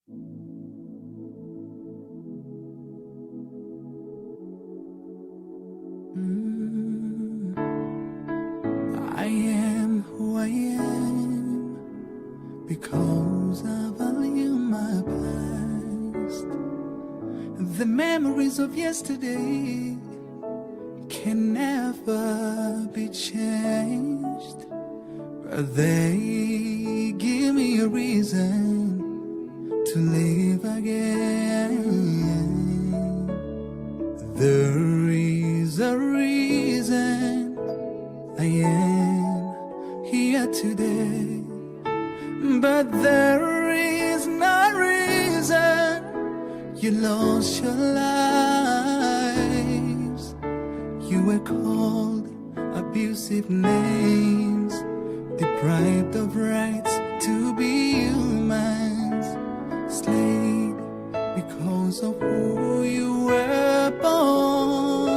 I am who I am because I value my past. The memories of yesterday can never be changed, but they give me a reason to live again. There is a reason I am here today, but there is no reason you lost your lives. You were called abusive names, deprived of rights to be humans, slayed because of who you were born.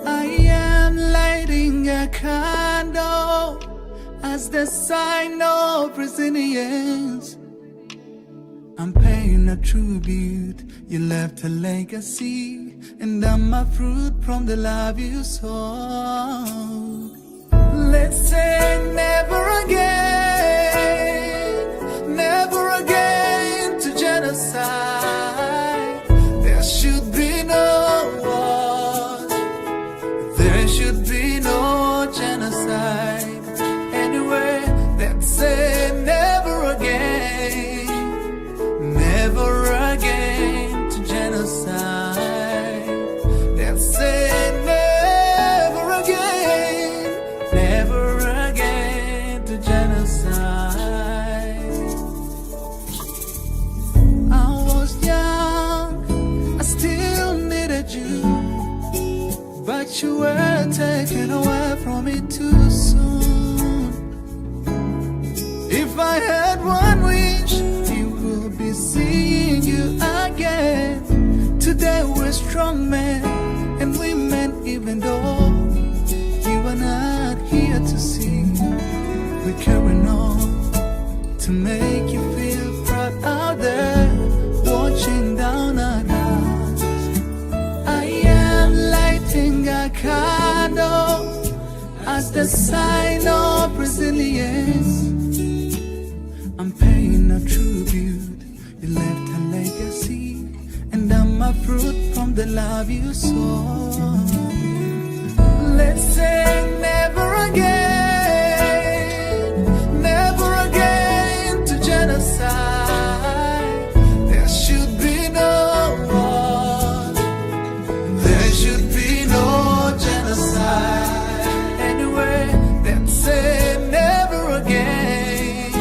I am lighting a candle as the sign of resilience. I'm paying a tribute. You left a legacy, and I'm a fruit from the love you sowed. Let's say never again to genocide. There should be no war. There should be no genocide. Anyway, let's say never again to genocide. Let's say never again to genocide. I was young, I still needed you, but you were taken away from me too soon. If I had one wish, it would be seeing you again. Today we're strong men and women, even though you are not here to see. We're carrying on to make you feel proud out there, watching down on us. I am lighting a candle as the sign of resilience. I'm paying a tribute. You left a legacy, and I'm a fruit from the love you sow. Let's say never again to genocide. There should be no war. There should be no genocide. Anyway, let's say never again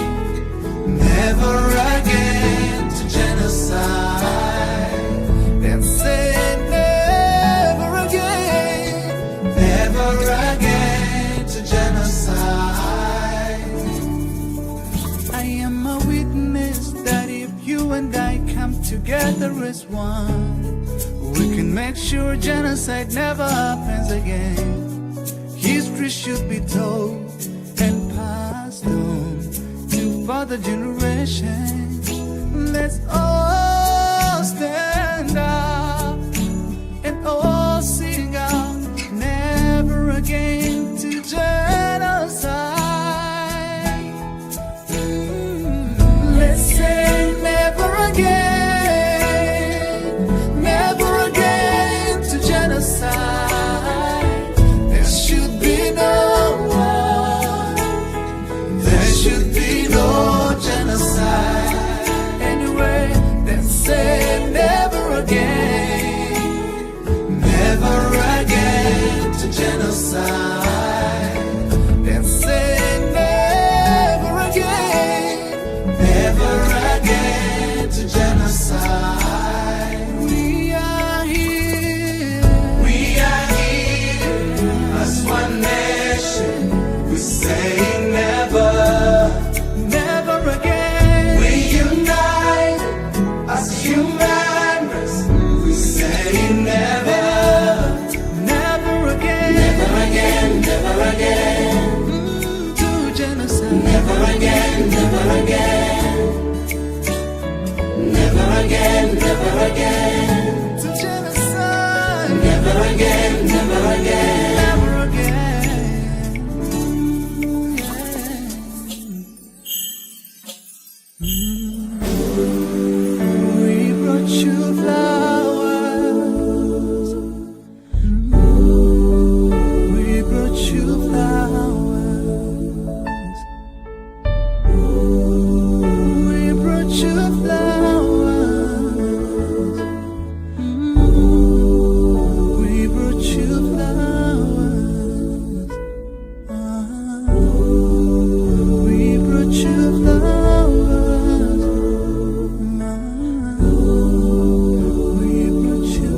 to genocide. Let's say never again to genocide. I am a witness that if you and I come together as one, we can make sure genocide never happens again. History should be told and passed on to further generations. Let's all stand up and all sing out, never again to genocide. Let's say never again to genocide. There should be no war. There should be no genocide. Anyway, let's say never again to genocide. Let's say never again to genocide. We are here as one nation. We say never again. We unite as human race. We say never again to genocide. Never again again. To genocide. Never again, never again, never again. We brought you flowers. We brought you flowers. We brought you flowers. We brought you flowers. We brought you flowers. We brought you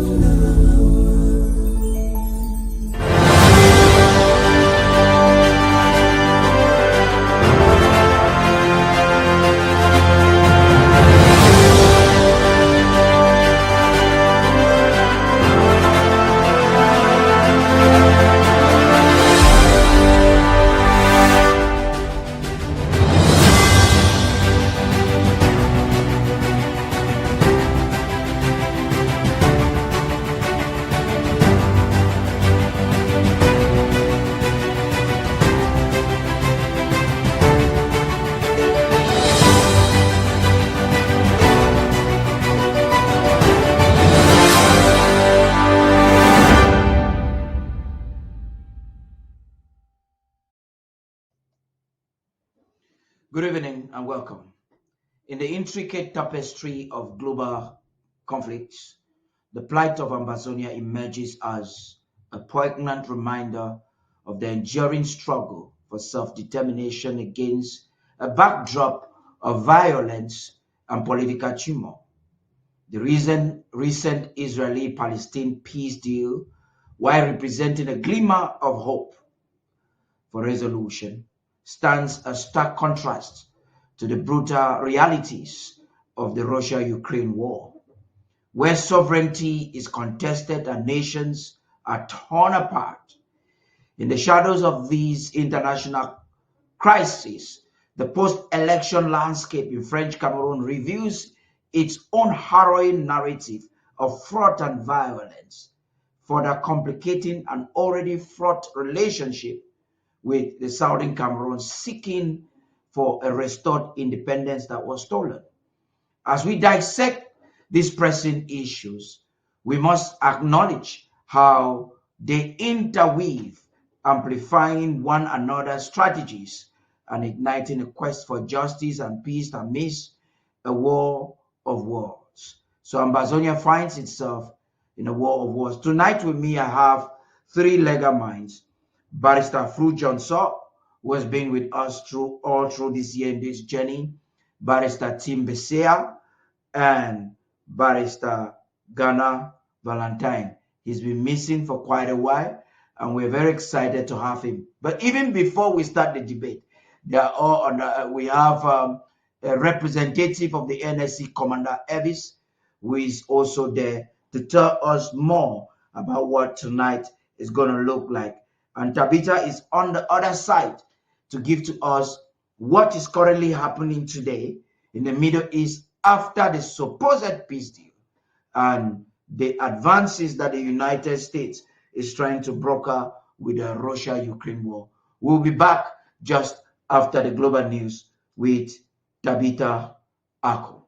Good evening and welcome. In the intricate tapestry of global conflicts, the plight of Ambazonia emerges as a poignant reminder of the enduring struggle for self-determination against a backdrop of violence and political turmoil. The recent Israeli-Palestine peace deal, while representing a glimmer of hope for resolution, stands a stark contrast to the brutal realities of the Russia-Ukraine war, where sovereignty is contested and nations are torn apart. In the shadows of these international crises, the post-election landscape in French Cameroon reveals its own harrowing narrative of fraud and violence, further complicating an already fraught relationship with the southern Cameroon seeking for a restored independence that was stolen. As we dissect these pressing issues, we must acknowledge how they interweave, amplifying one another's strategies and igniting a quest for justice and peace amidst a war of words. So Ambazonia finds itself in a war of words. Tonight with me, I have three legal minds. Barrister Fru John Nsoh, who has been with us all through this year in this journey, Barrister Tim Mbeseha, and Barrister Gana Valentine. He's been missing for quite a while, and we're very excited to have him. But even before we start the debate, they are all on. We have a representative of the NSC Commander Elvis, who is also there to tell us more about what tonight is going to look like. And Tabitha is on the other side to give to us what is currently happening today in the Middle East after the supposed peace deal and the advances that the United States is trying to broker with the Russia-Ukraine war. We'll be back just after the global news with Tabitha Ako.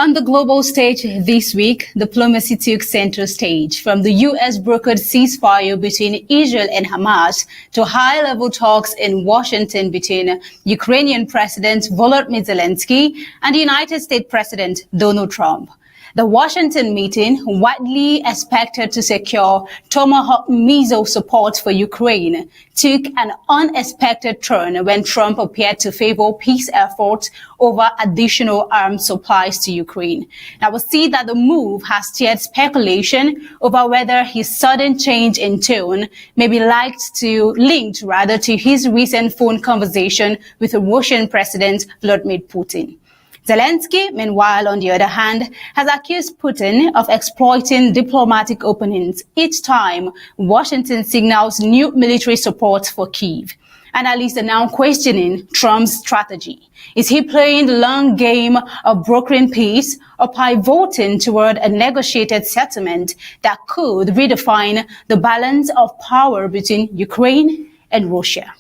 On the global stage this week, diplomacy took center stage, from the U.S.-brokered ceasefire between Israel and Hamas to high-level talks in Washington between Ukrainian President Volodymyr Zelensky and United States President Donald Trump. The Washington meeting, widely expected to secure Tomahawk missile support for Ukraine, took an unexpected turn when Trump appeared to favor peace efforts over additional arms supplies to Ukraine. Now, we see that the move has stirred speculation over whether his sudden change in tone may be linked to his recent phone conversation with the Russian President Vladimir Putin. Zelensky, meanwhile, on the other hand, has accused Putin of exploiting diplomatic openings each time Washington signals new military support for Kyiv. Analysts are now questioning Trump's strategy. Is he playing the long game of brokering peace or pivoting toward a negotiated settlement that could redefine the balance of power between Ukraine and Russia?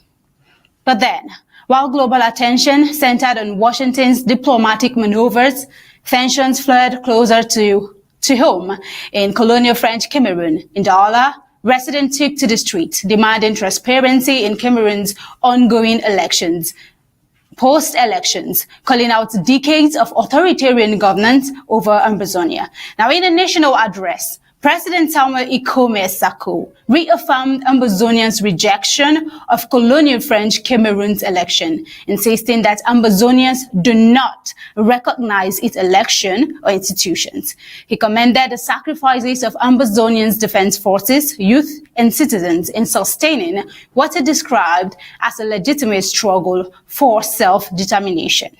But then, while global attention centered on Washington's diplomatic maneuvers, tensions flared closer to home in colonial French Cameroon. In Douala, residents took to the streets, demanding transparency in Cameroon's ongoing elections, post-elections, calling out decades of authoritarian governance over Ambazonia. Now, in a national address, President Samuel Ikome Sako reaffirmed Ambazonia's rejection of colonial French Cameroon's election, insisting that Ambazonians do not recognize its election or institutions. He commended the sacrifices of Ambazonians' defense forces, youth, and citizens in sustaining what he described as a legitimate struggle for self-determination.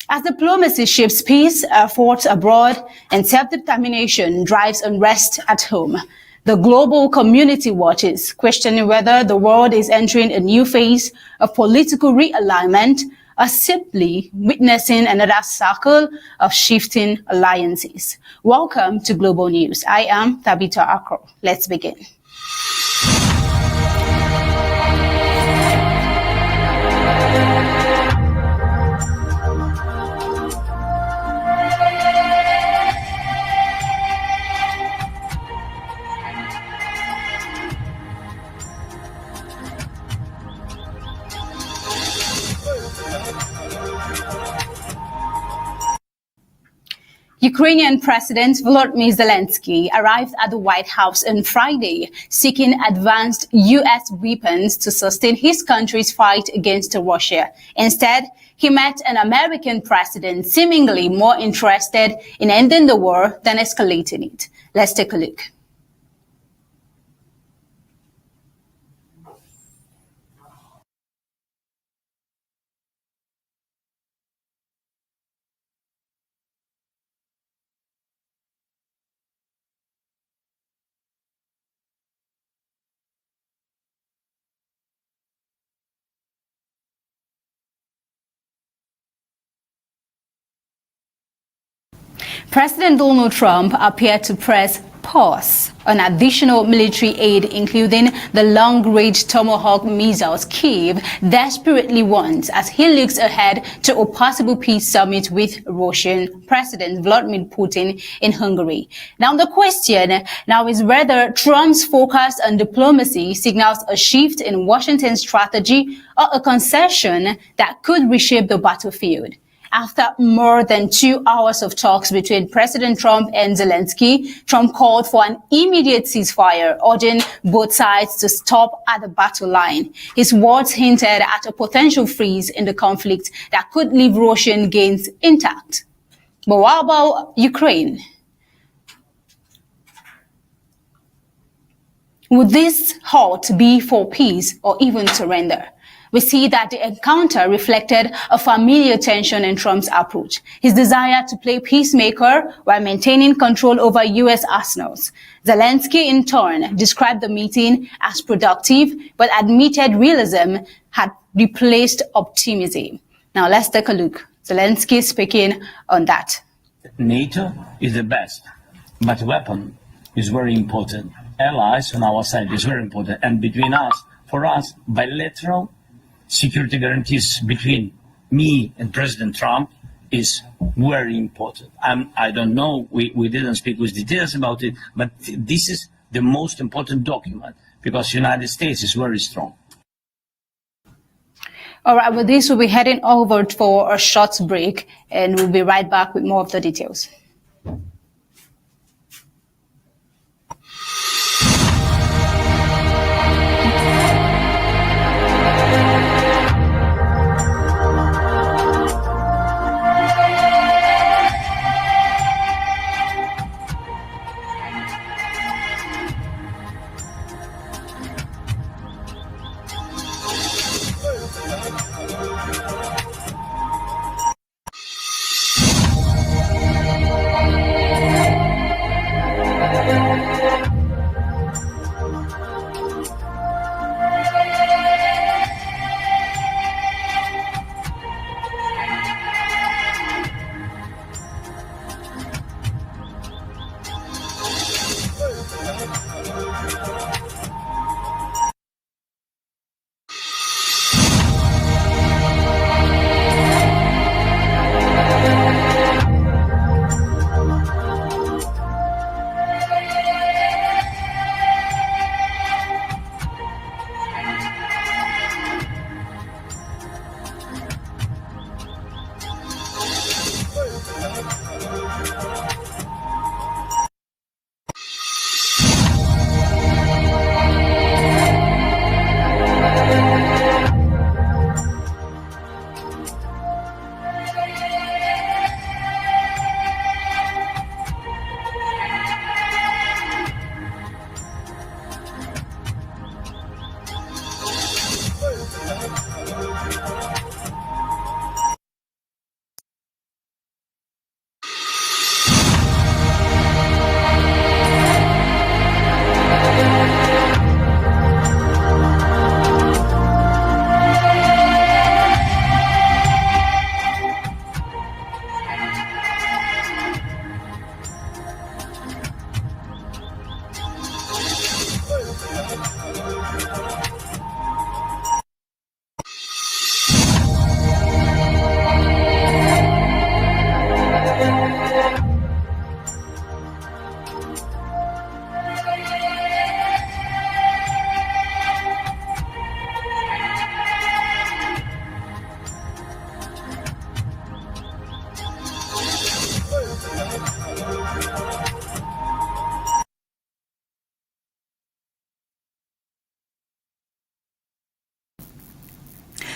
As diplomacy shapes peace efforts abroad and self-determination drives unrest at home, the global community watches, questioning whether the world is entering a new phase of political realignment or simply witnessing another cycle of shifting alliances. Welcome to Global News. I am Tabitha Akro. Let's begin. Ukrainian President Volodymyr Zelensky arrived at the White House on Friday, seeking advanced U.S. weapons to sustain his country's fight against Russia. Instead, he met an American president seemingly more interested in ending the war than escalating it. Let's take a look. President Donald Trump appeared to press pause on additional military aid, including the long-range Tomahawk missiles Kyiv desperately wants, as he looks ahead to a possible peace summit with Russian President Vladimir Putin in Hungary. Now, the question now is whether Trump's focus on diplomacy signals a shift in Washington's strategy or a concession that could reshape the battlefield. After more than 2 hours of talks between President Trump and Zelensky, Trump called for an immediate ceasefire, urging both sides to stop at the battle line. His words hinted at a potential freeze in the conflict that could leave Russian gains intact. But what about Ukraine? Would this halt be for peace or even surrender? We see that the encounter reflected a familiar tension in Trump's approach, his desire to play peacemaker while maintaining control over U.S. arsenals. Zelensky, in turn, described the meeting as productive, but admitted realism had replaced optimism. Now let's take a look. Zelensky speaking on that. NATO is the best, but weapon is very important. Allies on our side is very important. And between us, for us, bilateral security guarantees between me and President Trump is very important. I don't know, we didn't speak with details about it, but this is the most important document because the United States is very strong. All right, with this, we'll be heading over for a short break, and we'll be right back with more of the details.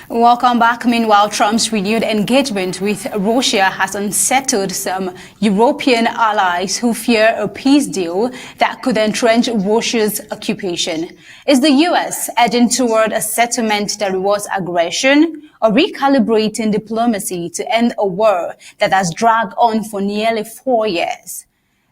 Welcome back. Meanwhile, Trump's renewed engagement with Russia has unsettled some European allies who fear a peace deal that could entrench Russia's occupation. Is the U.S. edging toward a settlement that rewards aggression or recalibrating diplomacy to end a war that has dragged on for nearly 4 years?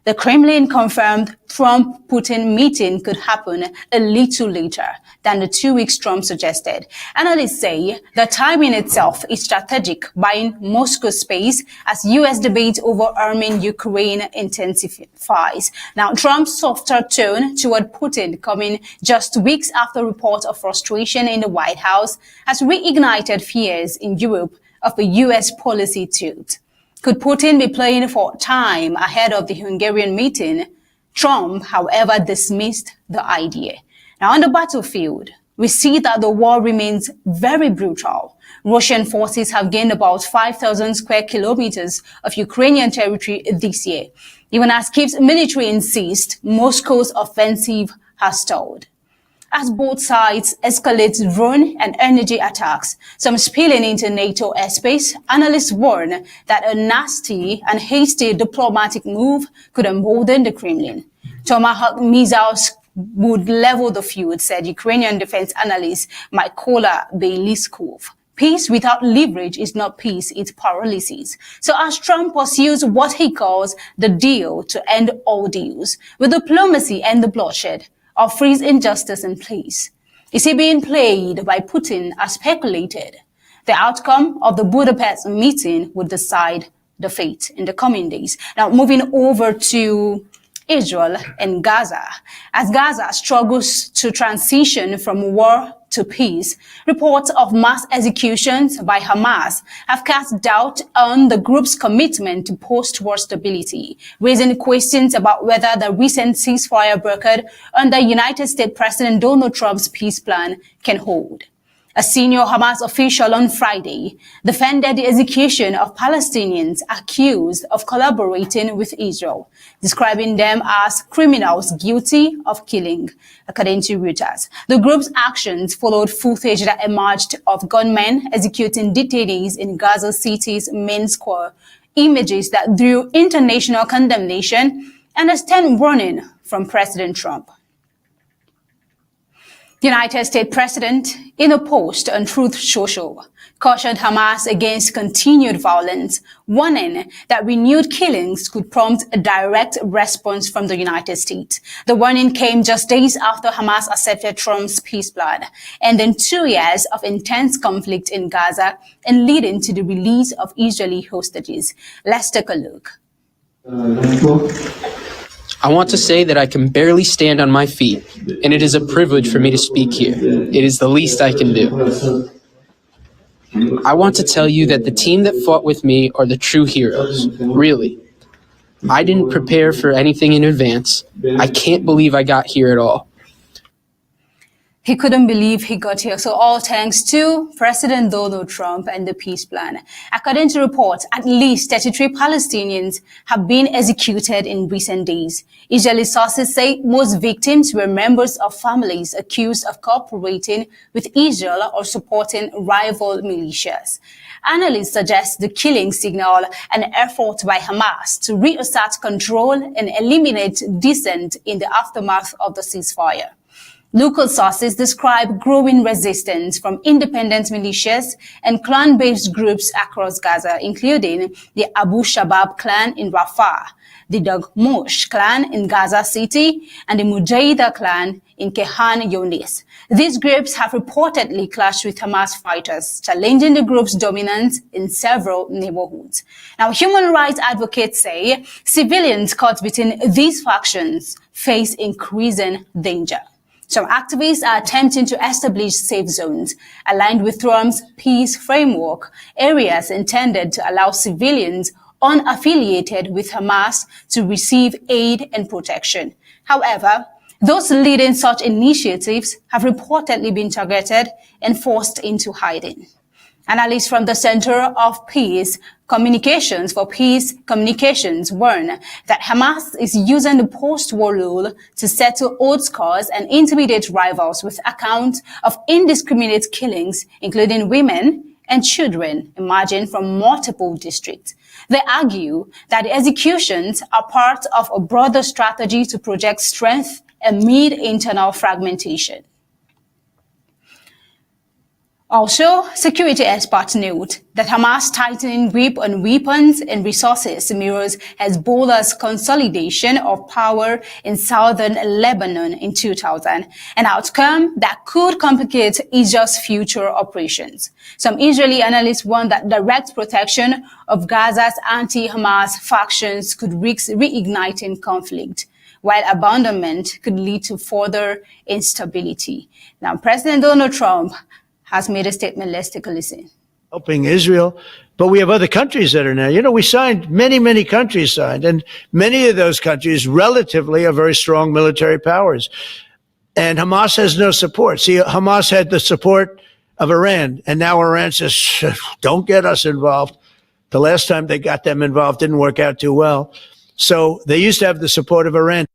The Kremlin confirmed Trump-Putin meeting could happen a little later than the 2 weeks Trump suggested. Analysts say the timing itself is strategic, buying Moscow space as U.S. debate over arming Ukraine intensifies. Now, Trump's softer tone toward Putin coming just weeks after reports of frustration in the White House has reignited fears in Europe of a U.S. policy tilt. Could Putin be playing for time ahead of the Hungarian meeting? Trump, however, dismissed the idea. Now, on the battlefield, we see that the war remains very brutal. Russian forces have gained about 5,000 square kilometers of Ukrainian territory this year. Even as Kyiv's military insists, Moscow's offensive has stalled. As both sides escalate drone and energy attacks, some spilling into NATO airspace, analysts warn that a nasty and hasty diplomatic move could embolden the Kremlin. Tomahawk missiles would level the field, said Ukrainian defense analyst Mykola Belyskov. Peace without leverage is not peace, it's paralysis. So as Trump pursues what he calls the deal to end all deals, will diplomacy end the bloodshed or freeze injustice in place? Is he being played by Putin as speculated? The outcome of the Budapest meeting would decide the fate in the coming days. Now, moving over to Israel and Gaza. As Gaza struggles to transition from war to peace. Reports of mass executions by Hamas have cast doubt on the group's commitment to post-war stability, raising questions about whether the recent ceasefire brokered under United States President Donald Trump's peace plan can hold. A senior Hamas official on Friday defended the execution of Palestinians accused of collaborating with Israel, describing them as criminals guilty of killing, according to Reuters. The group's actions followed footage that emerged of gunmen executing detainees in Gaza City's main square, images that drew international condemnation and a stern warning from President Trump. The United States President, in a post on Truth Social, cautioned Hamas against continued violence, warning that renewed killings could prompt a direct response from the United States. The warning came just days after Hamas accepted Trump's peace plan, ending 2 years of intense conflict in Gaza and leading to the release of Israeli hostages. Let's take a look. I want to say that I can barely stand on my feet, and it is a privilege for me to speak here. It is the least I can do. I want to tell you that the team that fought with me are the true heroes, really. I didn't prepare for anything in advance. I can't believe I got here at all. He couldn't believe he got here. So all thanks to President Donald Trump and the peace plan. According to reports, at least 33 Palestinians have been executed in recent days. Israeli sources say most victims were members of families accused of cooperating with Israel or supporting rival militias. Analysts suggest the killing signal an effort by Hamas to reassert control and eliminate dissent in the aftermath of the ceasefire. Local sources describe growing resistance from independent militias and clan-based groups across Gaza, including the Abu Shabab clan in Rafah, the Dagmosh clan in Gaza City, and the Mujahida clan in Khan Younis. These groups have reportedly clashed with Hamas fighters, challenging the group's dominance in several neighborhoods. Now, human rights advocates say civilians caught between these factions face increasing danger. Some activists are attempting to establish safe zones aligned with Trump's peace framework, areas intended to allow civilians unaffiliated with Hamas to receive aid and protection. However, those leading such initiatives have reportedly been targeted and forced into hiding. Analysts from the Center of Peace Communications for Peace Communications warn that Hamas is using the post-war rule to settle old scores and intimidate rivals with accounts of indiscriminate killings, including women and children, emerging from multiple districts. They argue that the executions are part of a broader strategy to project strength amid internal fragmentation. Also, security experts note that Hamas' tightening grip on weapons and resources mirrors Hezbollah's consolidation of power in southern Lebanon in 2000, an outcome that could complicate Israel's future operations. Some Israeli analysts warn that direct protection of Gaza's anti-Hamas factions could risk reigniting conflict, while abandonment could lead to further instability. Now, President Donald Trump has made a statement. Let's take a listen. Helping Israel, but we have other countries that are now. You know, we signed, many countries signed, and many of those countries relatively are very strong military powers. And Hamas has no support. See, Hamas had the support of Iran, and now Iran says, don't get us involved. The last time they got them involved didn't work out too well. So they used to have the support of Iran.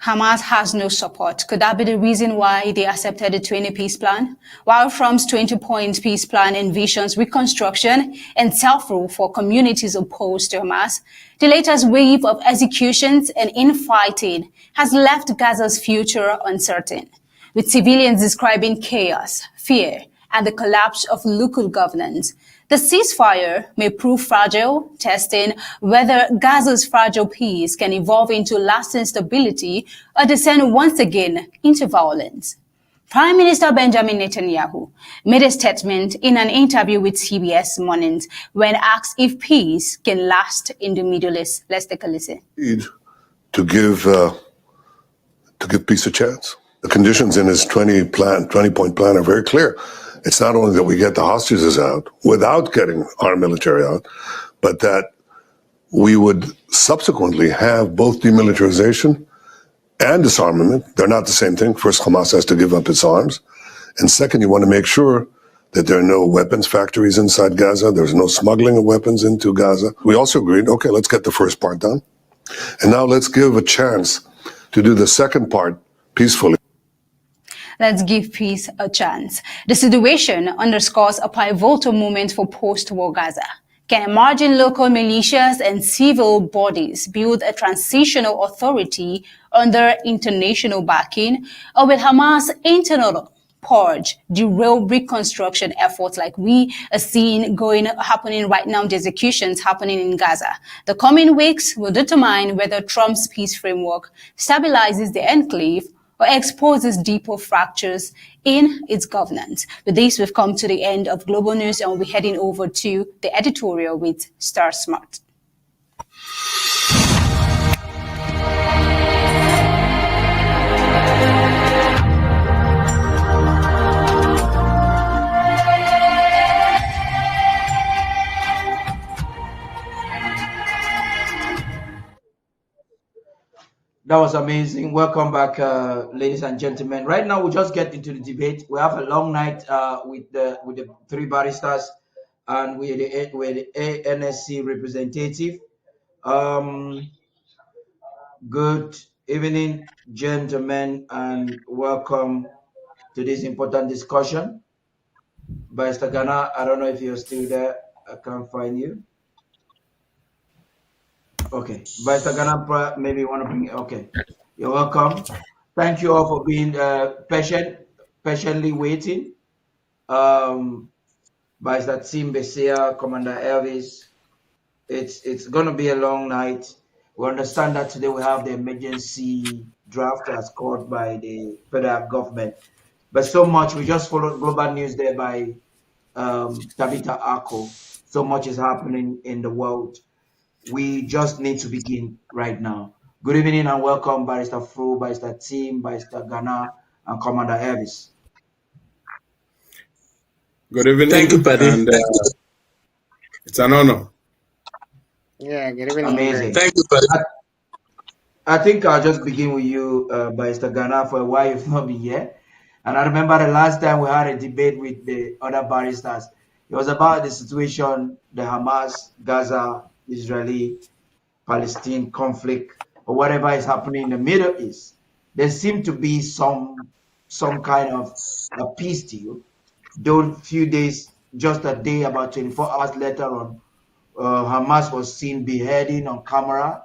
Hamas has no support. Could that be the reason why they accepted the 20 peace plan? While Trump's 20-point peace plan envisions reconstruction and self-rule for communities opposed to Hamas, the latest wave of executions and infighting has left Gaza's future uncertain, with civilians describing chaos, fear, and the collapse of local governance. The ceasefire may prove fragile, testing whether Gaza's fragile peace can evolve into lasting stability or descend once again into violence. Prime Minister Benjamin Netanyahu made a statement in an interview with CBS Mornings when asked if peace can last in the Middle East. Let's take a listen. To give peace a chance. The conditions in his 20-point plan are very clear. It's not only that we get the hostages out without getting our military out, but that we would subsequently have both demilitarization and disarmament. They're not the same thing. First, Hamas has to give up its arms. And second, you want to make sure that there are no weapons factories inside Gaza. There's no smuggling of weapons into Gaza. We also agreed, okay, let's get the first part done. And now let's give a chance to do the second part peacefully. Let's give peace a chance. The situation underscores a pivotal moment for post-war Gaza. Can emerging local militias and civil bodies build a transitional authority under international backing, or will Hamas' internal purge derail reconstruction efforts like we are seeing happening right now, the executions happening in Gaza? The coming weeks will determine whether Trump's peace framework stabilizes the enclave or exposes deeper fractures in its governance. With this, we've come to the end of Global News, and we'll be heading over to the editorial with Star Smart. That was amazing. Welcome back, ladies and gentlemen. Right now, we just get into the debate. We have a long night with the three barristers and with the ANSC representative. Good evening, gentlemen, and welcome to this important discussion. Barrister Gana, I don't know if you're still there. I can't find you. Okay, Barrister Gana, maybe you want to bring it. Okay, you're welcome. Thank you all for being patiently waiting. Barrister Tim Mbeseha, Commander Elvis, it's going to be a long night. We understand that today we have the emergency draft as called by the federal government, but so much we just followed global news there by Tabitha Ako. So much is happening in the world. We just need to begin right now. Good evening and welcome, Barrister Fru, Barrister Tim, Barrister Gana, and Commander Elvis. Good evening. Thank you, Paddy. And, it's an honor. Yeah, good evening. Amazing. Thank you, Paddy. I think I'll just begin with you, Barrister Gana, for a while you've not been here. And I remember the last time we had a debate with the other barristers. It was about the situation, the Hamas, Gaza, Israeli-Palestine conflict, or whatever is happening in the Middle East. There seemed to be some kind of a peace deal. Though few days, just a day, about 24 hours later on, Hamas was seen beheading on camera.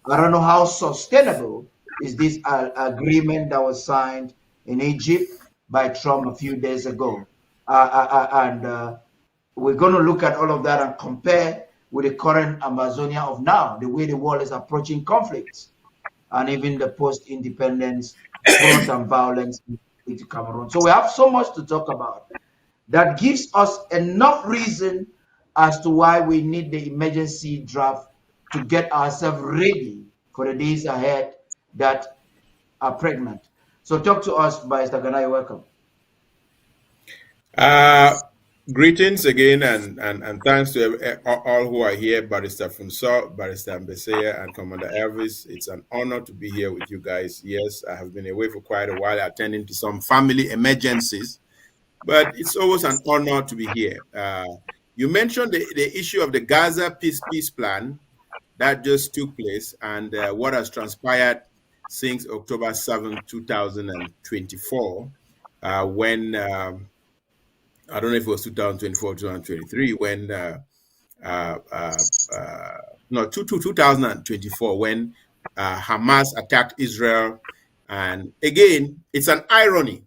I don't know how sustainable is this agreement that was signed in Egypt by Trump a few days ago. And we're going to look at all of that and compare with the current Ambazonia of now, the way the world is approaching conflicts, and even the post-independence growth and violence in Cameroon. So we have so much to talk about. That gives us enough reason as to why we need the emergency draft to get ourselves ready for the days ahead that are pregnant. So talk to us, Barrister Gana. You're welcome. Greetings again, and thanks to all who are here, Barrister Fru John Nsoh, Barrister Mbeseha, and Commander Elvis. It's an honor to be here with you guys. Yes, I have been away for quite a while, attending to some family emergencies, but it's always an honor to be here. You mentioned the issue of the Gaza peace plan that just took place, and what has transpired since October 7, 2024, when I don't know if it was 2024, 2023, when 2024, when Hamas attacked Israel. And again, it's an irony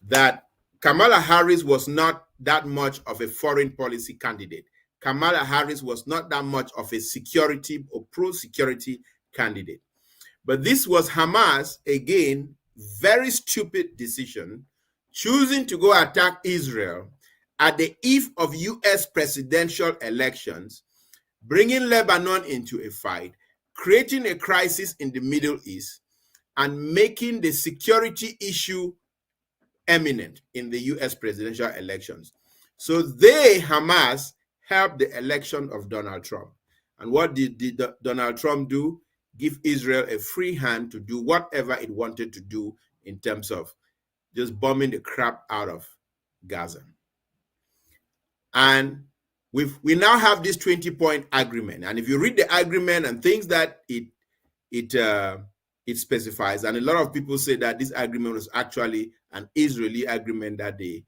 that Kamala Harris was not that much of a foreign policy candidate. Kamala Harris was not that much of a security or pro-security candidate. But this was Hamas, again, very stupid decision, choosing to go attack Israel at the eve of U.S. presidential elections, bringing Lebanon into a fight, creating a crisis in the Middle East, and making the security issue eminent in the US presidential elections. So they, Hamas, helped the election of Donald Trump. And what did Donald Trump do? Give Israel a free hand to do whatever it wanted to do in terms of just bombing the crap out of Gaza. And we now have this 20-point agreement. And if you read the agreement and things that it specifies, and a lot of people say that this agreement was actually an Israeli agreement that they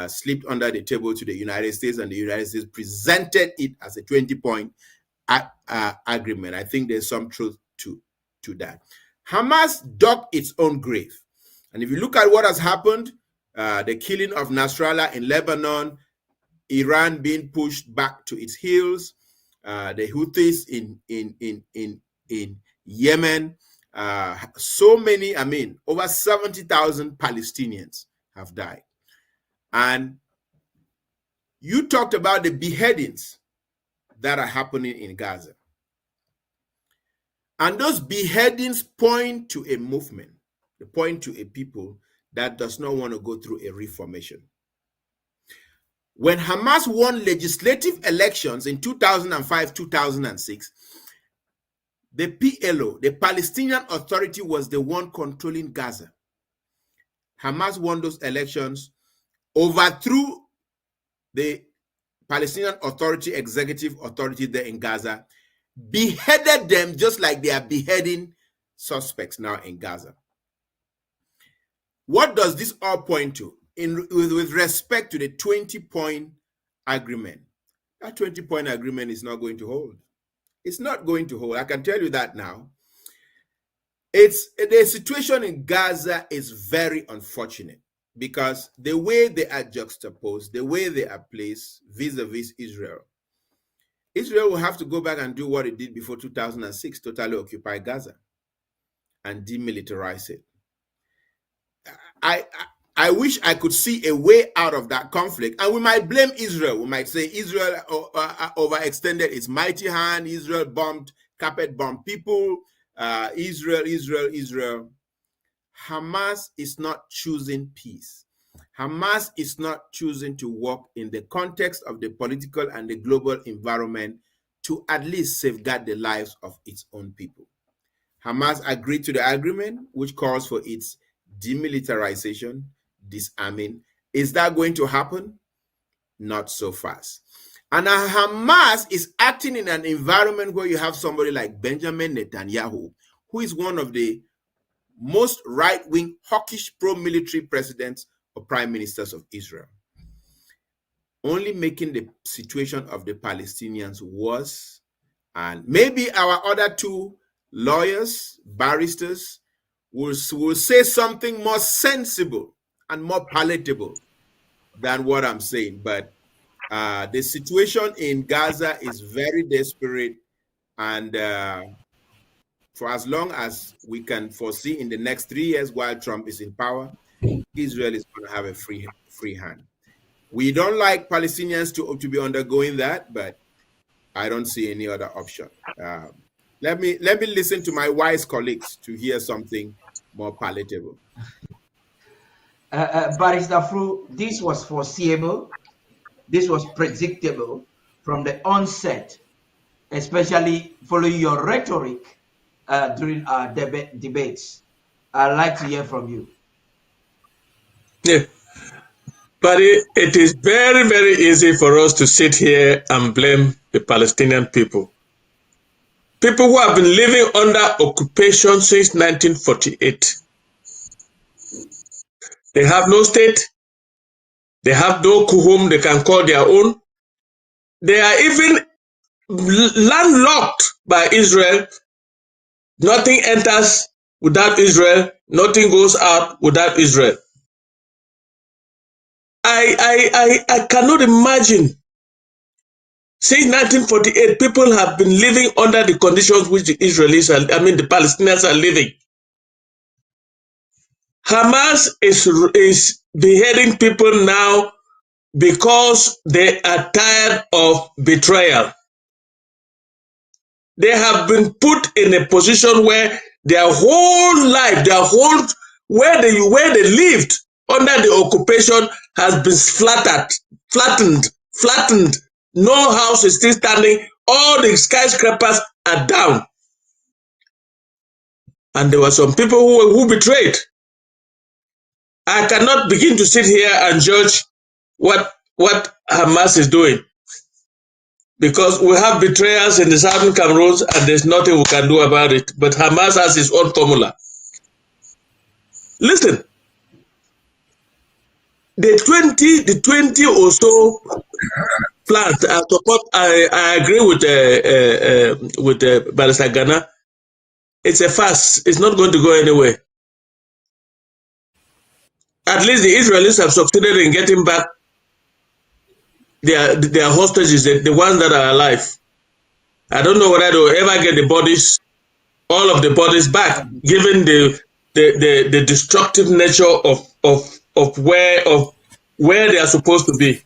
slipped under the table to the United States, and the United States presented it as a 20-point agreement. I think there's some truth to that. Hamas dug its own grave. And if you look at what has happened, the killing of Nasrallah in Lebanon, Iran being pushed back to its heels, the Houthis in Yemen, so many, over 70,000 Palestinians have died. And you talked about the beheadings that are happening in Gaza. And those beheadings point to a movement, they point to a people that does not want to go through a reformation. When Hamas won legislative elections in 2005, 2006, the PLO, the Palestinian Authority, was the one controlling Gaza. Hamas won those elections, overthrew the Palestinian Authority, executive authority there in Gaza, beheaded them just like they are beheading suspects now in Gaza. What does this all point to? With respect to the 20-point agreement, that 20-point agreement is not going to hold. It's not going to hold. I can tell you that now. The situation in Gaza is very unfortunate because the way they are juxtaposed, the way they are placed vis-a-vis Israel, Israel will have to go back and do what it did before 2006, totally occupy Gaza and demilitarize it. I wish I could see a way out of that conflict. And we might blame Israel. We might say Israel overextended its mighty hand. Israel carpet bombed people. Israel. Hamas is not choosing peace. Hamas is not choosing to work in the context of the political and the global environment to at least safeguard the lives of its own people. Hamas agreed to the agreement, which calls for its demilitarization, disarming. Is that going to happen? Not so fast. And Hamas is acting in an environment where you have somebody like Benjamin Netanyahu, who is one of the most right-wing, hawkish, pro-military presidents or prime ministers of Israel, only making the situation of the Palestinians worse. And maybe our other two lawyers, barristers, will say something more sensible and more palatable than what I'm saying. But the situation in Gaza is very desperate, and for as long as we can foresee in the next 3 years while Trump is in power, Israel is going to have a free hand. We don't like Palestinians to be undergoing that, but I don't see any other option. Let me listen to my wise colleagues to hear something more palatable. Barrister Fru, this was foreseeable, this was predictable from the onset, especially following your rhetoric during our debates. I'd like to hear from you. Yeah, but it is very, very easy for us to sit here and blame the Palestinian people. People who have been living under occupation since 1948. They have no state. They have no home they can call their own. They are even landlocked by Israel. Nothing enters without Israel. Nothing goes out without Israel. I cannot imagine. Since 1948, people have been living under the conditions which the the Palestinians are living. Hamas is beheading people now because they are tired of betrayal. They have been put in a position where Their whole life, where they lived under the occupation has been flattened. No house is still standing. All the skyscrapers are down. And there were some people who betrayed. I cannot begin to sit here and judge what Hamas is doing, because we have betrayers in the southern Cameroons and there's nothing we can do about it. But Hamas has its own formula. Listen, the 20 or so plants I support. I agree with Barrister Gana. It's a farce. It's not going to go anywhere. At least the Israelis have succeeded in getting back their hostages, the ones that are alive. I don't know whether they'll ever get the bodies, all of the bodies back, given the destructive nature of where they are supposed to be.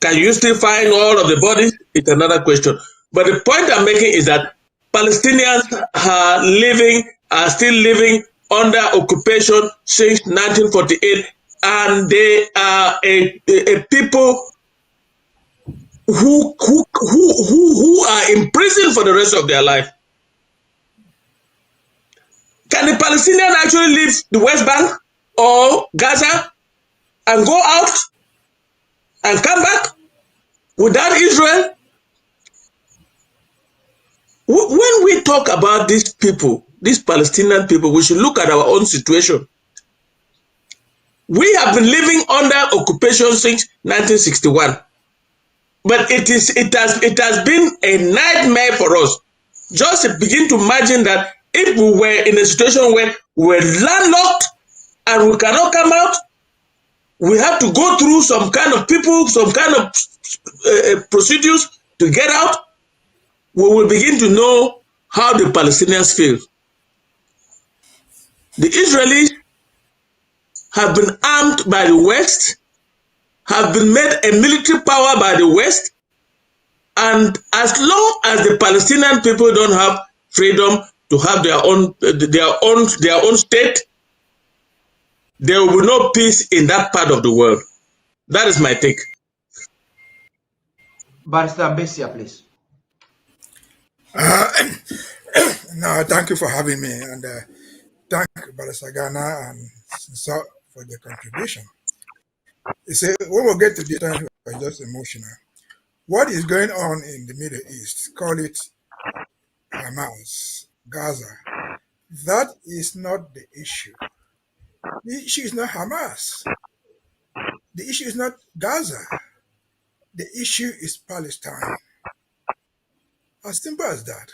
Can you still find all of the bodies? It's another question. But the point I'm making is that Palestinians are still living under occupation since 1948, and they are a people who are in prison for the rest of their life. Can the Palestinian actually leave the West Bank or Gaza and go out and come back without Israel? When we talk about these people, these Palestinian people, we should look at our own situation. We have been living under occupation since 1961. But it has been a nightmare for us. Just begin to imagine that if we were in a situation where we're landlocked and we cannot come out, we have to go through some kind of procedures to get out. We will begin to know how the Palestinians feel. The Israelis have been armed by the West, have been made a military power by the West, and as long as the Palestinian people don't have freedom to have their own state, there will be no peace in that part of the world. That is my take. Barrister Mbeseha, please. No, thank you for having me, and thank Barrister Gana and Nsoh for their contribution. You see, when we get to the time, we're just emotional. What is going on in the Middle East, call it Hamas, Gaza, that is not the issue. The issue is not Hamas. The issue is not Gaza. The issue is Palestine. As simple as that.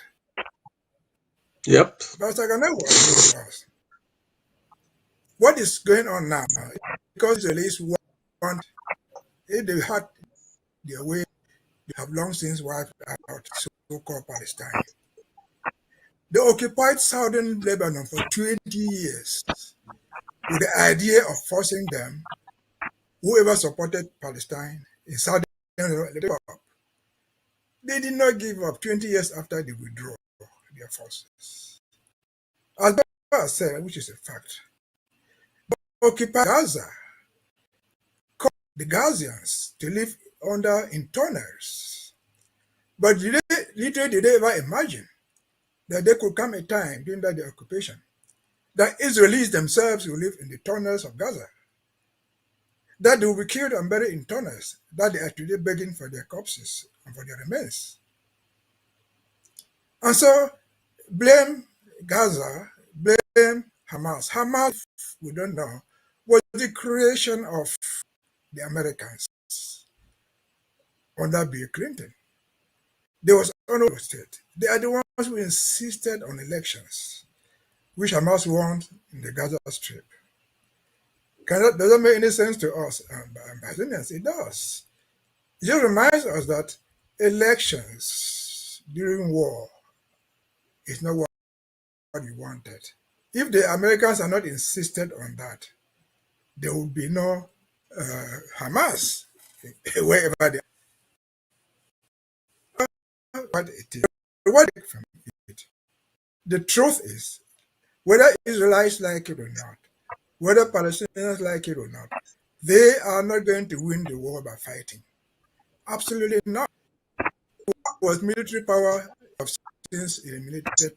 Yep. Barrister Gana will agree with us. What is going on now? Because the Israelis want, if they had their way, they have long since wiped out so-called Palestine. They occupied southern Lebanon for 20 years with the idea of forcing them, whoever supported Palestine in southern Lebanon, they did not give up 20 years after they withdrew their forces. As I said, which is a fact, they occupied Gaza, caused the Gazians to live in tunnels. But did they ever imagine that there could come a time during the occupation that Israelis themselves will live in the tunnels of Gaza, that they will be killed and buried in tunnels, that they are today begging for their corpses and for their remains? And so, blame Gaza, blame Hamas. Hamas, we don't know, was the creation of the Americans under Bill Clinton. There was no state. They are the ones who insisted on elections, which Hamas won in the Gaza Strip. Does that make any sense to us, Ambazonians? It does. It just reminds us that elections during war is not what you wanted. If the Americans are not insisted on that, there will be no Hamas wherever they are. What it is, what from it. The truth is, whether Israelites like it or not, whether Palestinians like it or not, they are not going to win the war by fighting. Absolutely not. Was military power of since eliminated,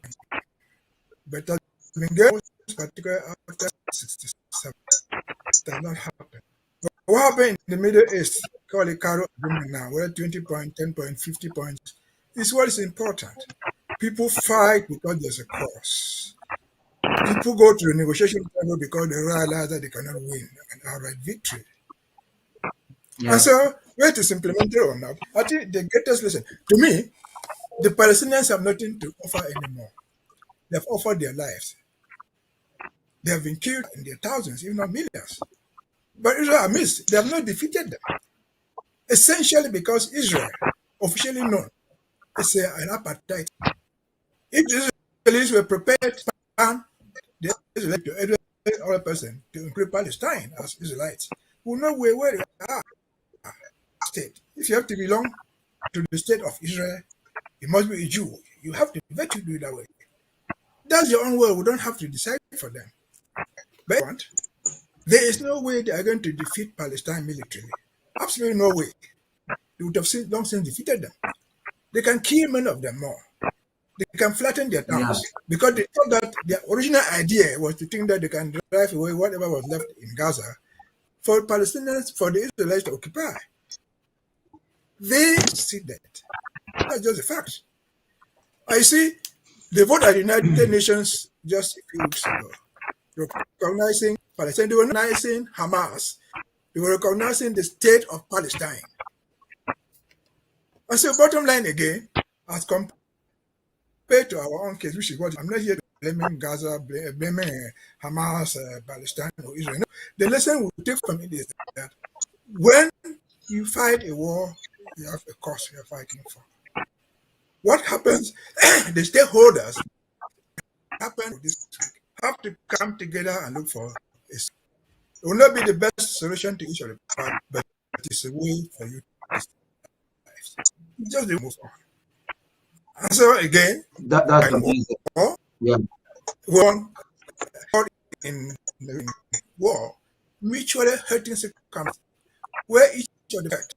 but has been going particularly after 67. It does not happen. But what happened in the Middle East, called the Cairo agreement now, whether 20 points, 10 points, 50 points, is what is important. People fight because there's a cause. People go to the negotiation table because they realize that they cannot win an outright victory. Yeah. And so, whether it is implemented or not, I think the greatest lesson, to me, the Palestinians have nothing to offer anymore. They have offered their lives. They have been killed in their thousands, if not millions. But Israel are missed. They have not defeated them. Essentially because Israel, officially known, is an apartheid. If the Israelis were prepared to stand the Israelites to every other person to include Palestine as Israelites, who know where they are. State. If you have to belong to the state of Israel, you must be a Jew. You have to bet you do it that way. That's your own will. We don't have to decide for them. But there is no way they are going to defeat Palestine militarily. Absolutely no way. They would have long since defeated them. They can kill many of them more. They can flatten their towns because they thought that their original idea was to think that they can drive away whatever was left in Gaza for Palestinians, for the Israelites to occupy. They see that. That's just a fact. I see the vote at the United Nations just a few weeks ago, recognizing Palestine. They were recognizing Hamas. They were recognizing the state of Palestine. And so bottom line again, as compared to our own case, which is what I'm not here to blaming Gaza, blaming Hamas, Palestine, or Israel. No, the lesson we take from it is that when you fight a war, you have a cause you're fighting for. What happens? The stakeholders have to come together and look for it. It will not be the best solution to each of the parts, but it is a way for you to just move on. And so again, that's amazing. War, in war, mutually hurting circumstances where each of the fact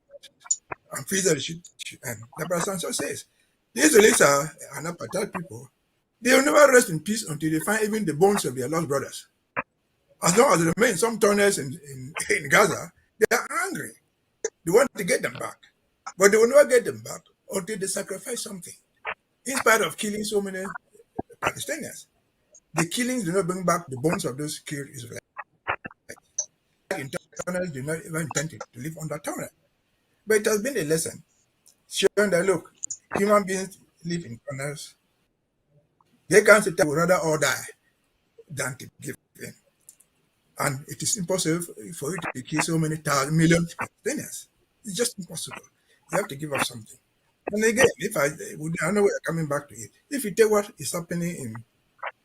and feels should end. The President says, the Israelis are an apartheid people. They will never rest in peace until they find even the bones of their lost brothers. As long as there remain some tunnels in Gaza, they are angry. They want to get them back. But they will never get them back until they sacrifice something. In spite of killing so many Palestinians, the killings do not bring back the bones of those killed Israelis. Tunnels do not even intend to live on that tunnel. But it has been a lesson showing that, look, human beings live in tunnels. They can't say they would rather all die than to give in. And it is impossible for you to kill so many millions of Palestinians. It's just impossible. You have to give up something. And again, I know we're coming back to it. If you take what is happening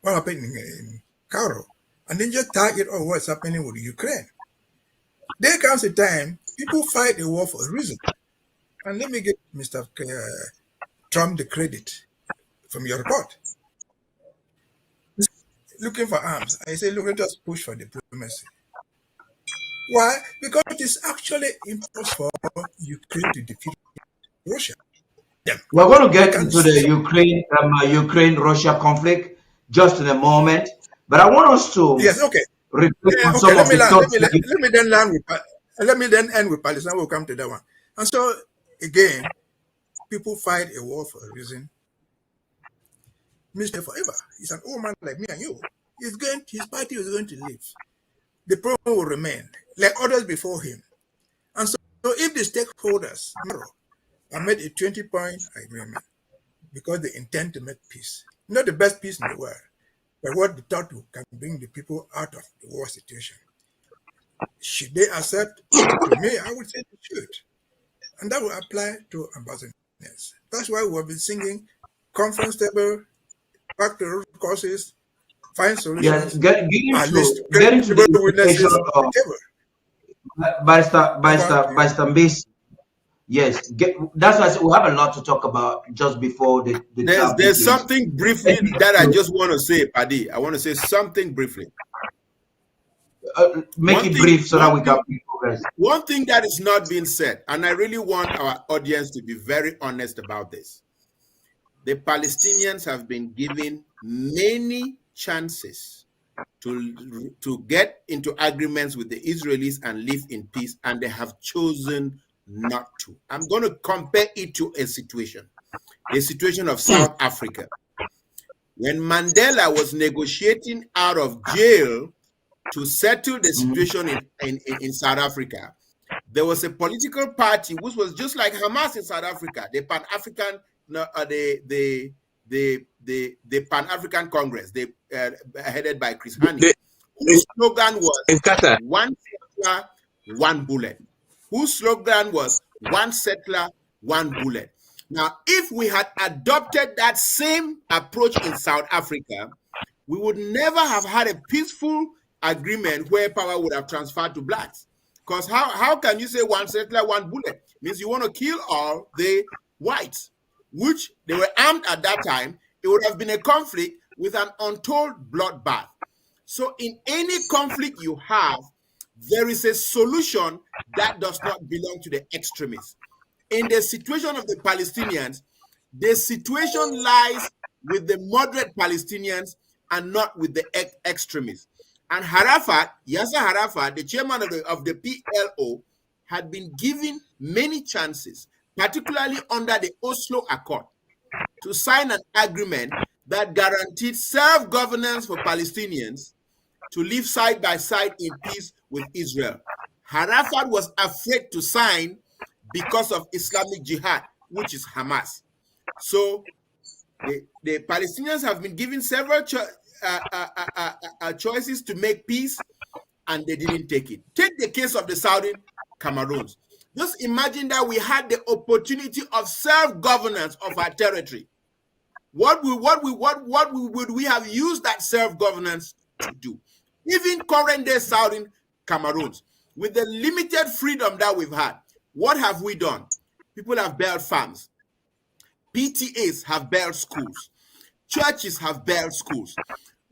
what happened in Cairo, and then just tag it on what's happening with Ukraine, there comes a time people fight a war for a reason. And let me give Mr. Trump the credit from your report. Looking for arms. I say, look, let us push for diplomacy. Why? Because it is actually impossible for Ukraine to defeat Russia. Yeah. We're going to get into the Ukraine-Russia conflict just in a moment, but I want us to reflect on some of the thoughts. Let me then end with Palestine. We'll come to that one. And so, again, people fight a war for a reason. Mr. Forever. He's an old man like me and you. His party is going to live. The problem will remain, like others before him. And so if the stakeholders have made a 20-point agreement because they intend to make peace, not the best peace in the world, but what they thought can bring the people out of the war situation, should they accept? To me, I would say they should. And that will apply to Ambazonians. That's why we have been singing conference table, back to root causes, find solutions. Getting to the implication of Barrister Yes, that's why I said we have a lot to talk about just before the chat There's begins. something briefly that I just want to say, Paddy. I want to say something briefly. Make it brief so that we can progress. One thing that is not being said, and I really want our audience to be very honest about this. The Palestinians have been given many chances to get into agreements with the Israelis and live in peace, and they have chosen not to. I'm going to compare it to a situation, the situation of South Africa. When Mandela was negotiating out of jail to settle the situation in South Africa, there was a political party which was just like Hamas in South Africa, the Pan-African, the Pan-African Congress, headed by Chris Hani, whose slogan was "One settler, one bullet." Whose slogan was "One settler, one bullet." Now, if we had adopted that same approach in South Africa, we would never have had a peaceful agreement where power would have transferred to blacks. Because how can you say one settler, one bullet? It means you want to kill all the whites, which they were armed at that time. It would have been a conflict with an untold bloodbath. So in any conflict you have, there is a solution that does not belong to the extremists. In the situation of the Palestinians, the situation lies with the moderate Palestinians and not with the extremists. And Yasser Arafat, the chairman of the PLO, had been given many chances, particularly under the Oslo Accord, to sign an agreement that guaranteed self-governance for Palestinians to live side by side in peace with Israel. Arafat was afraid to sign because of Islamic Jihad, which is Hamas. So the Palestinians have been given several choices to make peace, and they didn't take it. Take the case of the Southern Cameroons. Just imagine that we had the opportunity of self-governance of our territory. What would we have used that self-governance to do? Even current day Southern Cameroons, with the limited freedom that we've had, what have we done? People have built farms. PTAs have built schools. Churches have built schools.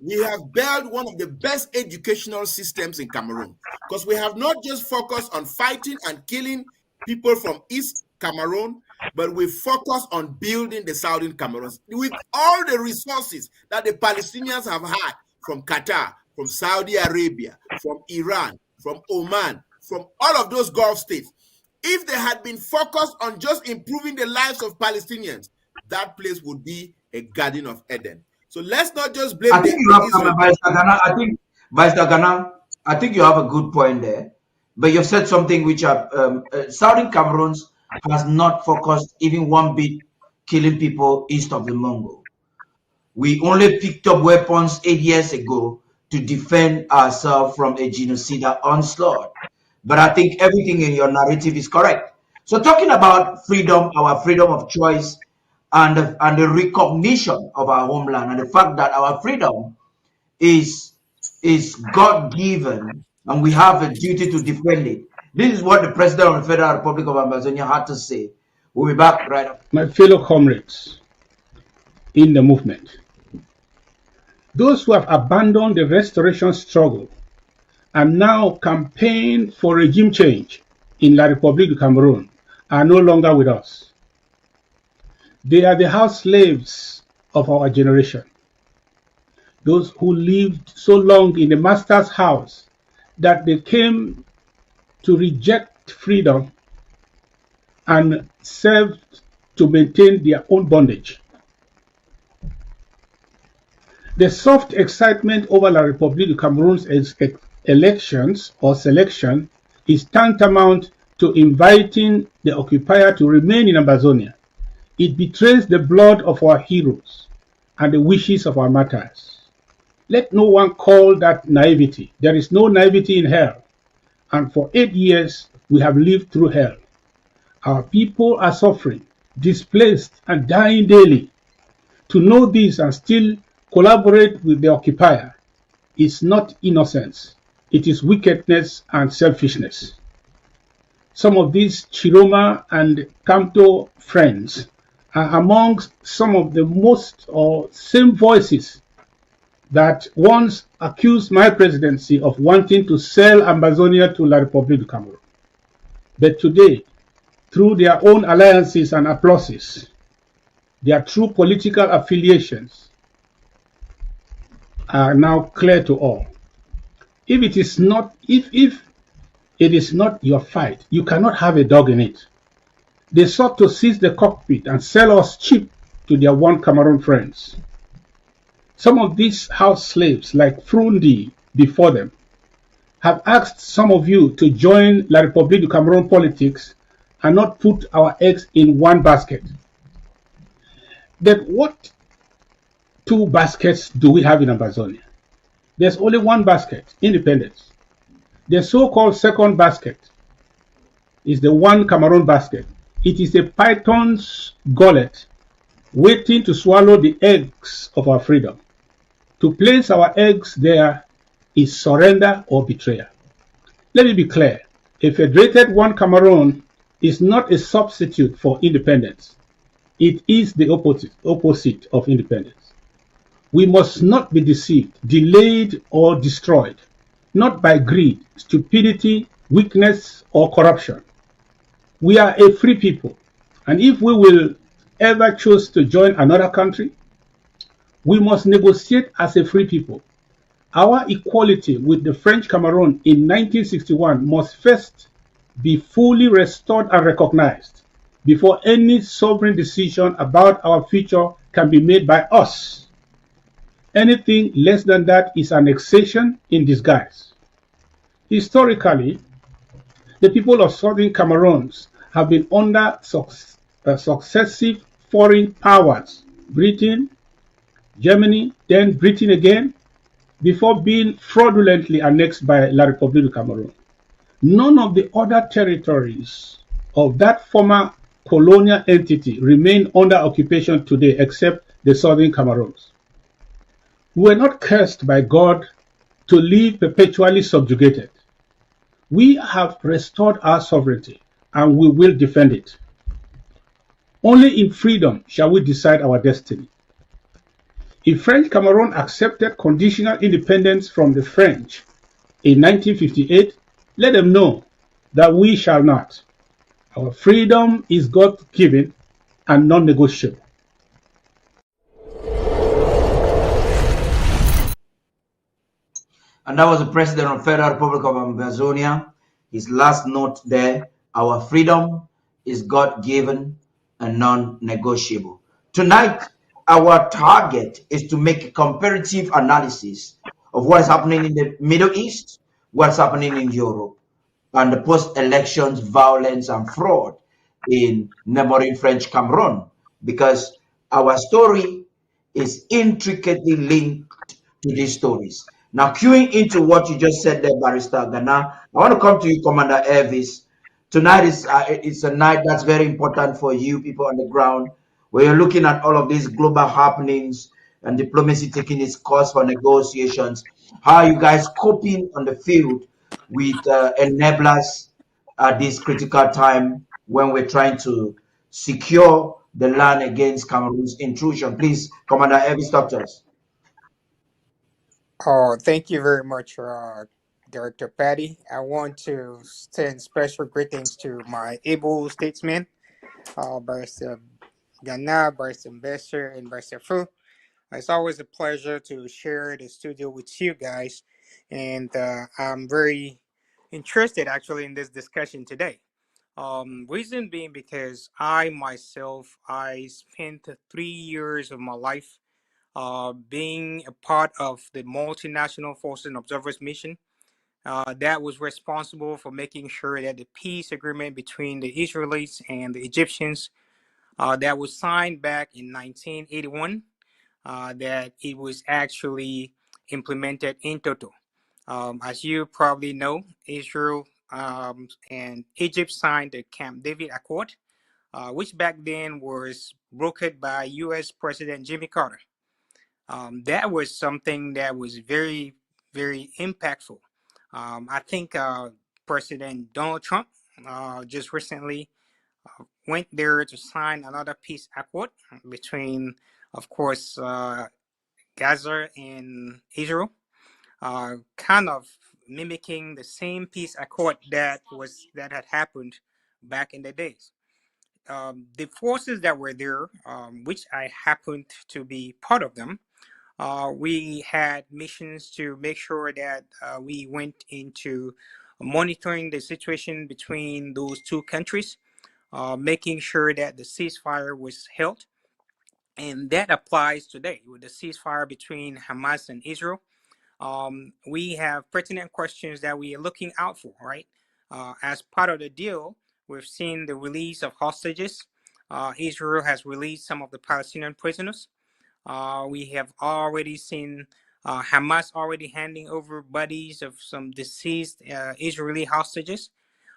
We have built one of the best educational systems in Cameroon, because we have not just focused on fighting and killing people from East Cameroon, but we focus on building the Southern Cameroons with all the resources that the Palestinians have had from Qatar, from Saudi Arabia, from Iran, from Oman, from all of those Gulf states. If they had been focused on just improving the lives of Palestinians, that place would be a Garden of Eden. So let's not just blame I think you have a good point there, but you've said something which Southern Cameroons has not focused even one bit killing people east of the Mongo. We only picked up weapons 8 years ago to defend ourselves from a genocidal onslaught. But I think everything in your narrative is correct. So talking about freedom, our freedom of choice, and the recognition of our homeland, and the fact that our freedom is God-given, and we have a duty to defend it. This is what the President of the Federal Republic of Ambazonia had to say. We'll be back right after. My fellow comrades in the movement, those who have abandoned the restoration struggle and now campaign for regime change in La République du Cameroon are no longer with us. They are the house slaves of our generation, those who lived so long in the master's house that they came to reject freedom and served to maintain their own bondage. The soft excitement over La République du Cameroon's elections or selection is tantamount to inviting the occupier to remain in Ambazonia. It betrays the blood of our heroes and the wishes of our martyrs. Let no one call that naivety. There is no naivety in hell. And for 8 years, we have lived through hell. Our people are suffering, displaced, and dying daily. To know this and still collaborate with the occupier is not innocence. It is wickedness and selfishness. Some of these Chiroma and Kamto friends are amongst some of the most or same voices that once accused my presidency of wanting to sell Ambazonia to La République du Cameroon. But today, through their own alliances and applauses, their true political affiliations are now clear to all. If it is not your fight, you cannot have a dog in it. They sought to seize the cockpit and sell us cheap to their one Cameroon friends. Some of these house slaves, like Fru before them, have asked some of you to join La République du Cameroon politics and not put our eggs in one basket. Then what two baskets do we have in Ambazonia? There's only one basket, independence. The so-called second basket is the one Cameroon basket. It is a python's gullet waiting to swallow the eggs of our freedom. To place our eggs there is surrender or betrayal. Let me be clear. A federated one Cameroon is not a substitute for independence. It is the opposite of independence. We must not be deceived, delayed, or destroyed, not by greed, stupidity, weakness, or corruption. We are a free people, and if we will ever choose to join another country, we must negotiate as a free people. Our equality with the French Cameroon in 1961 must first be fully restored and recognized before any sovereign decision about our future can be made by us. Anything less than that is annexation in disguise. Historically, the people of southern Cameroons have been under successive foreign powers, Britain, Germany, then Britain again, before being fraudulently annexed by La République du Cameroon. None of the other territories of that former colonial entity remain under occupation today except the southern Cameroons. We were not cursed by God to live perpetually subjugated. We have restored our sovereignty and we will defend it. Only in freedom shall we decide our destiny. If French Cameroon accepted conditional independence from the French in 1958, let them know that we shall not. Our freedom is God-given and non-negotiable. And that was the President of the Federal Republic of Ambazonia. His last note there, our freedom is God-given and non-negotiable. Tonight, our target is to make a comparative analysis of what is happening in the Middle East, what's happening in Europe, and the post-elections violence and fraud in neighboring French Cameroon, because our story is intricately linked to these stories. Now, queuing into what you just said there, Barrister Gana, I want to come to you, Commander Elvis. Tonight is it's a night that's very important for you people on the ground, where you're looking at all of these global happenings and diplomacy taking its course for negotiations. How are you guys coping on the field with enablers at this critical time when we're trying to secure the land against Cameroon's intrusion? Please, Commander Elvis, talk to us. Oh, thank you very much, Director Paddy. I want to send special greetings to my able statesmen, Barrister Gana, Barrister Mbeseha, and Barrister Fru. It's always a pleasure to share the studio with you guys, and I'm very interested actually in this discussion today. Reason being because I myself, I spent 3 years of my life being a part of the multinational forces and observers mission that was responsible for making sure that the peace agreement between the Israelis and the Egyptians that was signed back in 1981, that it was actually implemented in total. As you probably know, Israel and Egypt signed the Camp David Accord, which back then was brokered by U.S. President Jimmy Carter. That was something that was very, very impactful. I think President Donald Trump just recently went there to sign another peace accord between, of course, Gaza and Israel, kind of mimicking the same peace accord that had happened back in the days. The forces that were there, which I happened to be part of them, we had missions to make sure that we went into monitoring the situation between those two countries, making sure that the ceasefire was held. And that applies today with the ceasefire between Hamas and Israel. We have pertinent questions that we are looking out for, right? As part of the deal, we've seen the release of hostages. Israel has released some of the Palestinian prisoners. We have already seen Hamas already handing over bodies of some deceased Israeli hostages.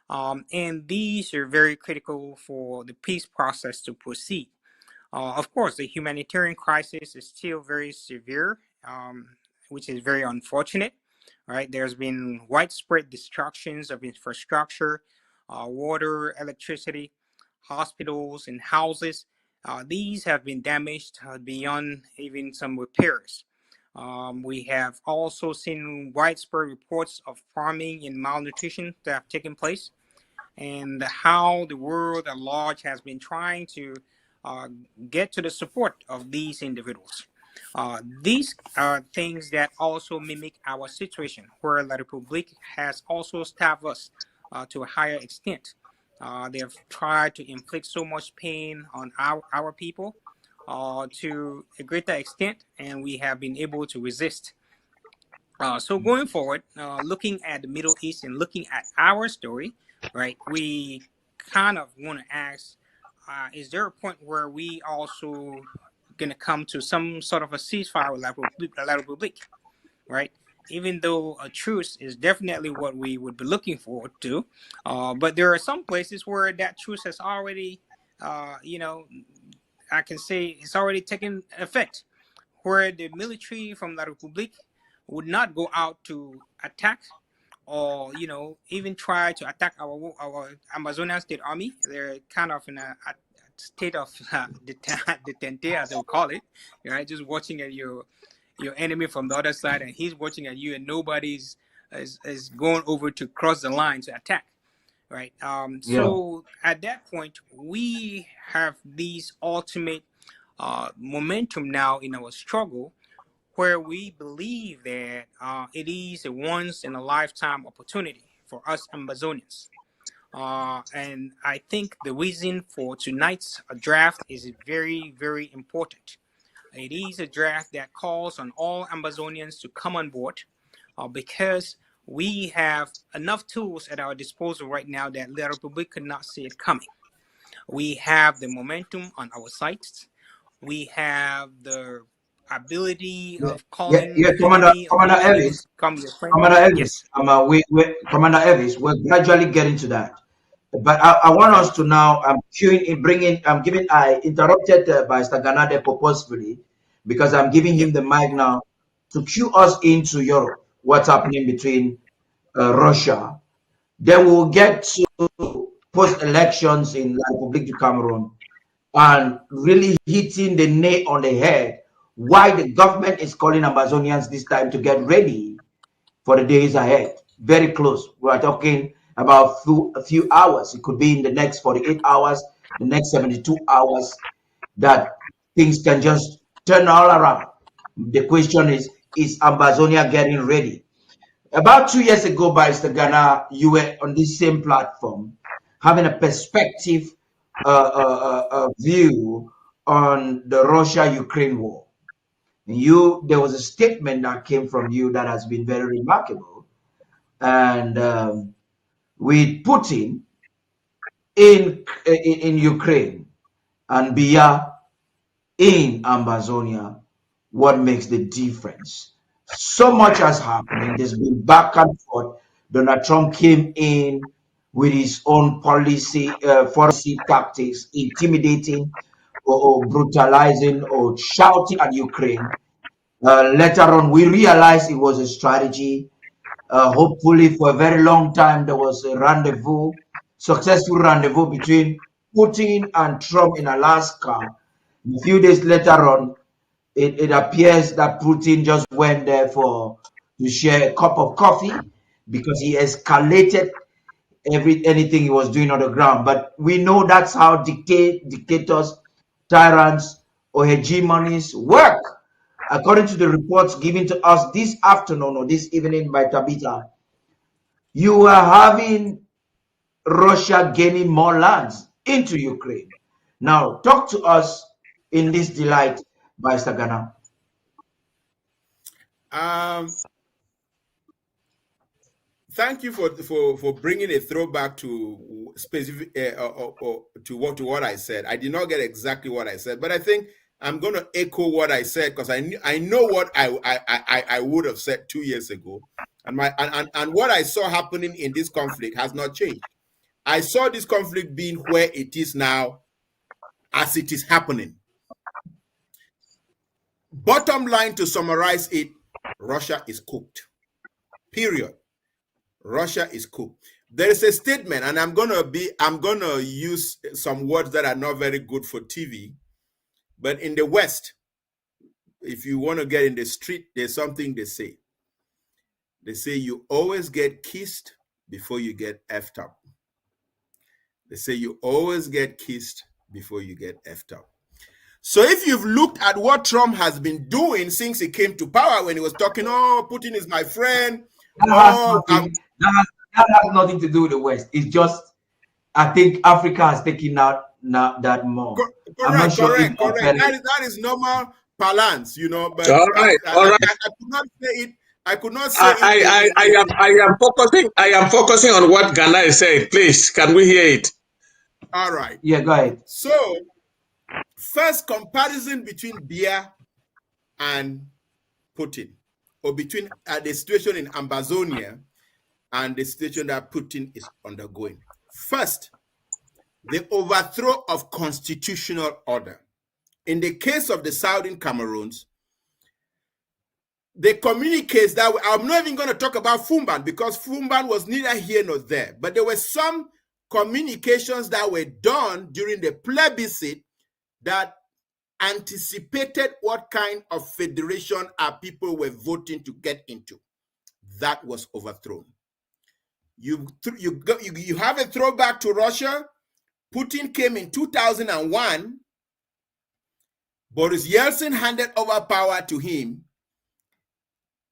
And these are very critical for the peace process to proceed. Of course, the humanitarian crisis is still very severe, which is very unfortunate. Right, there's been widespread destructions of infrastructure, water, electricity, hospitals, and houses. These have been damaged beyond even some repairs. We have also seen widespread reports of farming and malnutrition that have taken place, and how the world at large has been trying to get to the support of these individuals. These are things that also mimic our situation, where La Republique has also stabbed us to a higher extent. They have tried to inflict so much pain on our people to a greater extent, and we have been able to resist. So going forward, looking at the Middle East and looking at our story, right, we kind of want to ask, is there a point where we also going to come to some sort of a ceasefire with La Republique, right? Even though a truce is definitely what we would be looking forward to, but there are some places where that truce has already, I can say it's already taken effect, where the military from La Republique would not go out to attack or, even try to attack our Amazonian state army. They're kind of in a state of detente, as they will call it, right? Just watching at your enemy from the other side, and he's watching at you, and nobody's is going over to cross the line to attack, right? So at that point, we have these ultimate momentum now in our struggle, where we believe that it is a once in a lifetime opportunity for us Ambazonians. And I think the reason for tonight's draft is very, very important. It is a draft that calls on all Ambazonians to come on board because we have enough tools at our disposal right now that La Republique could not see it coming. We have the momentum on our sides. We have the ability of calling Commander Elvis. Commander Elvis. Yes. Commander Elvis, we're gradually getting to that. But I want us to now, I interrupted by Mr. Gana purposefully, because I'm giving him the mic now to cue us into Europe, what's happening between Russia. Then we'll get to post-elections in La Republique du Cameroon and really hitting the nail on the head why the government is calling Ambazonians this time to get ready for the days ahead. Very close. We're talking about a few hours. It could be in the next 48 hours, the next 72 hours, that things can just turn all around. The question is Ambazonia getting ready? About 2 years ago, Barrister Gana, you were on this same platform, having a perspective, a view on the Russia-Ukraine war. There was a statement that came from you that has been very remarkable. And with Putin in Ukraine and Biya in Ambazonia, what makes the difference? So much has happened. There's been back and forth. Donald Trump came in with his own policy, foreign tactics, intimidating or brutalizing or shouting at Ukraine. Later on, we realized it was a strategy. Hopefully, for a very long time, there was a rendezvous successful rendezvous between Putin and Trump in Alaska. A few days later on, it appears that Putin just went there to share a cup of coffee because he escalated anything he was doing on the ground. But we know that's how dictators, tyrants, or hegemonies work. According to the reports given to us this afternoon or this evening by Tabitha, you are having Russia gaining more lands into Ukraine. Now, talk to us in this delight, Vice Gana. Thank you for bringing a throwback to specific to what I said. I did not get exactly what I said, but I think I'm going to echo what I said because I know what I would have said 2 years ago, and what I saw happening in this conflict has not changed. I saw this conflict being where it is now, as it is happening. Bottom line, to summarize it, Russia is cooked. Period. Russia is cooked. There is a statement, and I'm gonna use some words that are not very good for TV, but in the West, if you want to get in the street, there's something they say. They say you always get kissed before you get effed up. They say you always get kissed before you get effed up. So if you've looked at what Trump has been doing since he came to power, when he was talking, oh, Putin is my friend. That has nothing to do with the West. It's just, I think Africa has taken out that more. Correct. That is normal balance, you know. But all right. I could not say it. I could not say I am focusing on what Gana is saying. Please, can we hear it? All right. Yeah, go ahead. So, first comparison between beer and Putin, or between the situation in Ambazonia and the situation that Putin is undergoing. First, the overthrow of constitutional order. In the case of the Southern Cameroons, the communiques that I'm not even going to talk about Fumban because Fumban was neither here nor there, but there were some communications that were done during the plebiscite that anticipated what kind of federation our people were voting to get into. That was overthrown. You have a throwback to Russia. Putin came in 2001. Boris Yeltsin handed over power to him.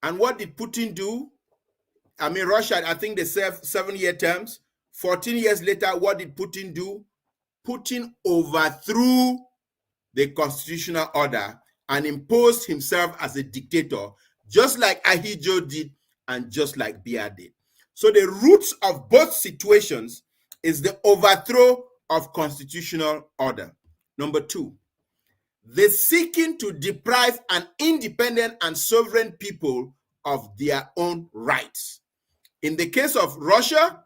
And what did Putin do? I mean, Russia, I think they served 7-year terms. 14 years later, what did Putin do? Putin overthrew the constitutional order and imposed himself as a dictator, just like Ahidjo did and just like Biya did. So the roots of both situations is the overthrow of constitutional order. Number two, the seeking to deprive an independent and sovereign people of their own rights. In the case of Russia,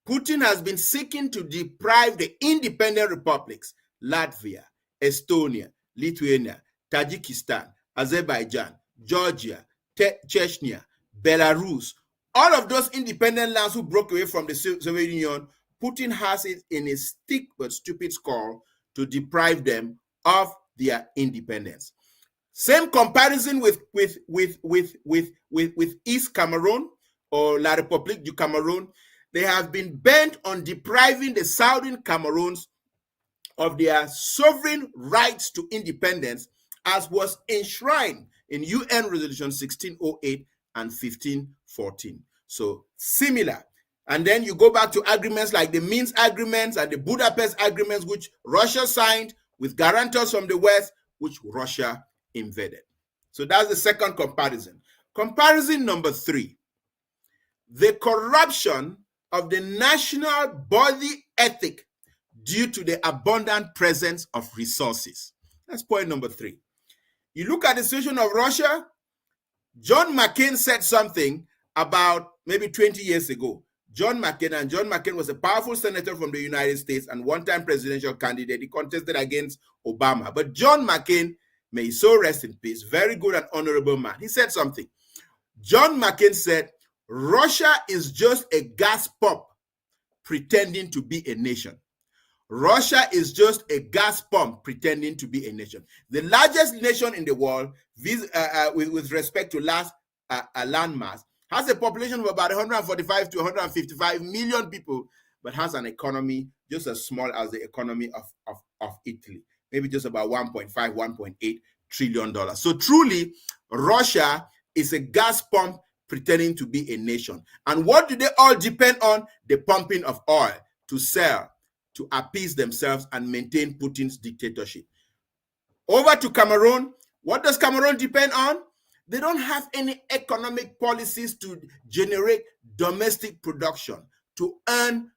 Putin has been seeking to deprive the independent republics, Latvia, Estonia, Lithuania, Tajikistan, Azerbaijan, Georgia, Chechnya, Belarus, all of those independent lands who broke away from the Soviet Union. Putin has it in his thick but stupid skull to deprive them of their independence. Same comparison with East Cameroon or La République du Cameroun. They have been bent on depriving the Southern Cameroons of their sovereign rights to independence, as was enshrined in UN Resolution 1608 and 1514. So similar. And then you go back to agreements like the Minsk agreements and the Budapest agreements, which Russia signed with guarantors from the West, which Russia invaded. So that's the second comparison. Comparison number three, the corruption of the national body ethic due to the abundant presence of resources. That's point number three. You look at the situation of Russia. John McCain said something about maybe 20 years ago. John McCain was a powerful senator from the United States and one-time presidential candidate. He contested against Obama. But John McCain, may he so rest in peace, very good and honorable man. He said something. John McCain said, Russia is just a gas pump pretending to be a nation. Russia is just a gas pump pretending to be a nation. The largest nation in the world, with respect to land mass, has a population of about 145 to 155 million people, but has an economy just as small as the economy of Italy, maybe just about 1.5, 1.8 trillion dollars. So truly, Russia is a gas pump pretending to be a nation. And what do they all depend on? The pumping of oil to sell, to appease themselves and maintain Putin's dictatorship. Over to Cameroon. What does Cameroon depend on? They don't have any economic policies to generate domestic production, to earn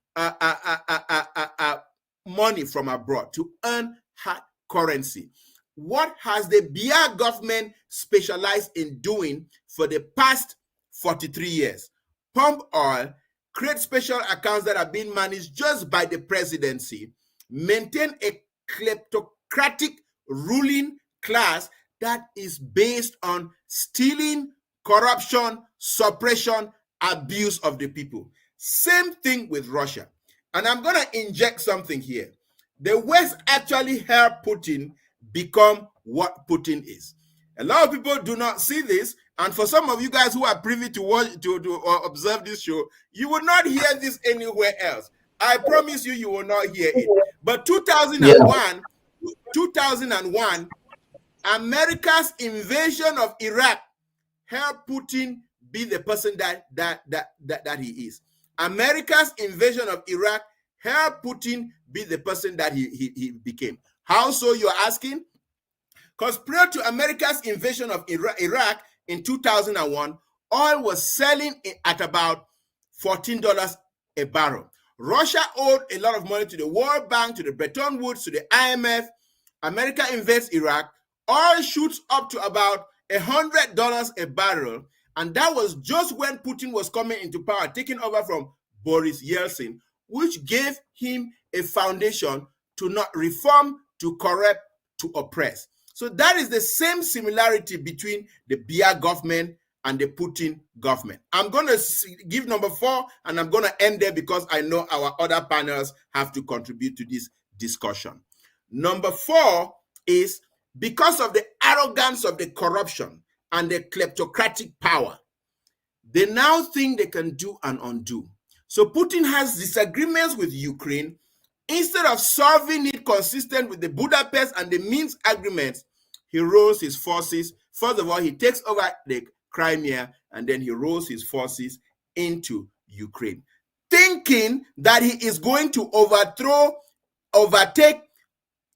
money from abroad, to earn hard currency. What has the Biya government specialized in doing for the past 43 years? Pump oil, create special accounts that are being managed just by the presidency, maintain a kleptocratic ruling class that is based on stealing, corruption, suppression, abuse of the people. Same thing with Russia. And I'm going to inject something here. The West actually helped Putin become what Putin is. A lot of people do not see this, and for some of you guys who are privy to watch to observe this show, you will not hear this anywhere else. I promise you, you will not hear it. But 2001, America's invasion of Iraq helped Putin be the person that he is. America's invasion of Iraq helped Putin be the person that he became. How so, you're asking? Because prior to America's invasion of Iraq in 2001, oil was selling at about $14 a barrel. Russia owed a lot of money to the World Bank, to the Bretton Woods, to the IMF. America invades Iraq. Oil shoots up to about $100 a barrel. And that was just when Putin was coming into power, taking over from Boris Yeltsin, which gave him a foundation to not reform, to corrupt, to oppress. So that is the same similarity between the Biya government and the Putin government. I'm going to give number 4, and I'm going to end there because I know our other panels have to contribute to this discussion. Number 4 is because of the arrogance of the corruption and the kleptocratic power, they now think they can do and undo. So Putin has disagreements with Ukraine. Instead of solving it consistent with the Budapest and the Minsk agreements, he rolls his forces. First of all, he takes over the Crimea, and then he rolls his forces into Ukraine, thinking that he is going to overtake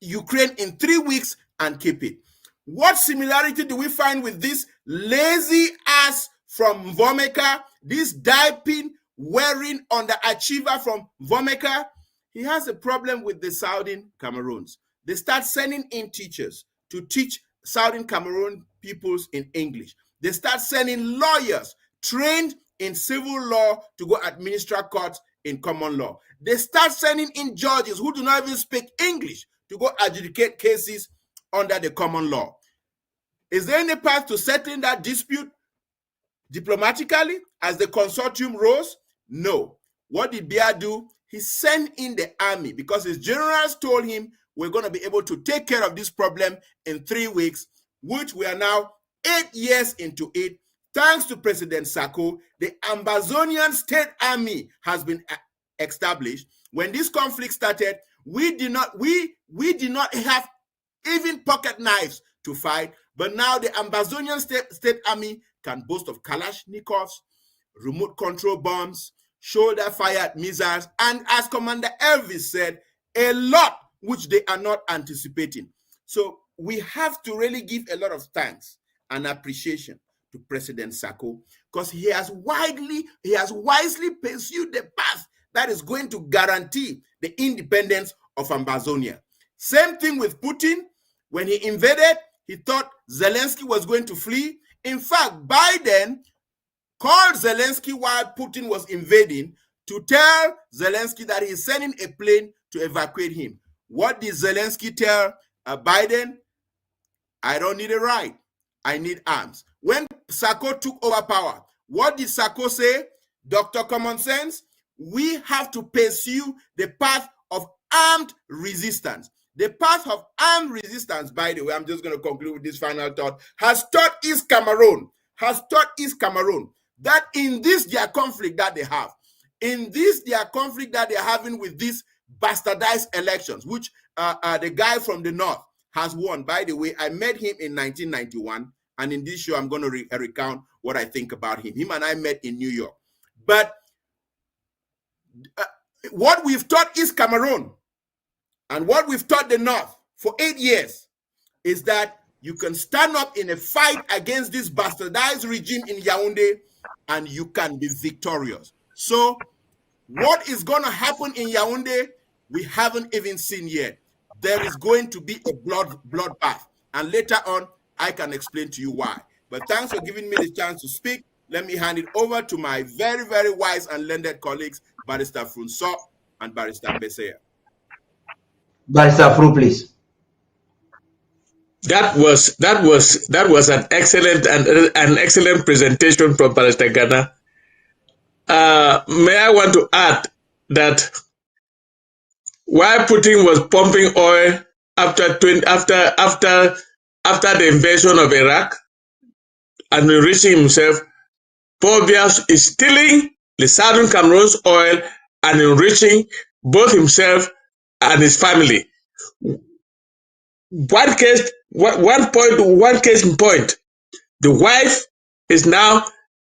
Ukraine in 3 weeks and keep it. What similarity do we find with this lazy ass from Vomeka, this diaping wearing underachiever from Vomeka? He has a problem with the Southern Cameroons. They start sending in teachers to teach Southern Cameroon peoples in English. They start sending lawyers trained in civil law to go administer courts in common law. They start sending in judges who do not even speak English to go adjudicate cases under the common law. Is there any path to settling that dispute diplomatically as the consortium rose? No. What did Biya do? He sent in the army because his generals told him, we're going to be able to take care of this problem in 3 weeks, which we are now 8 years into it. Thanks to President Sako, the Ambazonian State Army has been established. When this conflict started, we did not have even pocket knives to fight, but now the Ambazonian State Army can boast of Kalashnikovs, remote control bombs, shoulder-fired missiles, and as Commander Elvis said, a lot which they are not anticipating. So we have to really give a lot of thanks and appreciation to President Sako because he has wisely pursued the path that is going to guarantee the independence of Ambazonia. Same thing with Putin. When he invaded, he thought Zelensky was going to flee. In fact, Biden called Zelensky while Putin was invading to tell Zelensky that he's sending a plane to evacuate him. What did Zelensky tell Biden? I don't need a ride. I need arms. When Sako took over power, what did Sako say? Dr. Common Sense, we have to pursue the path of armed resistance. The path of armed resistance, by the way, I'm just going to conclude with this final thought, has taught East Cameroon, that in this their conflict that they have, in this their conflict that they're having with these bastardized elections, which the guy from the north has won. By the way, I met him in 1991, and in this show, I'm going to recount what I think about him. Him and I met in New York. But what we've taught East Cameroon and what we've taught the North for 8 years is that you can stand up in a fight against this bastardized regime in Yaoundé and you can be victorious. So what is going to happen in Yaoundé, we haven't even seen yet. There is going to be a bloodbath. And later on, I can explain to you why. But thanks for giving me the chance to speak. Let me hand it over to my very, very wise and learned colleagues, Barrister Fru Nsoh and Barrister Mbeseha. Barrister Fru, please. That was an excellent presentation from Barrister Gana. May I want to add that while Putin was pumping oil after the invasion of Iraq and enriching himself, Paul Biya is stealing the southern Cameroon's oil and enriching both himself and his family. One case in point, the wife is now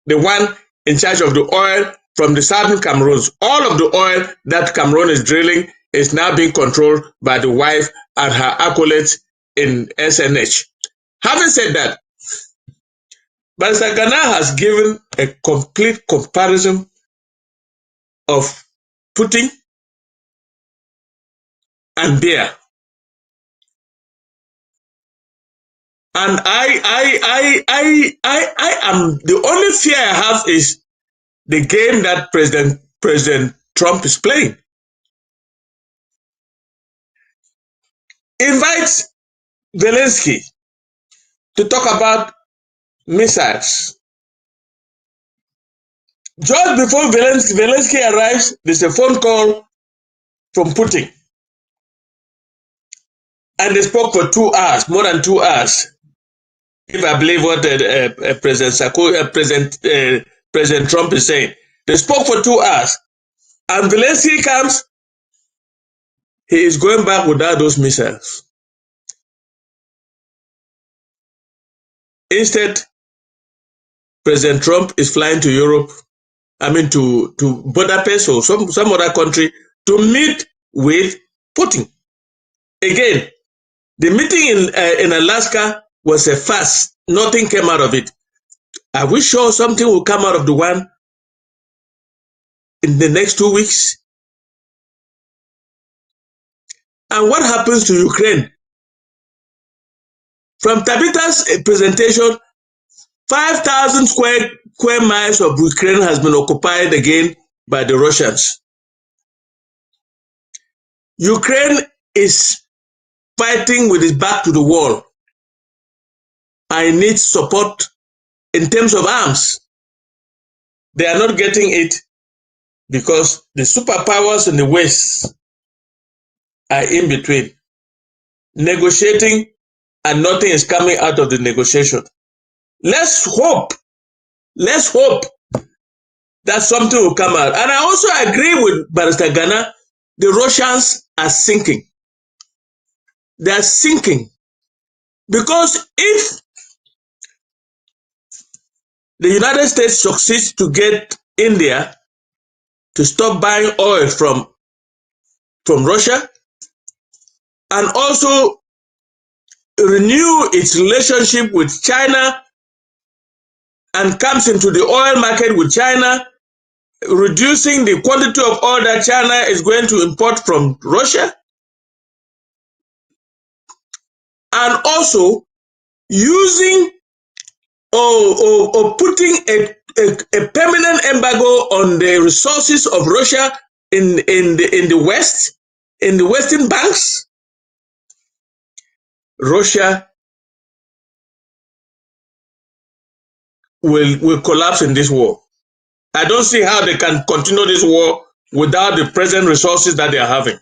the one in charge of the oil from the southern Cameroons. All of the oil that Cameroon is drilling is now being controlled by the wife and her acolytes in SNH. Having said that, Barrister Gana has given a complete comparison of Putin and Biya. And I am, the only fear I have is the game that President Trump is playing. Invites Zelensky to talk about missiles. Just before Zelensky arrives, there's a phone call from Putin. And they spoke for 2 hours, more than 2 hours. If I believe what President Trump is saying. They spoke for 2 hours. And Zelensky comes, he is going back without those missiles. Instead, President Trump is flying to Europe, to Budapest or some other country to meet with Putin. Again, the meeting in Alaska was a farce. Nothing came out of it. Are we sure something will come out of the one in the next 2 weeks? And what happens to Ukraine? From Tabitha's presentation, 5,000 square miles of Ukraine has been occupied again by the Russians. Ukraine is fighting with its back to the wall. I need support in terms of arms. They are not getting it because the superpowers in the West are in between, negotiating, and nothing is coming out of the negotiation. Let's hope that something will come out. And I also agree with Barrister Gana, the Russians are sinking. They are sinking because if the United States succeeds to get India to stop buying oil from Russia and also renew its relationship with China and comes into the oil market with China, reducing the quantity of oil that China is going to import from Russia, and also using or putting a permanent embargo on the resources of Russia in the West, in the Western banks, Russia will collapse in this war. I don't see how they can continue this war without the present resources that they are having.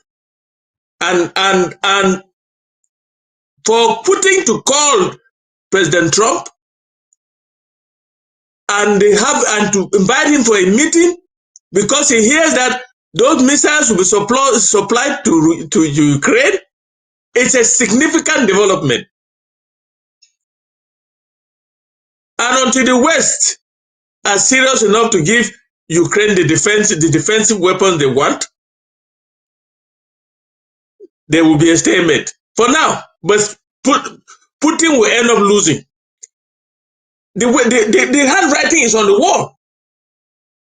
And for Putin to call President Trump and to invite him for a meeting because he hears that those missiles will be supplied to Ukraine, it's a significant development. And until the West are serious enough to give Ukraine the defensive weapons they want, there will be a stalemate. For now, but Putin will end up losing. The handwriting is on the wall.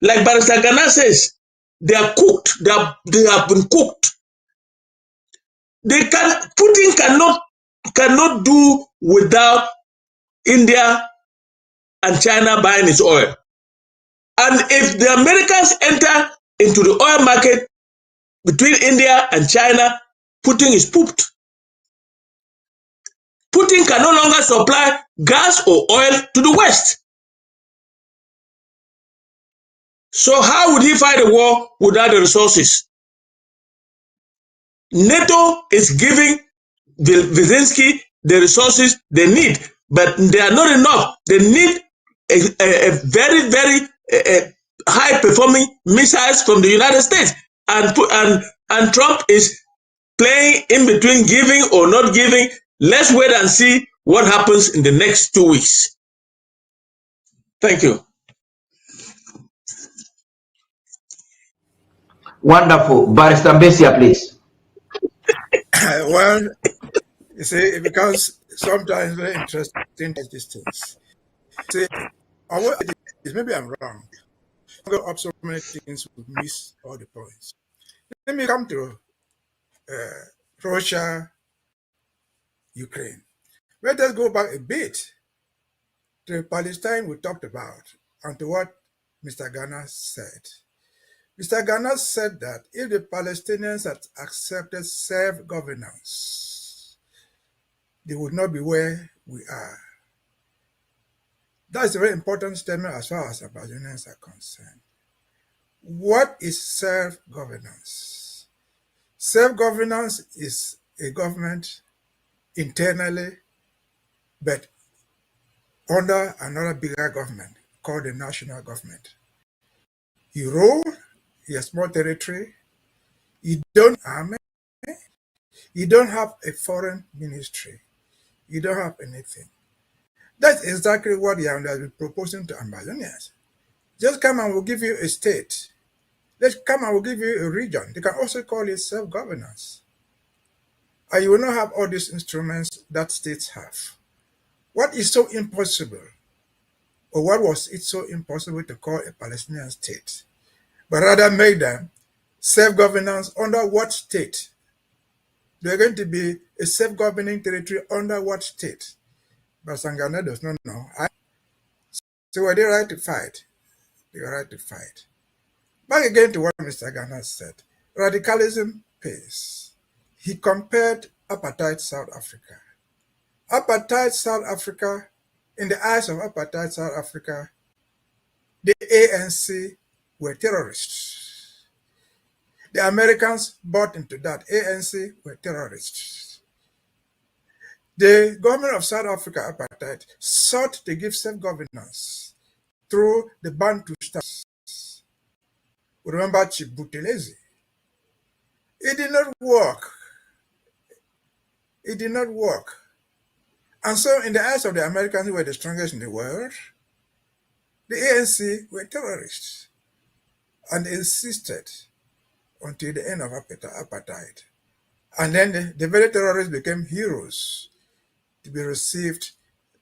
Like Barrister Gana says, they are cooked. They have been cooked. Putin cannot do without India and China buying its oil. And if the Americans enter into the oil market between India and China, Putin is pooped. Putin can no longer supply gas or oil to the West. So how would he fight a war without the resources? NATO is giving Zelensky the resources they need, but they are not enough. They need a very, very high-performing missiles from the United States. And Trump is playing in between giving or not giving. Let's wait and see what happens in the next 2 weeks. Thank you. Wonderful. Barrister Mbeseha, please. Well, you see, it becomes sometimes very interesting as these things. See, maybe I'm wrong. I go up so many things we miss all the points. Let me come to Russia, Ukraine. Let us go back a bit to Palestine we talked about and to what Mr. Gana said. Mr. Gana said that if the Palestinians had accepted self-governance, they would not be where we are. That's a very important statement as far as Ambazonians are concerned. What is self-governance? Self-governance is a government internally, but under another bigger government called the national government. You rule your small territory, you don't have army, you don't have a foreign ministry, you don't have anything. That's exactly what they have been proposing to Ambazonians. Just come and we'll give you a state. Let's come and we'll give you a region. They can also call it self-governance. And you will not have all these instruments that states have. What is so impossible, or what was it so impossible to call a Palestinian state, but rather make them self-governance under what state? They're going to be a self-governing territory under what state? But Sangana does not know. So were they right to fight? They were right to fight. Back again to what Mr. Gana said. Radicalism pays. He compared apartheid South Africa. Apartheid South Africa, in the eyes of apartheid South Africa, the ANC were terrorists. The Americans bought into that. ANC were terrorists. The government of South Africa, apartheid, sought to give self-governance through the Bantu stars. Remember Chief Buthelezi. It did not work. It did not work. And so in the eyes of the Americans who were the strongest in the world, the ANC were terrorists and insisted until the end of apartheid. And then the very terrorists became heroes to be received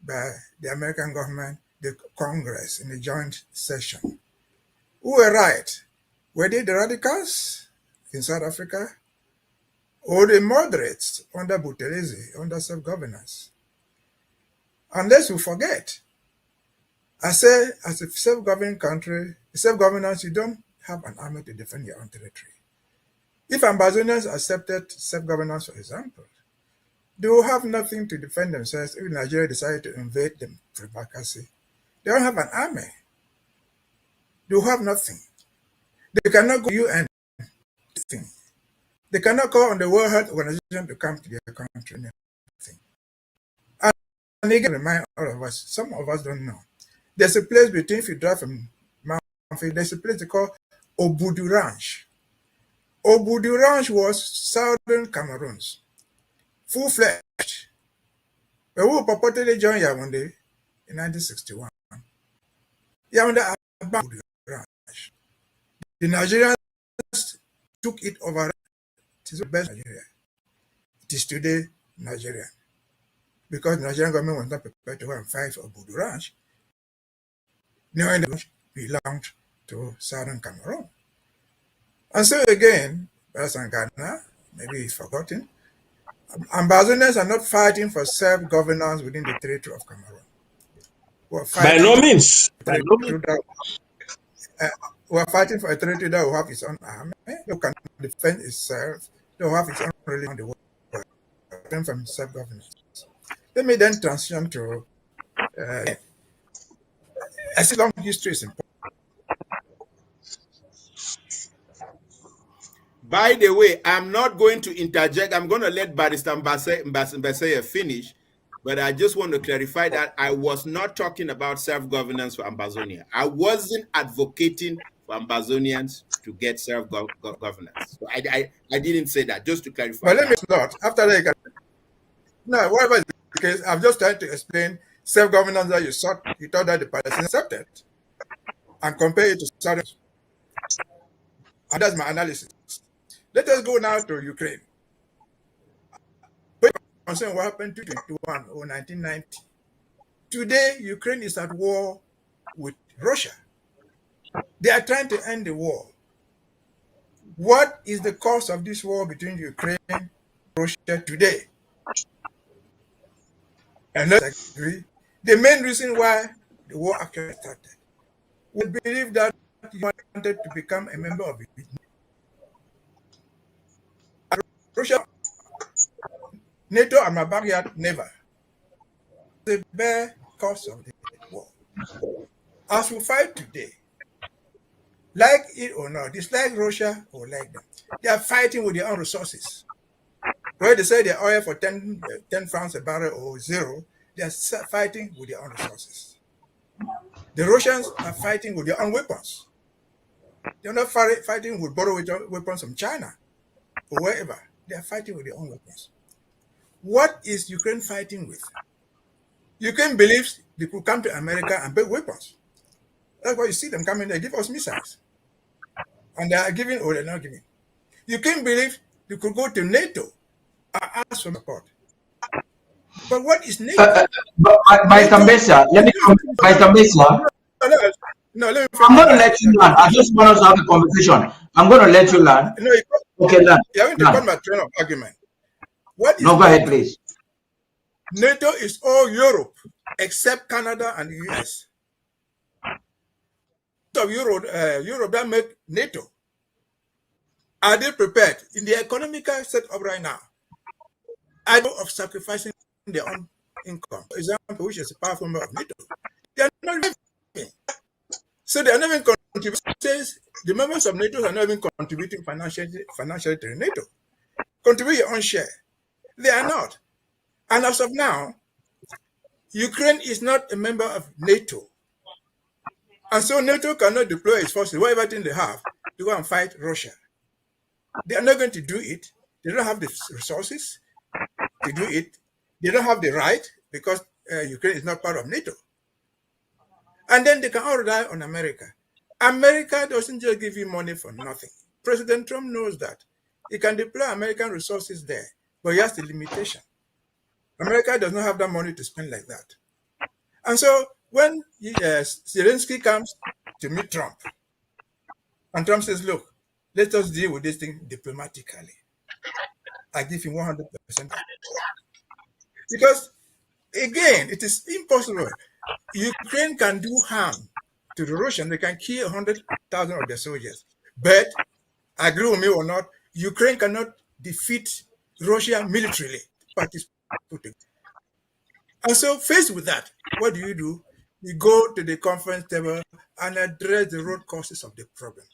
by the American government, the Congress, in the joint session. Who were right? Were they the radicals in South Africa or the moderates under Buthelezi, under self-governance? Unless we forget, I say, as a self-governing country, self-governance, you don't have an army to defend your own territory. If Ambazonians accepted self-governance, for example, they will have nothing to defend themselves if Nigeria decided to invade them for vacancy. They don't have an army. They will have nothing. They cannot go to the UN They cannot call on the World Health Organization to come to their country. Nothing. And again, remind all of us, some of us don't know. There's a place between, if you drive from Mount, there's a place they call Obudu Ranch. Obudu Ranch was southern Cameroons, full-fledged. But who purportedly joined Yaoundé in 1961? Yaoundé abandoned Obudu Ranch. The Nigerians took it over. It is the best Nigeria. It is today Nigerian. Because the Nigerian government was not prepared to go and fight for Obudu Ranch, knowing that it belonged to southern Cameroon. And so again, President Ghana, maybe he's forgotten, Ambazonians are not fighting for self-governance within the territory of Cameroon. By no means. We're fighting for a territory that will have its own army, that can defend itself, that will have its own religion on the world, from self-governance. Let me then transition to a long history is important. By the way, I'm not going to interject. I'm going to let Barrister Mbeseha finish, but I just want to clarify that I was not talking about self-governance for Ambazonia. I wasn't advocating for Ambazonians to get self-governance. So I didn't say that, just to clarify. But let me not. After that, no, whatever is the case, I'm just trying to explain self-governance that you thought that the Palestinians accepted, and compare it to Southern. And that's my analysis. Let us go now to Ukraine. Concern what happened to 2021 or 1990. Today, Ukraine is at war with Russia. They are trying to end the war. What is the cause of this war between Ukraine and Russia today? And let's agree. The main reason why the war actually started. We believe that he wanted to become a member of it. Russia, NATO and my backyard, never. The bare cause of the war. As we fight today, like it or not, dislike Russia or like them, they are fighting with their own resources. Where they say they're oil for 10 francs a barrel or zero, they are fighting with their own resources. The Russians are fighting with their own weapons. They're not fighting with borrowed weapons from China or wherever. They are fighting with their own weapons. What is Ukraine fighting with? Ukraine believes they could come to America and build weapons. That's why you see them coming, they give us missiles. And they are giving or they're not giving. Ukraine believes they could go to NATO and ask for support. But what is NATO? By Mbeseha, let me come. By Mbeseha. No, let me I'm going to let you learn. I just want us to have a conversation. I'm going to let you learn. No, okay, learn. You're going to cut my train of argument. What is no, go ahead, please. NATO is all Europe except Canada and the US. Of Europe that make NATO. Are they prepared in the economical setup right now? Are they of sacrificing their own income? For example, which is a powerful member of NATO. They are not living. So they are not even contributing. The members of NATO are not even contributing financially to NATO. Contribute your own share. They are not. And as of now, Ukraine is not a member of NATO. And so NATO cannot deploy its forces, whatever thing they have, to go and fight Russia. They are not going to do it. They don't have the resources to do it. They don't have the right because Ukraine is not part of NATO. And then they can all rely on America. America doesn't just give you money for nothing. President Trump knows that. He can deploy American resources there, but he has the limitation. America does not have that money to spend like that. And so when Zelensky comes to meet Trump, and Trump says, look, let us deal with this thing diplomatically. I give him 100%. Because, again, it is impossible. Ukraine can do harm to the Russians. They can kill 100,000 of their soldiers. But, agree with me or not, Ukraine cannot defeat Russia militarily. And so, faced with that, what do? You go to the conference table and address the root causes of the problem.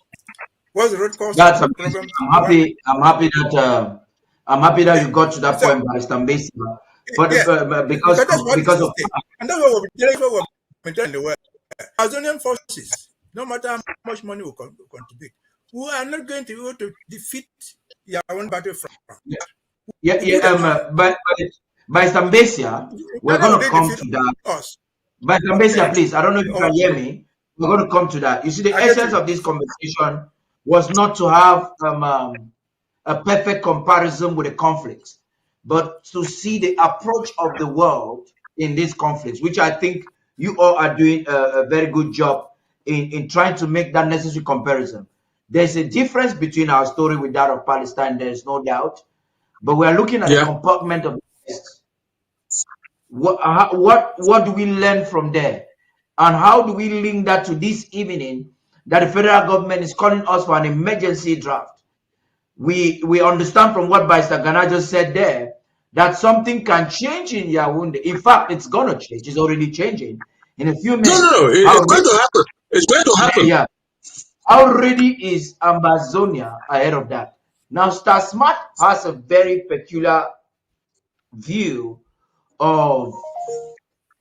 What's the root cause That's of amazing. problem? I'm happy that you got to that So, point, Barrister Mbeseha. But yeah, because that's what because is of at stake. And that's what we're telling the world. Amazonian forces, no matter how much money we contribute, we are not going to be able to defeat your own battlefront. but Barrister Mbeseha, we're going to come to that. Us. Barrister Mbeseha, please, I don't know if you can hear me. We're going to come to that. You see, the essence of this conversation was not to have a perfect comparison with the conflicts, but to see the approach of the world in these conflicts, which I think you all are doing a very good job in trying to make that necessary comparison. There's a difference between our story with that of Palestine, there is no doubt, but we are looking at the compartment of the West. What do we learn from there? And how do we link that to this evening that the federal government is calling us for an emergency draft? We understand from what Barrister Gana just said there that something can change in Yaoundé. In fact, it's going to change. It's already changing in a few minutes. No, it's going to happen. It's going to happen. Yeah. How ready is Ambazonia ahead of that? Now, Star Smart has a very peculiar view of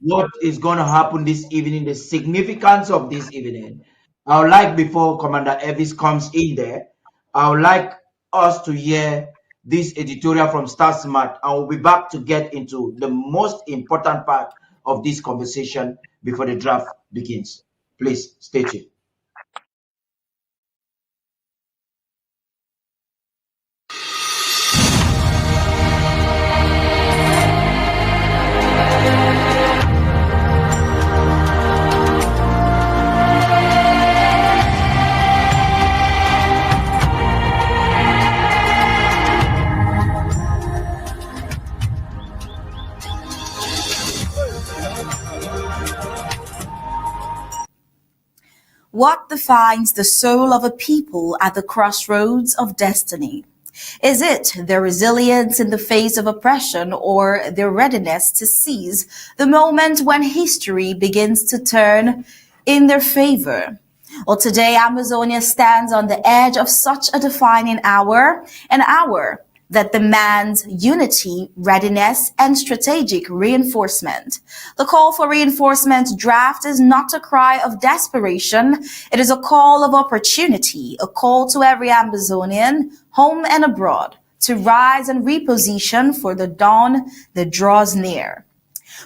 what is going to happen this evening, the significance of this evening. I would like, before Commander Elvis comes in there, I would like us to hear this editorial from Star Smart, and we'll be back to get into the most important part of this conversation before the draft begins. Please stay tuned. What defines the soul of a people at the crossroads of destiny? Is it their resilience in the face of oppression or their readiness to seize the moment when history begins to turn in their favor? Well, today, Amazonia stands on the edge of such a defining hour, an hour that demands unity, readiness, and strategic reinforcement. The call for reinforcement draft is not a cry of desperation. It is a call of opportunity, a call to every Ambazonian, home and abroad, to rise and reposition for the dawn that draws near.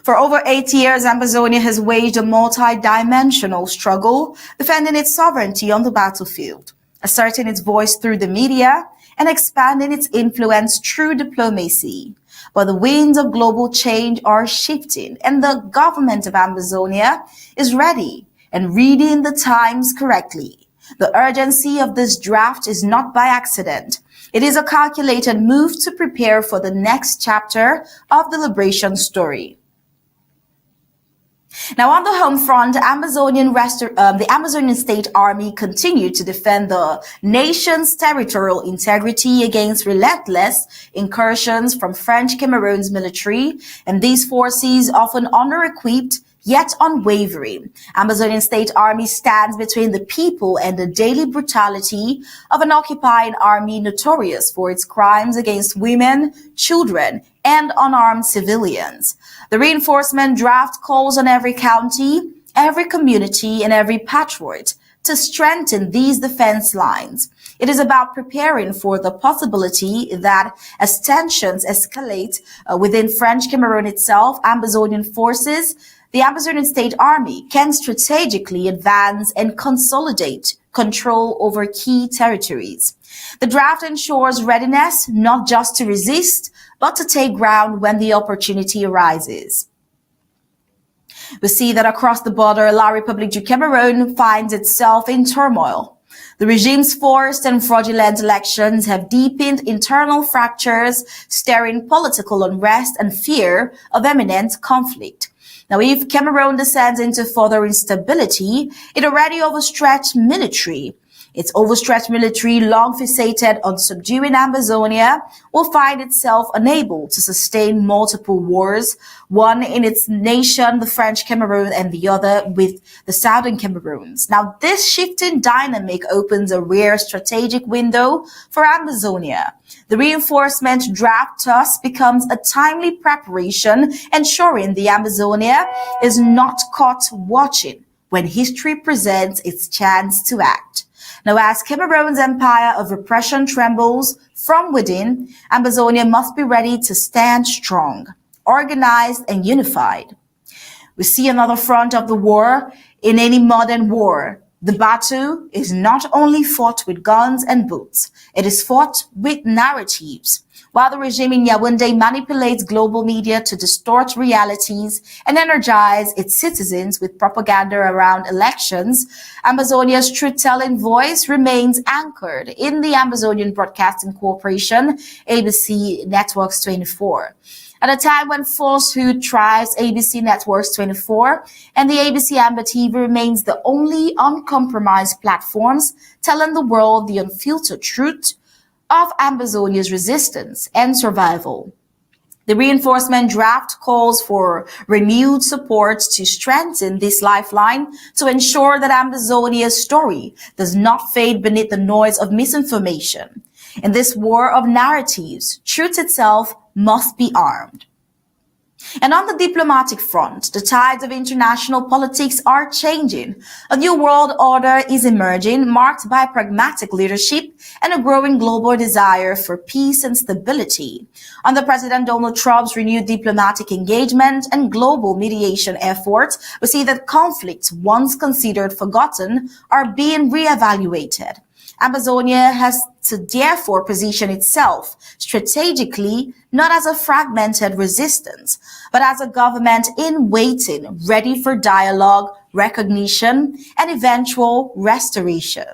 For over 8 years, Ambazonia has waged a multi-dimensional struggle, defending its sovereignty on the battlefield, asserting its voice through the media, and expanding its influence through diplomacy. But the winds of global change are shifting, and the government of Ambazonia is ready and reading the times correctly. The urgency of this draft is not by accident. It is a calculated move to prepare for the next chapter of the liberation story. Now, on the home front, the Amazonian State Army continued to defend the nation's territorial integrity against relentless incursions from French Cameroons military, and these forces, often under-equipped, yet unwavering. Amazonian State Army stands between the people and the daily brutality of an occupying army notorious for its crimes against women, children, and unarmed civilians. The reinforcement draft calls on every county, every community, and every patriot to strengthen these defense lines. It is about preparing for the possibility that as tensions escalate within French Cameroon itself, Ambazonian forces, the Amazonian State Army can strategically advance and consolidate control over key territories. The draft ensures readiness not just to resist, but to take ground when the opportunity arises. We see that across the border, La République du Cameroon finds itself in turmoil. The regime's forced and fraudulent elections have deepened internal fractures, stirring political unrest and fear of imminent conflict. Now, if Cameroon descends into further instability, it already overstretched military. Its overstretched military, long fixated on subduing Ambazonia, will find itself unable to sustain multiple wars, one in its nation, the French Cameroon, and the other with the Southern Cameroons. Now, this shifting dynamic opens a rare strategic window for Ambazonia. The reinforcement draft thus becomes a timely preparation, ensuring the Amazonia is not caught watching when history presents its chance to act. Now, as Cameroon's empire of repression trembles from within, Ambazonia must be ready to stand strong, organized, and unified. We see another front of the war in any modern war. The battle is not only fought with guns and bullets, it is fought with narratives. While the regime in Yaoundé manipulates global media to distort realities and energize its citizens with propaganda around elections, Ambazonia's truth-telling voice remains anchored in the Ambazonian Broadcasting Corporation, ABC Networks 24. At a time when falsehood thrives, ABC Networks 24 and the ABC Amba TV remains the only uncompromised platforms telling the world the unfiltered truth of Ambazonia's resistance and survival. The reinforcement draft calls for renewed support to strengthen this lifeline to ensure that Ambazonia's story does not fade beneath the noise of misinformation. In this war of narratives, truth itself must be armed. And on the diplomatic front, the tides of international politics are changing. A new world order is emerging, marked by pragmatic leadership and a growing global desire for peace and stability. Under President Donald Trump's renewed diplomatic engagement and global mediation efforts, we see that conflicts once considered forgotten are being reevaluated. Ambazonia has to therefore position itself strategically not as a fragmented resistance, but as a government in waiting, ready for dialogue, recognition, and eventual restoration.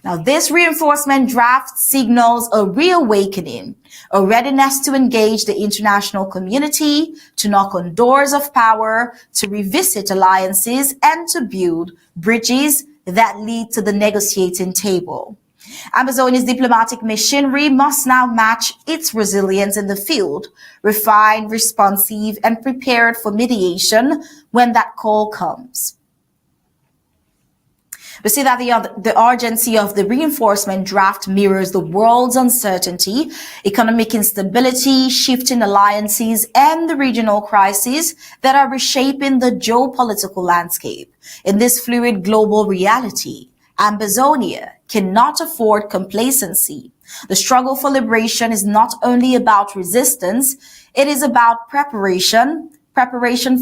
Now, this reinforcement draft signals a reawakening, a readiness to engage the international community, to knock on doors of power, to revisit alliances, and to build bridges that lead to the negotiating table. Ambazonia's diplomatic machinery must now match its resilience in the field, refined, responsive, and prepared for mediation when that call comes. We see that the urgency of the reinforcement draft mirrors the world's uncertainty, economic instability, shifting alliances, and the regional crises that are reshaping the geopolitical landscape. In this fluid global reality, Ambazonia cannot afford complacency. The struggle for liberation is not only about resistance, it is about preparation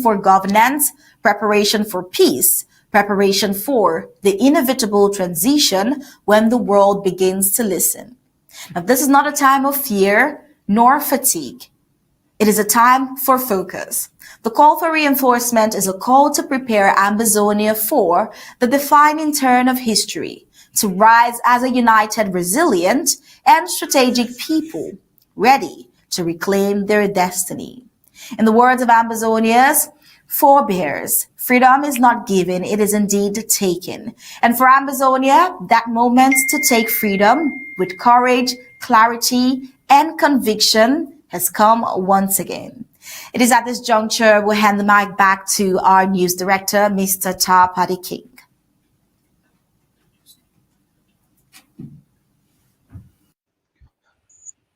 for governance, preparation for peace, preparation for the inevitable transition when the world begins to listen. Now, this is not a time of fear nor fatigue. It is a time for focus. The call for reinforcement is a call to prepare Ambazonia for the defining turn of history, to rise as a united, resilient, and strategic people, ready to reclaim their destiny. In the words of Ambazonia's forebears, freedom is not given, it is indeed taken. And for Ambazonia, that moment to take freedom with courage, clarity, and conviction has come once again. It is at this juncture we'll hand the mic back to our news director, Mr. Tarh Paddy King.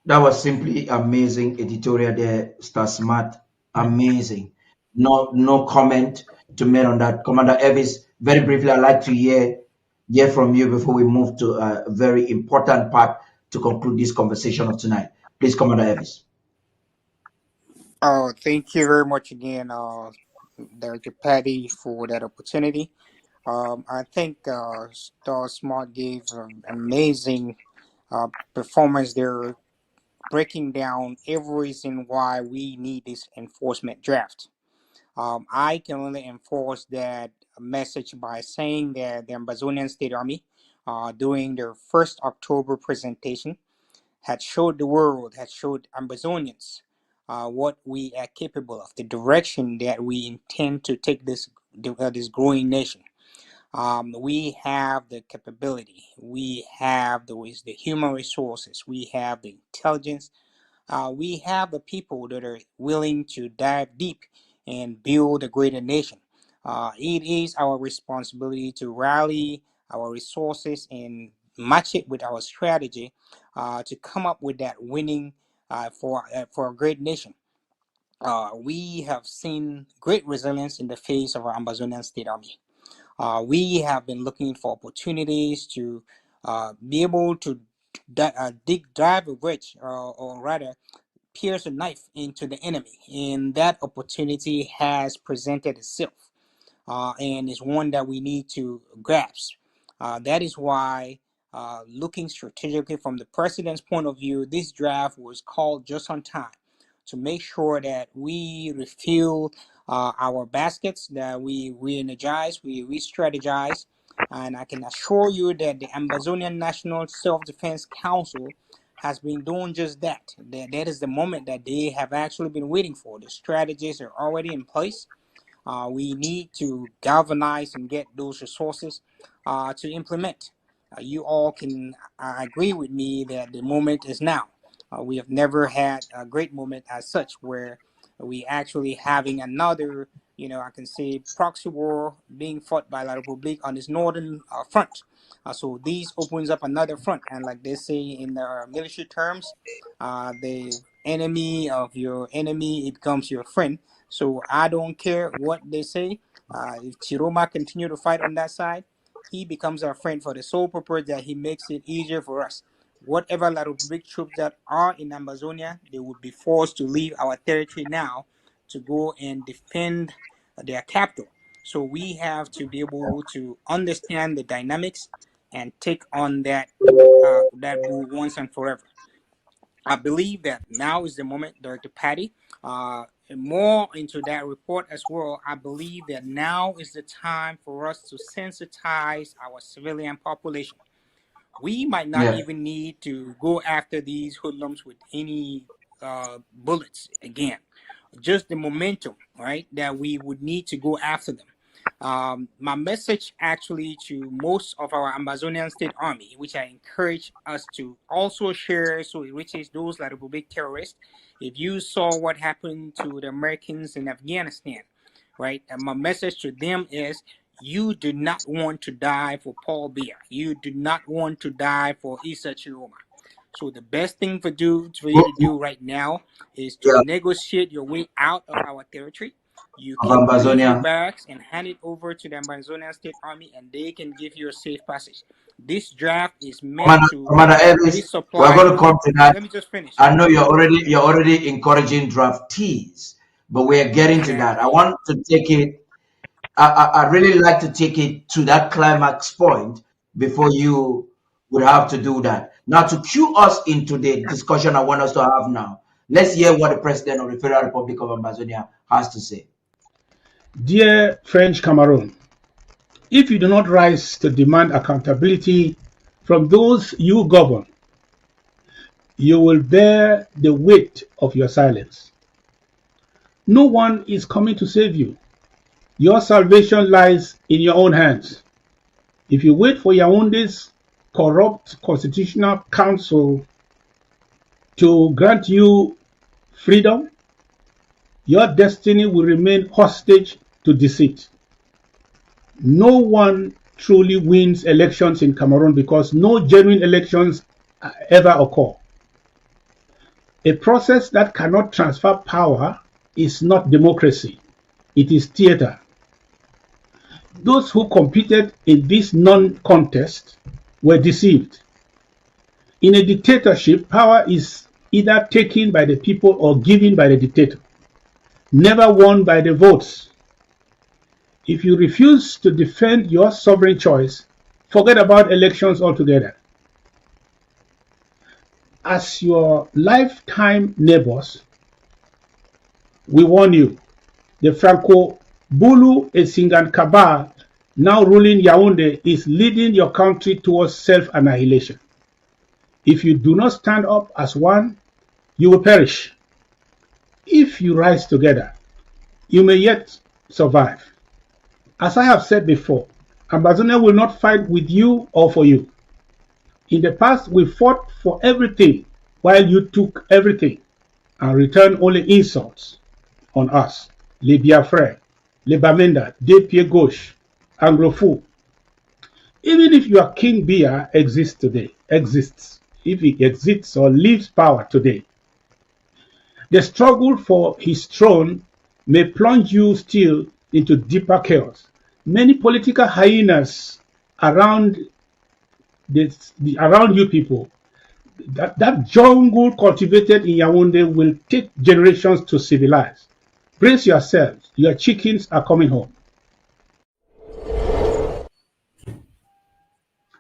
That was simply amazing editorial there, Star Smart. Amazing. No comment to make on that. Commander Elvis, very briefly, I'd like to hear from you before we move to a very important part to conclude this conversation of tonight. Please, Commander Elvis. Thank you very much again, Director Paddy, for that opportunity. I think Star Smart gave an amazing performance there, breaking down every reason why we need this enforcement draft. I can only enforce that message by saying that the Ambazonian State Army, during their 1st October presentation, had showed the world, had showed Ambazonians what we are capable of, the direction that we intend to take this growing nation. We have the capability, we have the human resources, we have the intelligence, we have the people that are willing to dive deep and build a greater nation. It is our responsibility to rally our resources and match it with our strategy to come up with that winning for a great nation. We have seen great resilience in the face of our Ambazonian State Army. We have been looking for opportunities to be able to drive a wedge, or rather pierce a knife into the enemy, and that opportunity has presented itself, and is one that we need to grasp. That is why, looking strategically from the president's point of view, this draft was called just on time to make sure that we refuel our baskets, that we re-energize, we re-strategize. And I can assure you that the Ambazonian National Self-Defense Council has been doing just that. That is the moment that they have actually been waiting for. The strategies are already in place. We need to galvanize and get those resources to implement. You all can agree with me that the moment is now. We have never had a great moment as such where we actually having another, I can say proxy war being fought by La Republique on this northern front. So this opens up another front, and like they say in the military terms, the enemy of your enemy, it becomes your friend. So I don't care what they say. If Chiroma continue to fight on that side, he becomes our friend for the sole purpose that he makes it easier for us. Whatever La Republic troops that are in Ambazonia, they would be forced to leave our territory now to go and defend their capital. So we have to be able to understand the dynamics and take on that bull once and forever. I believe that now is the moment, Dr. Paddy. More into that report as well. I believe that now is the time for us to sensitize our civilian population. We might not even need to go after these hoodlums with any bullets again. Just the momentum, right, that we would need to go after them. My message actually to most of our Ambazonian State Army, which I encourage us to also share, so it reaches those like Republic terrorists. If you saw what happened to the Americans in Afghanistan, right, and my message to them is, you do not want to die for Paul Biya. You do not want to die for Issa Chiroma. So the best thing for you to do right now is to negotiate your way out of our territory. You can leave your barracks and hand it over to the Ambazonian State Army, and they can give you a safe passage. This draft is meant to Elvis, we're going to come to that. Let me just finish. I know you're already encouraging draftees, but we're getting to that. I want to take it. I really like to take it to that climax point before you would have to do that. Now, to cue us into the discussion I want us to have now, let's hear what the President of the Federal Republic of Ambazonia has to say. Dear French Cameroon, if you do not rise to demand accountability from those you govern, you will bear the weight of your silence. No one is coming to save you. Your salvation lies in your own hands. If you wait for Yaounde's corrupt constitutional council to grant you freedom, your destiny will remain hostage to deceit. No one truly wins elections in Cameroon because no genuine elections ever occur. A process that cannot transfer power is not democracy. It is theater. Those who competed in this non-contest were deceived. In a dictatorship, power is either taken by the people or given by the dictator, never won by the votes. If you refuse to defend your sovereign choice, forget about elections altogether. As your lifetime neighbors, we warn you, the Franco-Bulu Esingan cabal now ruling Yaounde is leading your country towards self-annihilation. If you do not stand up as one, you will perish. If you rise together, you may yet survive. As I have said before, Ambazonia will not fight with you or for you. In the past, we fought for everything while you took everything and returned only insults on us. Les Biafrais, Les Bamenda, Des Pieds Gauche, Anglophone. Even if your King Bia exists, if he exists or leaves power today, the struggle for his throne may plunge you still into deeper chaos. Many political hyenas around around you people, that jungle cultivated in Yaoundé will take generations to civilize. Brace yourselves, your chickens are coming home.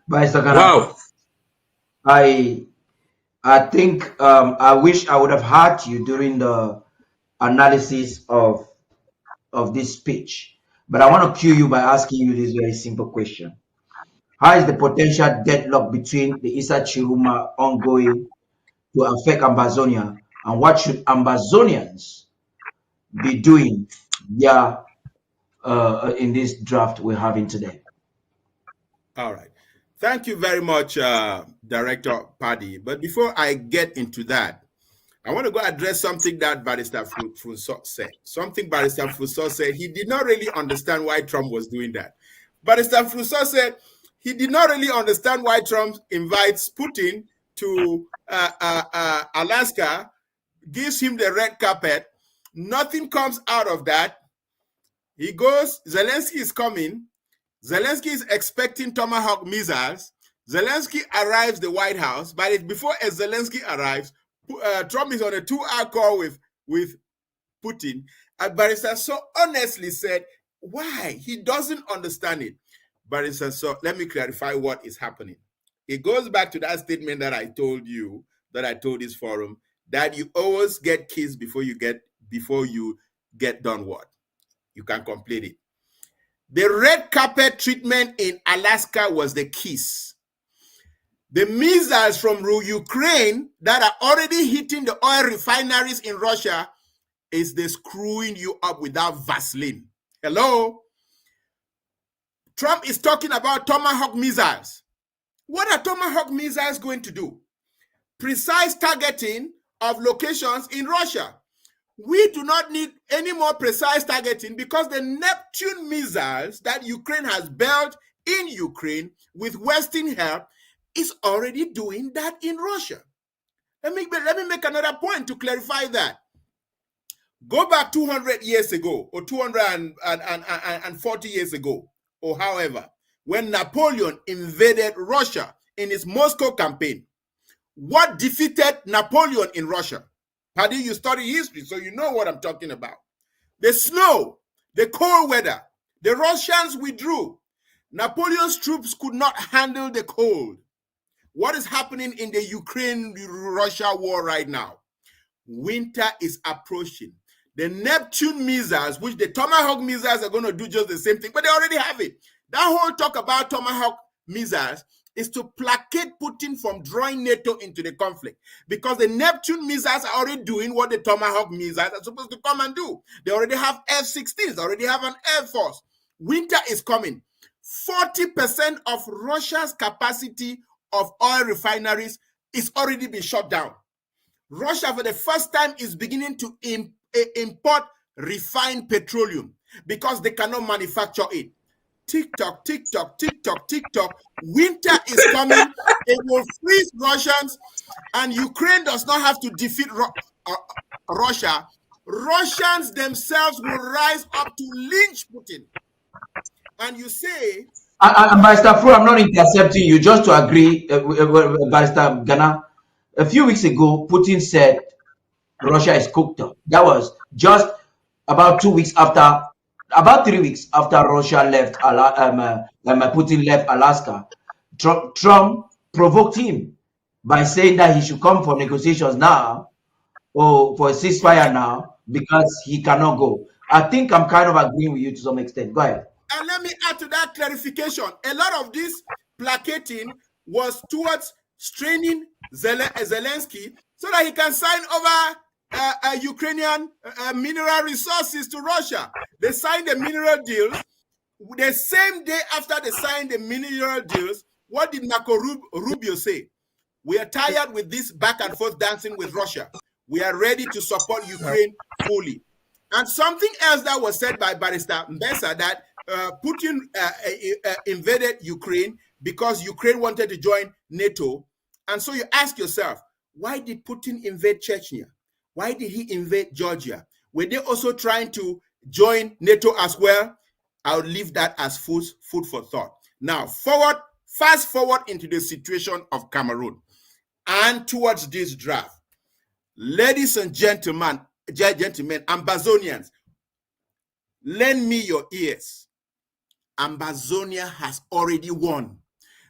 Wow. I think I wish I would have had you during the analysis of this speech, but I want to cue you by asking you this very simple question. How is the potential deadlock between the Issa Chiruma ongoing to affect Ambazonia, and what should Ambazonians be doing in this draft we're having today? All right. Thank you very much, Director Paddy. But before I get into that, I want to go address something that Barrister Fru Nsoh said. Something Barrister Fru Nsoh said, he did not really understand why Trump was doing that. Barrister Fru Nsoh said he did not really understand why Trump invites Putin to Alaska, gives him the red carpet. Nothing comes out of that. He goes, Zelensky is coming. Zelensky is expecting Tomahawk missiles. Zelensky arrives the White House, but before Zelensky arrives, Trump is on a 2-hour call with Putin. And Barrister so honestly said, why? He doesn't understand it. Barrister, so let me clarify what is happening. It goes back to that statement that I told you, that I told this forum, that you always get kissed before you get done what? You can complete it. The red carpet treatment in Alaska was the kiss. The missiles from Ukraine that are already hitting the oil refineries in Russia is the screwing you up without Vaseline. Hello? Trump is talking about Tomahawk missiles. What are Tomahawk missiles going to do? Precise targeting of locations in Russia. We do not need any more precise targeting because the Neptune missiles that Ukraine has built in Ukraine with Western help is already doing that in Russia. Let me make another point to clarify that. Go back 200 years ago or 240 years ago or however, when Napoleon invaded Russia in his Moscow campaign. What defeated Napoleon in Russia? Paddy, you study history, so you know what I'm talking about. The snow, the cold weather, the Russians withdrew. Napoleon's troops could not handle the cold. What is happening in the Ukraine-Russia war right now? Winter is approaching. The Neptune missiles, which the Tomahawk missiles are going to do just the same thing, but they already have it. That whole talk about Tomahawk missiles is to placate Putin from drawing NATO into the conflict, because the Neptune missiles are already doing what the Tomahawk missiles are supposed to come and do. They already have F-16s, they already have an Air Force. Winter is coming. 40% of Russia's capacity of oil refineries is already been shut down. Russia, for the first time, is beginning to import refined petroleum because they cannot manufacture it. Tick-tock, tick-tock, tick-tock, tick-tock. Winter is coming. It will freeze Russians, and Ukraine does not have to defeat Russia. Russians themselves will rise up to lynch Putin. And you say... Barrister Fru, I'm not intercepting you, just to agree, Barrister Gana. A few weeks ago, Putin said Russia is cooked up. That was just about 2 weeks after, about 3 weeks after Russia left, Putin left Alaska. Trump provoked him by saying that he should come for negotiations now, or for a ceasefire now, because he cannot go. I think I'm kind of agreeing with you to some extent. Go ahead. And let me add to that clarification. A lot of this placating was towards straining Zelensky so that he can sign over Ukrainian mineral resources to Russia. They signed the mineral deals The same day after they signed the ministerial deals, what did Marco Rubio say? We are tired with this back and forth dancing with Russia. We are ready to support Ukraine fully. And something else that was said by Barrister Mbeseha, that Putin invaded Ukraine because Ukraine wanted to join NATO. And so you ask yourself, why did Putin invade Chechnya? Why did he invade Georgia? Were they also trying to join NATO as well? I'll leave that as food for thought. Now, fast forward into the situation of Cameroon and towards this draft. Ladies and gentlemen, Ambazonians, lend me your ears. Ambazonia has already won.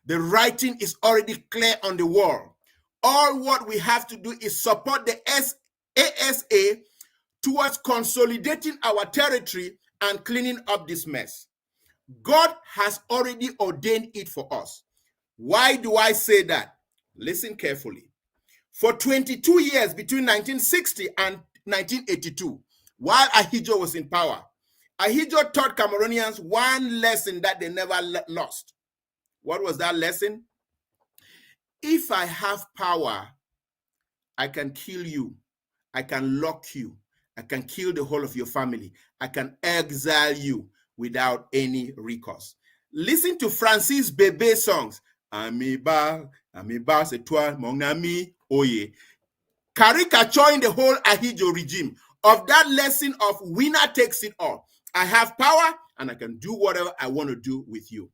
The writing is already clear on the wall. All what we have to do is support the ASA towards consolidating our territory and cleaning up this mess. God has already ordained it for us. Why do I say that? Listen carefully. For 22 years, between 1960 and 1982, while Ahidjo was in power, Ahidjo taught Cameroonians one lesson that they never lost. What was that lesson? If I have power, I can kill you. I can lock you. I can kill the whole of your family. I can exile you without any recourse. Listen to Francis Bebe's songs. Amiba, c'est toi, mon ami, oye. Caricaturing the whole Ahidjo regime of that lesson of winner takes it all. I have power and I can do whatever I want to do with you.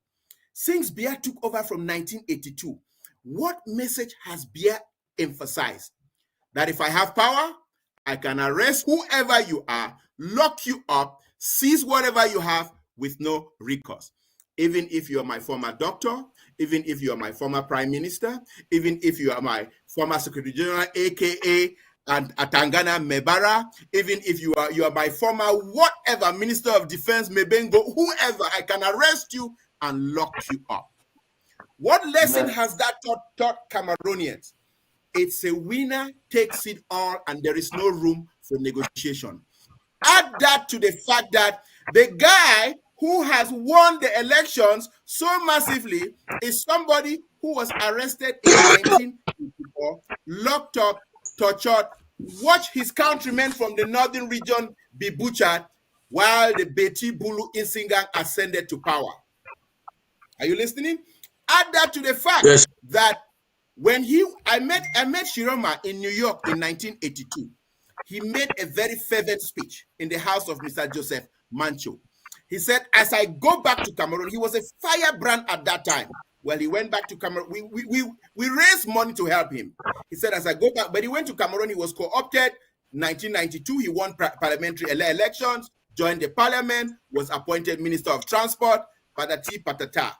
Since Biya took over from 1982, what message has Biya emphasized? That if I have power, I can arrest whoever you are, lock you up, seize whatever you have with no recourse. Even if you are my former doctor, even if you are my former prime minister, even if you are my former secretary general, aka and Atangana Mebara, even if you are my former whatever minister of defense, Mebengo, whoever, I can arrest you and lock you up. What lesson has that taught Cameroonians? It's a winner takes it all and there is no room for negotiation. Add that to the fact that the guy who has won the elections so massively is somebody who was arrested in 1984, locked up, tortured, watched his countrymen from the northern region be butchered while the Beti Bulu Insingang ascended to power. Are you listening? Add that to the fact that when I met Shiroma in New York in 1982, he made a very fervent speech in the house of Mr. Joseph Mancho. He said, as I go back to Cameroon, he was a firebrand at that time. Well, he went back to Cameroon. We raised money to help him. He said, as I go back, but he went to Cameroon, he was co-opted. 1992, he won parliamentary elections, joined the parliament, was appointed Minister of Transport, patati patata.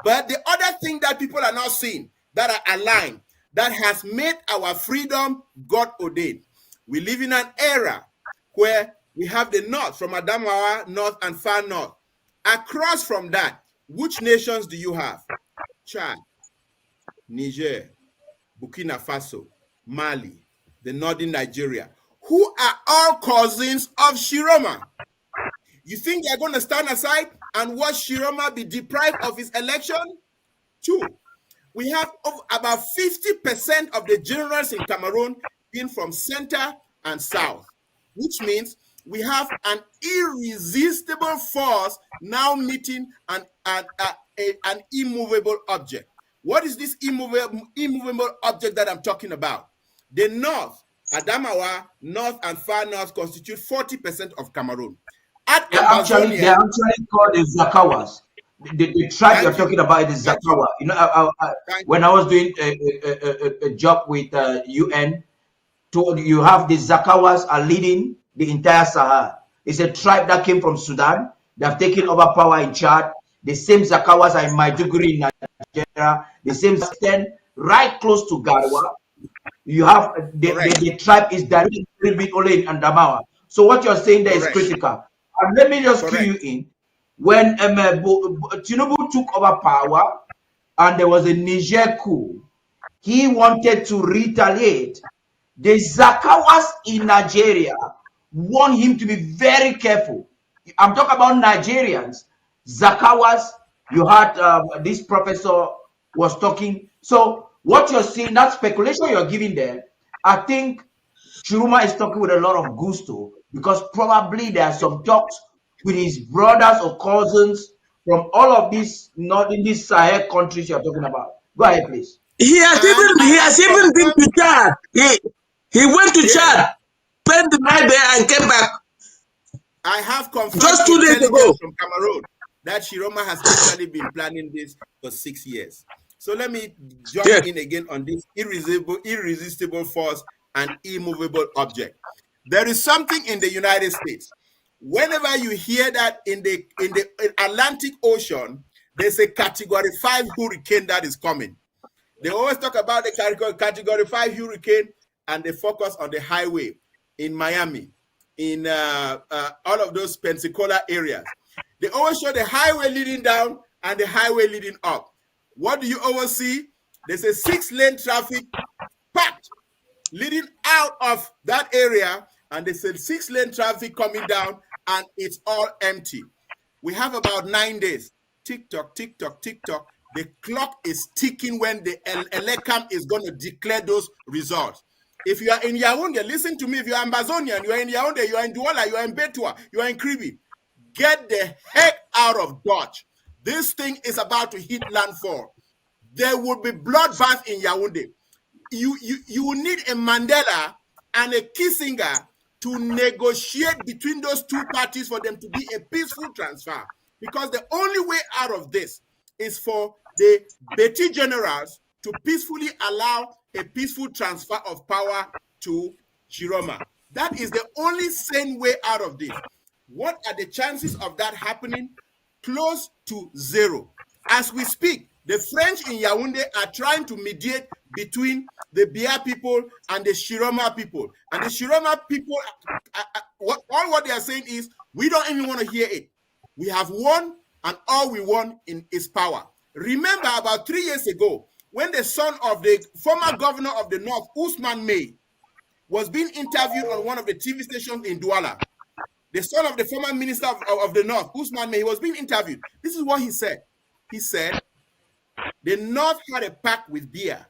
But the other thing that people are not seeing, that are aligned, that has made our freedom God ordained. We live in an era where we have the north, from Adamawa, north and far north. Across from that, which nations do you have? Chad, Niger, Burkina Faso, Mali, the northern Nigeria, who are all cousins of Shiroma. You think they're going to stand aside and watch Shiroma be deprived of his election? Two, we have about 50% of the generals in Cameroon being from center and south, which means we have an irresistible force now meeting an immovable object. What is this immovable object that I'm talking about? The north, Adamawa, north and far north constitute 40% of Cameroon. They're actually called the Zakawas. The tribe you're talking about is Zakawa. You know, when I was doing a job with UN, you have the Zakawas are leading the entire Sahara. It's a tribe that came from Sudan. They have taken over power in Chad. The same Zakawas are in Maiduguri in Nigeria. The same stand right close to Garwa. You have the tribe is directly only in Andamawa. So what you're saying there is critical. And let me just cue you in. When Tinubu took over power and there was a Niger coup, he wanted to retaliate. The Zakawas in Nigeria warned him to be very careful. I'm talking about Nigerians. Zakawas, you had this professor was talking. So what you're seeing, that speculation you're giving there, I think Chiruma is talking with a lot of gusto because probably there are some talks with his brothers or cousins from all of these, not in these Sahel countries you're talking about. Go ahead, please. He has even been to Chad. He went to Chad, spent the night there, and came back. I have confirmed just 2 days ago from Cameroon that Chiroma has actually been planning this for 6 years. So let me jump in again on this irresistible force and immovable object. There is something in the United States. Whenever you hear that in the Atlantic Ocean, there's a Category 5 hurricane that is coming. They always talk about the Category 5 hurricane, and they focus on the highway in Miami, in all of those Pensacola areas. They always show the highway leading down and the highway leading up. What do you always see? There's a 6-lane traffic packed leading out of that area, and there's a 6-lane traffic coming down, and it's all empty. We have about 9 days. Tick-tock, tick-tock, tick-tock. The clock is ticking when the ELECAM is going to declare those results. If you are in Yaoundé, listen to me. If you are Ambazonian, you are in Yaoundé, you are in Douala, you are in Betua, you are in Kribi, get the heck out of Dodge. This thing is about to hit landfall. There will be bloodbath in Yaoundé. You will need a Mandela and a Kissinger to negotiate between those two parties for them to be a peaceful transfer. Because the only way out of this is for the Betty generals to peacefully allow a peaceful transfer of power to Chiroma. That is the only sane way out of this. What are the chances of that happening? Close to 0. As we speak, the French in Yaoundé are trying to mediate between the Bia people and the Chiroma people. And the Chiroma people, all what they are saying is, we don't even want to hear it. We have won, and all we want is power. Remember about 3 years ago, when the son of the former governor of the North, Usman May, was being interviewed on one of the TV stations in Douala. The son of the former minister of the North, Usman May, he was being interviewed. This is what he said. He said, the North had a pact with Bia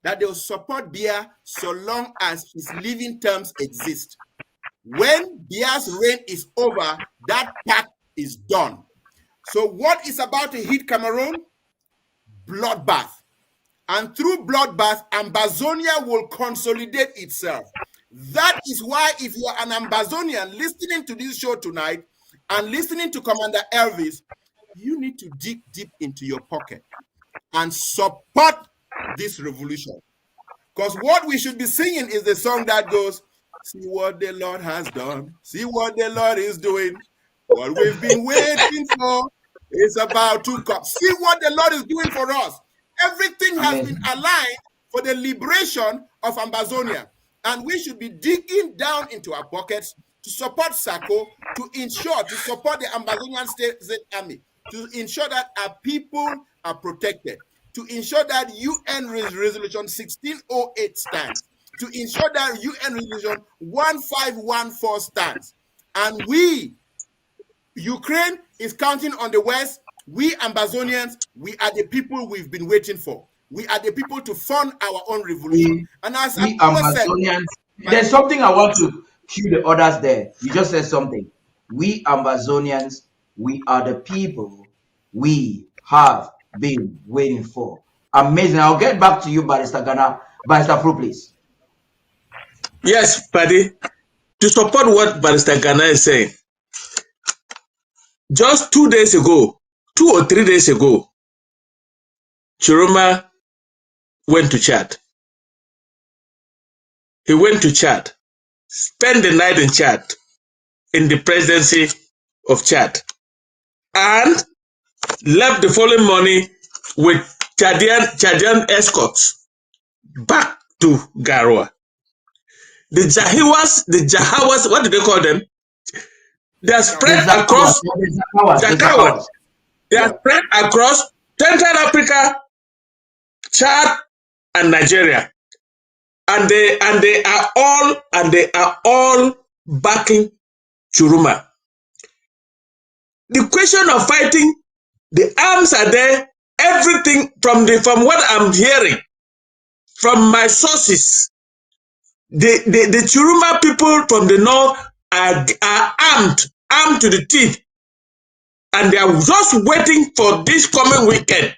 that they will support Bia so long as his living terms exist. When Bia's reign is over, that pact is done. So what is about to hit Cameroon? Bloodbath. And through bloodbath, Ambazonia will consolidate itself. That is why if you are an Ambazonian listening to this show tonight and listening to Commander Elvis, you need to dig deep into your pocket and support this revolution. Because what we should be singing is the song that goes, see what the Lord has done, see what the Lord is doing, what we've been waiting for is about to come. See what the Lord is doing for us. Everything has been aligned for the liberation of Ambazonia. And we should be digging down into our pockets to support SACO, to support the Ambazonian State Army, to ensure that our people are protected, to ensure that UN Resolution 1608 stands, to ensure that UN Resolution 1514 stands. And we, Ukraine is counting on the West. We Ambazonians, we are the people we've been waiting for. We are the people to fund our own revolution. And as I always said, there's something I want to cue the others there. You just said something. We Ambazonians, we are the people we have been waiting for. Amazing. I'll get back to you, Barrister Gana. Barrister Fru, please. Yes, Paddy. To support what Barrister Gana is saying, just 2 days ago, 2 or 3 days ago, Chiroma went to Chad. He went to Chad, spent the night in Chad, in the presidency of Chad, and left the following morning with Chadian escorts back to Garoua. The Jahawas, what do they call them? They are spread across Zakawas. They are spread across Central Africa, Chad, and Nigeria. And they are all backing Chiroma. the question of fighting, the arms are there, everything from what I'm hearing from my sources, the Chiruma people from the north are armed to the teeth, and they are just waiting for this coming weekend.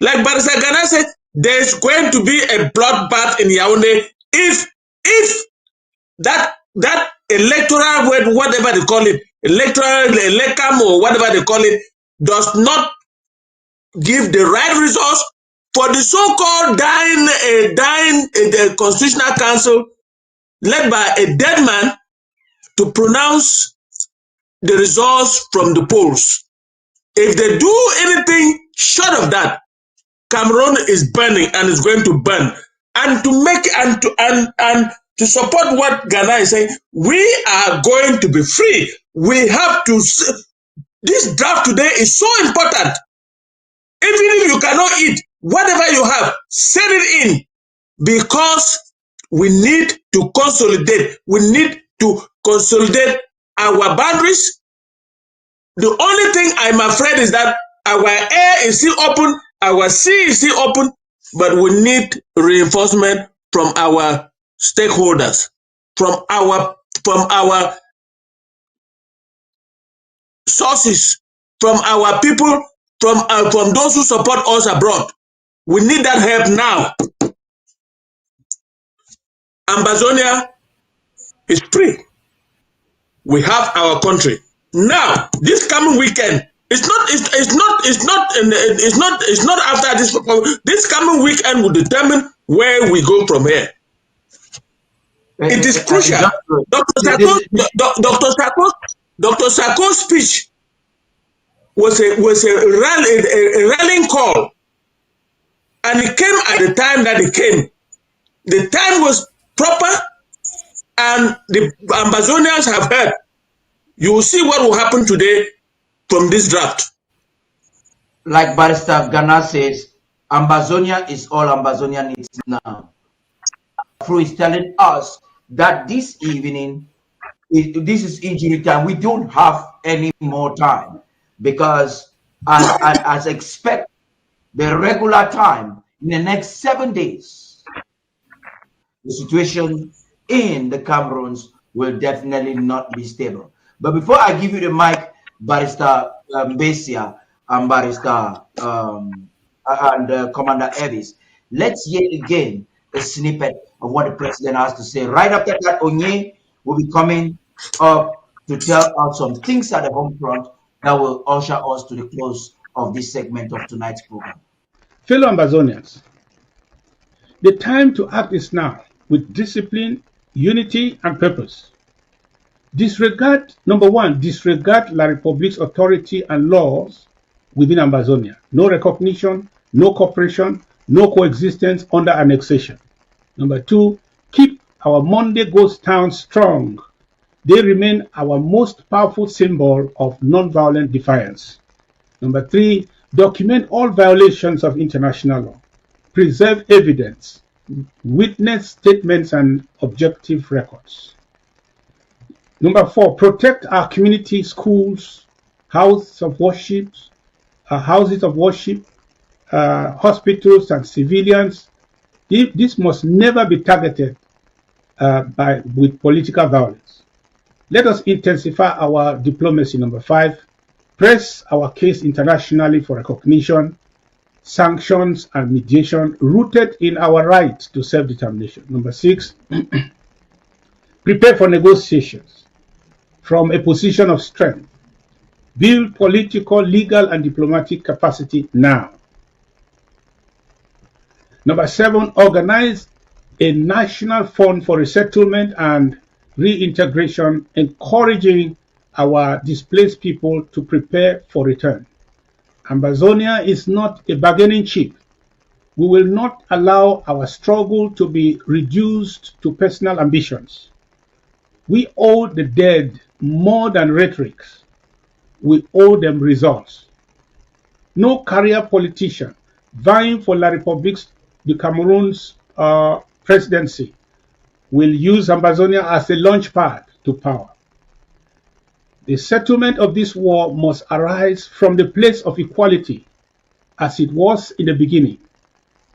Like Barrister Gana said, there's going to be a bloodbath in Yaoundé if that electoral, whatever they call it, ELECAM or whatever they call it, does not give the right results for the so-called dying Constitutional Council led by a dead man to pronounce the results from the polls. If they do anything short of that, Cameroon is burning and is going to burn. And to make and to support what Ghana is saying, we are going to be free. We have to. This draft today is so important. Even if you cannot eat, whatever you have, send it in, because we need to consolidate. We need to consolidate our boundaries. The only thing I'm afraid is that our air is still open, our sea is still open, but we need reinforcement from our stakeholders, from our sources, from our people, from those who support us abroad. We need that help now. Ambazonia is free. We have our country. Now, this coming weekend, it's not after this. This coming weekend will determine where we go from here. It is crucial. Dr. Sarko's speech was a rallying call, and it came at the time that it came. The time was proper, and the Ambazonians have heard. You will see what will happen today from this draft. Like Barrister Gana says, Ambazonia is all Ambazonia needs now. Fru is telling us that this evening, this is injury time. We don't have any more time, because as expect the regular time in the next 7 days, the situation in the Cameroons will definitely not be stable. But before I give you the mic, Barrister Mbeseha and Barrister and Commander Elvis, let's hear again a snippet of what the president has to say. Right after that, Onye will be coming up to tell us some things at the home front that will usher us to the close of this segment of tonight's program. Fellow Ambazonians, the time to act is now, with discipline, unity, and purpose. Disregard, number one, disregard La Republique's authority and laws within Ambazonia. No recognition, no cooperation, no coexistence under annexation. Number two, keep our Monday ghost towns strong. They remain our most powerful symbol of non-violent defiance. Number three, document all violations of international law. Preserve evidence, witness statements, and objective records. Number four, protect our community schools, houses of worship, hospitals, and civilians. This must never be targeted with political violence. Let us intensify our diplomacy. Number five, press our case internationally for recognition, sanctions, and mediation rooted in our right to self-determination. Number six, prepare for negotiations from a position of strength. Build political, legal, and diplomatic capacity now. Number seven, organize a national fund for resettlement and reintegration, encouraging our displaced people to prepare for return. Ambazonia is not a bargaining chip. We will not allow our struggle to be reduced to personal ambitions. We owe the dead more than rhetorics. We owe them results. No career politician vying for La Republique de Cameroon's presidency will use Ambazonia as a launch pad to power. The settlement of this war must arise from the place of equality, as it was in the beginning.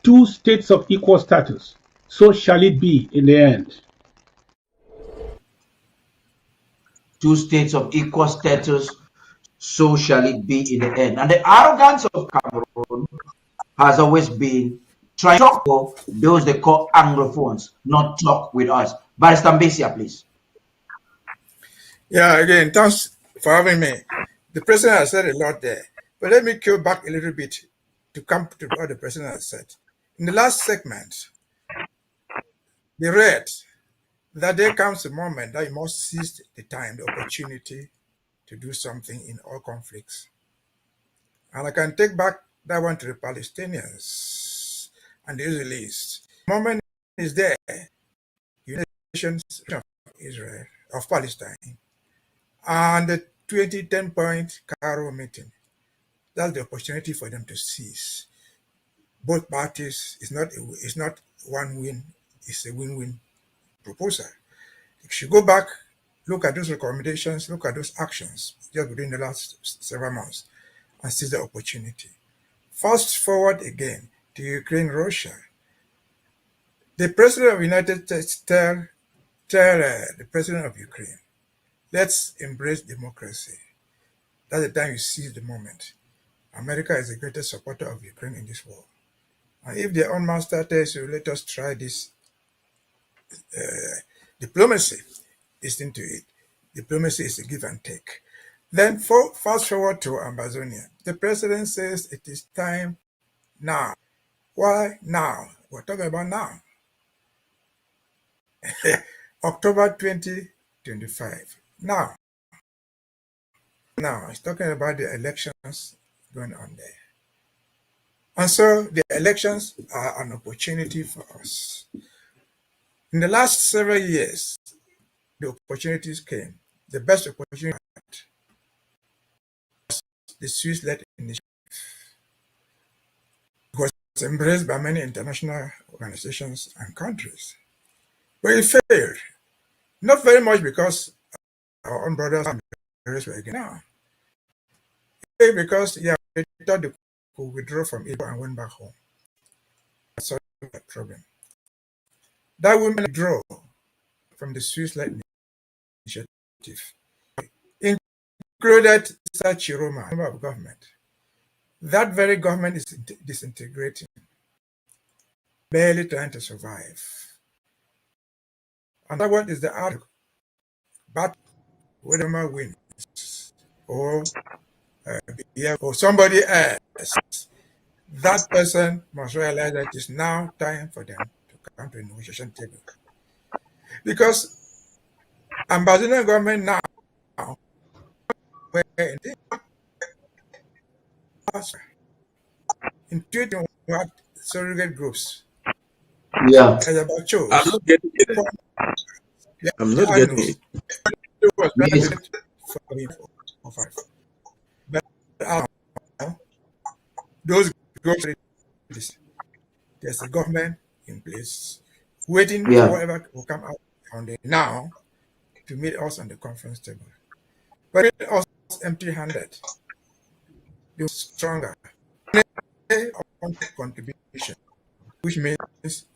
Two states of equal status, so shall it be in the end. Two states of equal status, so shall it be in the end. And the arrogance of Cameroon has always been trying to talk to those they call Anglophones, not talk with us. Barrister Mbeseha, please. Yeah, again, thanks for having me. The president has said a lot there, but let me go back a little bit to come to what the president has said. In the last segment, they read that there comes a moment that you must seize the time, the opportunity to do something in all conflicts. And I can take back that one to the Palestinians and the Israelis. The moment is there, United Nations of Israel, of Palestine, and the 2010-point Cairo meeting. That's the opportunity for them to seize. Both parties, it's not one win, it's a win-win proposal. If you go back, look at those recommendations, look at those actions just within the last several months and seize the opportunity. Fast forward again to Ukraine-Russia. The president of the United States tell the president of Ukraine, let's embrace democracy. That's the time you seize the moment. America is the greatest supporter of Ukraine in this war. And if their own master tells you, let us try this diplomacy, listen to it. Diplomacy is a give and take. Then fast forward to Ambazonia. The president says it is time now. Why now? We're talking about now. October 2025. Now, he's talking about the elections going on there. And so the elections are an opportunity for us. In the last several years, the opportunities came. The best opportunity was the Swiss-led initiative. It was embraced by many international organizations and countries. But it failed. Not very much because our own brothers and brothers were against. No. It failed because they thought they could withdraw from Egypt and went back home. That's the problem. That women withdraw from the Swiss-led initiative included Chiroma, member of government. That very government is disintegrating, barely trying to survive. And that one is the article. But whoever wins, or somebody else, that person must realize that it's now time for them to come to a negotiation table. Because Ambazonian government now, in Twitter, we had surrogate groups. Yeah. I'm not getting it. I'm not getting it. Yes. But those groups, there's a government in place waiting for whoever will come out on the now to meet us on the conference table. But meet us empty-handed, they're stronger. Contribution, which means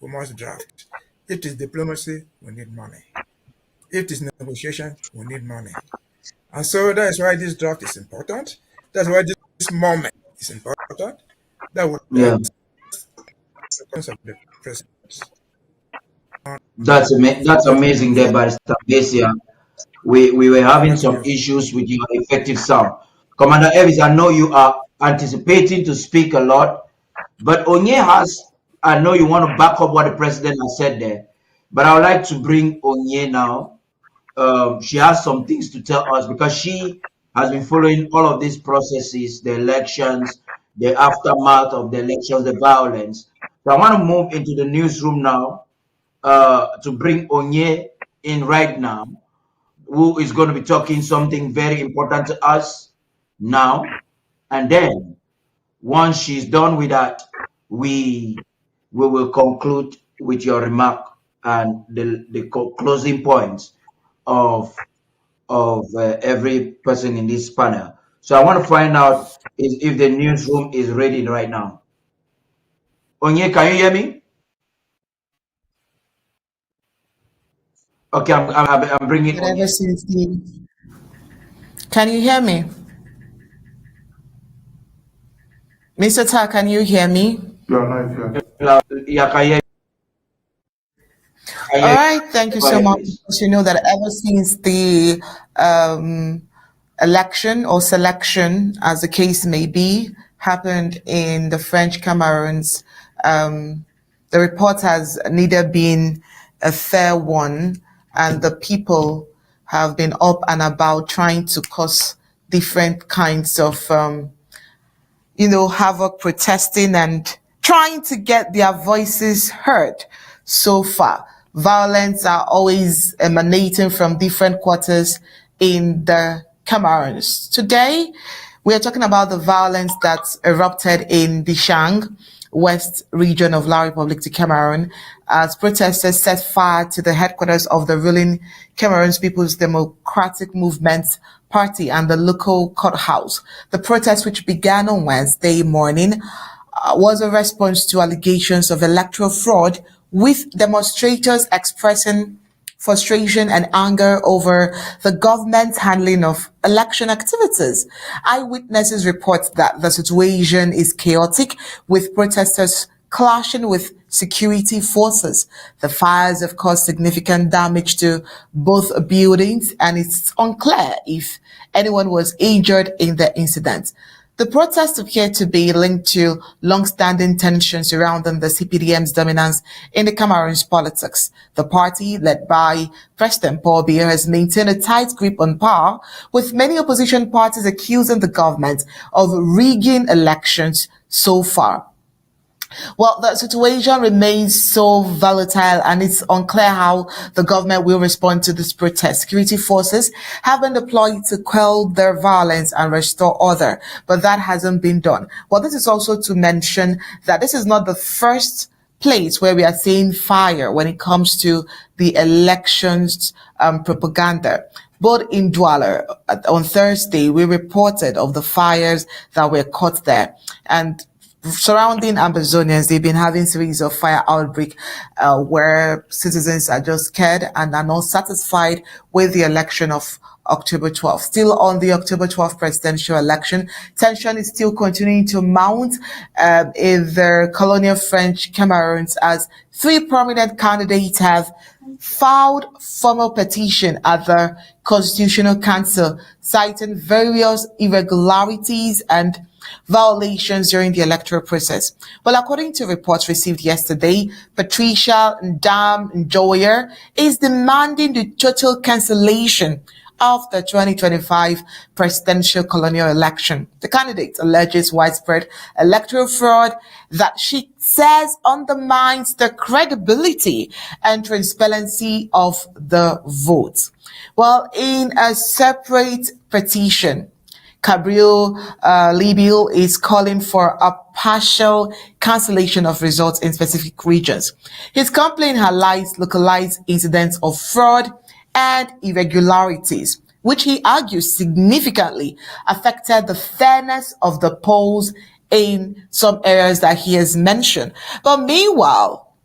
we must draft. If it is diplomacy, we need money. If it is negotiation, we need money. And so that is why this draft is important. That's why this moment is important. That would the president. That's amazing there, Barrister Mbeseha. We were having some issues with your effective sound. Commander Elvis, I know you are anticipating to speak a lot, but Onye has, I know you want to back up what the president has said there, but I would like to bring Onye now. She has some things to tell us because she has been following all of these processes, the elections, the aftermath of the elections, the violence. So I want to move into the newsroom now to bring Onye in right now, who is going to be talking something very important to us now. And then once she's done with that, we will conclude with your remark and the closing points of of every person in this panel. So I want to find out if the newsroom is ready right now. Onye, can you hear me? Okay, I'm bringing Whatever since the. Can you hear me? Mr. Tarh, can you hear me? Yeah, can you hear All right, thank you so much. You know that ever since the election or selection, as the case may be, happened in the French Cameroons, the report has neither been a fair one, and the people have been up and about trying to cause different kinds of havoc, protesting and trying to get their voices heard. So far, violence are always emanating from different quarters in the Cameroons. Today, we are talking about the violence that erupted in the Shang West region of La République du Cameroon as protesters set fire to the headquarters of the ruling Cameroon's People's Democratic Movement Party and the local courthouse. The protest, which began on Wednesday morning, was a response to allegations of electoral fraud, with demonstrators expressing frustration and anger over the government's handling of election activities. Eyewitnesses report that the situation is chaotic, with protesters clashing with security forces. The fires have caused significant damage to both buildings, and it's unclear if anyone was injured in the incident. The protests appear to be linked to long-standing tensions surrounding the CPDM's dominance in the Cameroon's politics. The party, led by President Paul Biya, has maintained a tight grip on power, with many opposition parties accusing the government of rigging elections so far. Well, the situation remains so volatile, and it's unclear how the government will respond to this protest. Security forces have been deployed to quell their violence and restore order, but that hasn't been done. Well, this is also to mention that this is not the first place where we are seeing fire when it comes to the elections propaganda. Both in Douala, on Thursday, we reported of the fires that were caught there, and surrounding Ambazonians, they've been having series of fire outbreak where citizens are just scared and are not satisfied with the election of October 12th. Still on the October 12th presidential election, tension is still continuing to mount in the colonial French Cameroons, as three prominent candidates have filed formal petition at the Constitutional Council citing various irregularities and violations during the electoral process. Well, according to reports received yesterday, Patricia Ndam Njoyer is demanding the total cancellation of the 2025 presidential colonial election. The candidate alleges widespread electoral fraud that she says undermines the credibility and transparency of the vote. Well, in a separate petition, Gabriel Libil is calling for a partial cancellation of results in specific regions. His complaint highlights localized incidents of fraud and irregularities, which he argues significantly affected the fairness of the polls in some areas that he has mentioned. But meanwhile,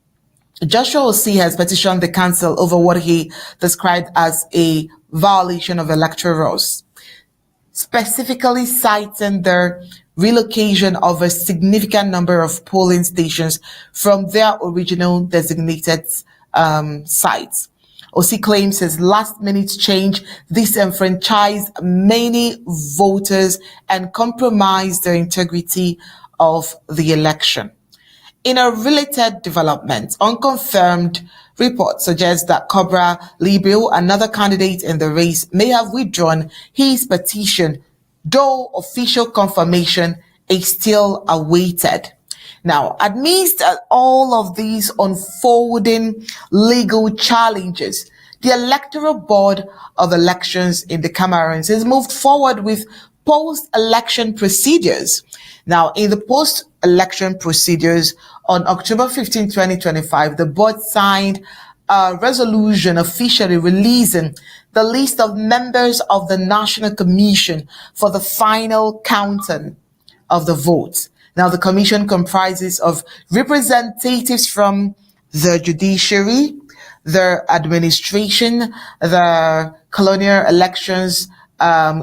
Joshua Osei has petitioned the council over what he described as a violation of electoral rules, specifically citing the relocation of a significant number of polling stations from their original designated sites. Osei claims his last-minute change disenfranchised many voters and compromised the integrity of the election. In a related development, unconfirmed reports suggest that Cobra Libil, another candidate in the race, may have withdrawn his petition, though official confirmation is still awaited. Now, amidst all of these unfolding legal challenges, the Electoral Board of Elections in the Cameroons has moved forward with post-election procedures. Now, in the post-election procedures, on October 15, 2025, the board signed resolution officially releasing the list of members of the National Commission for the final counting of the votes. Now, the commission comprises of representatives from the judiciary, the administration, the colonial elections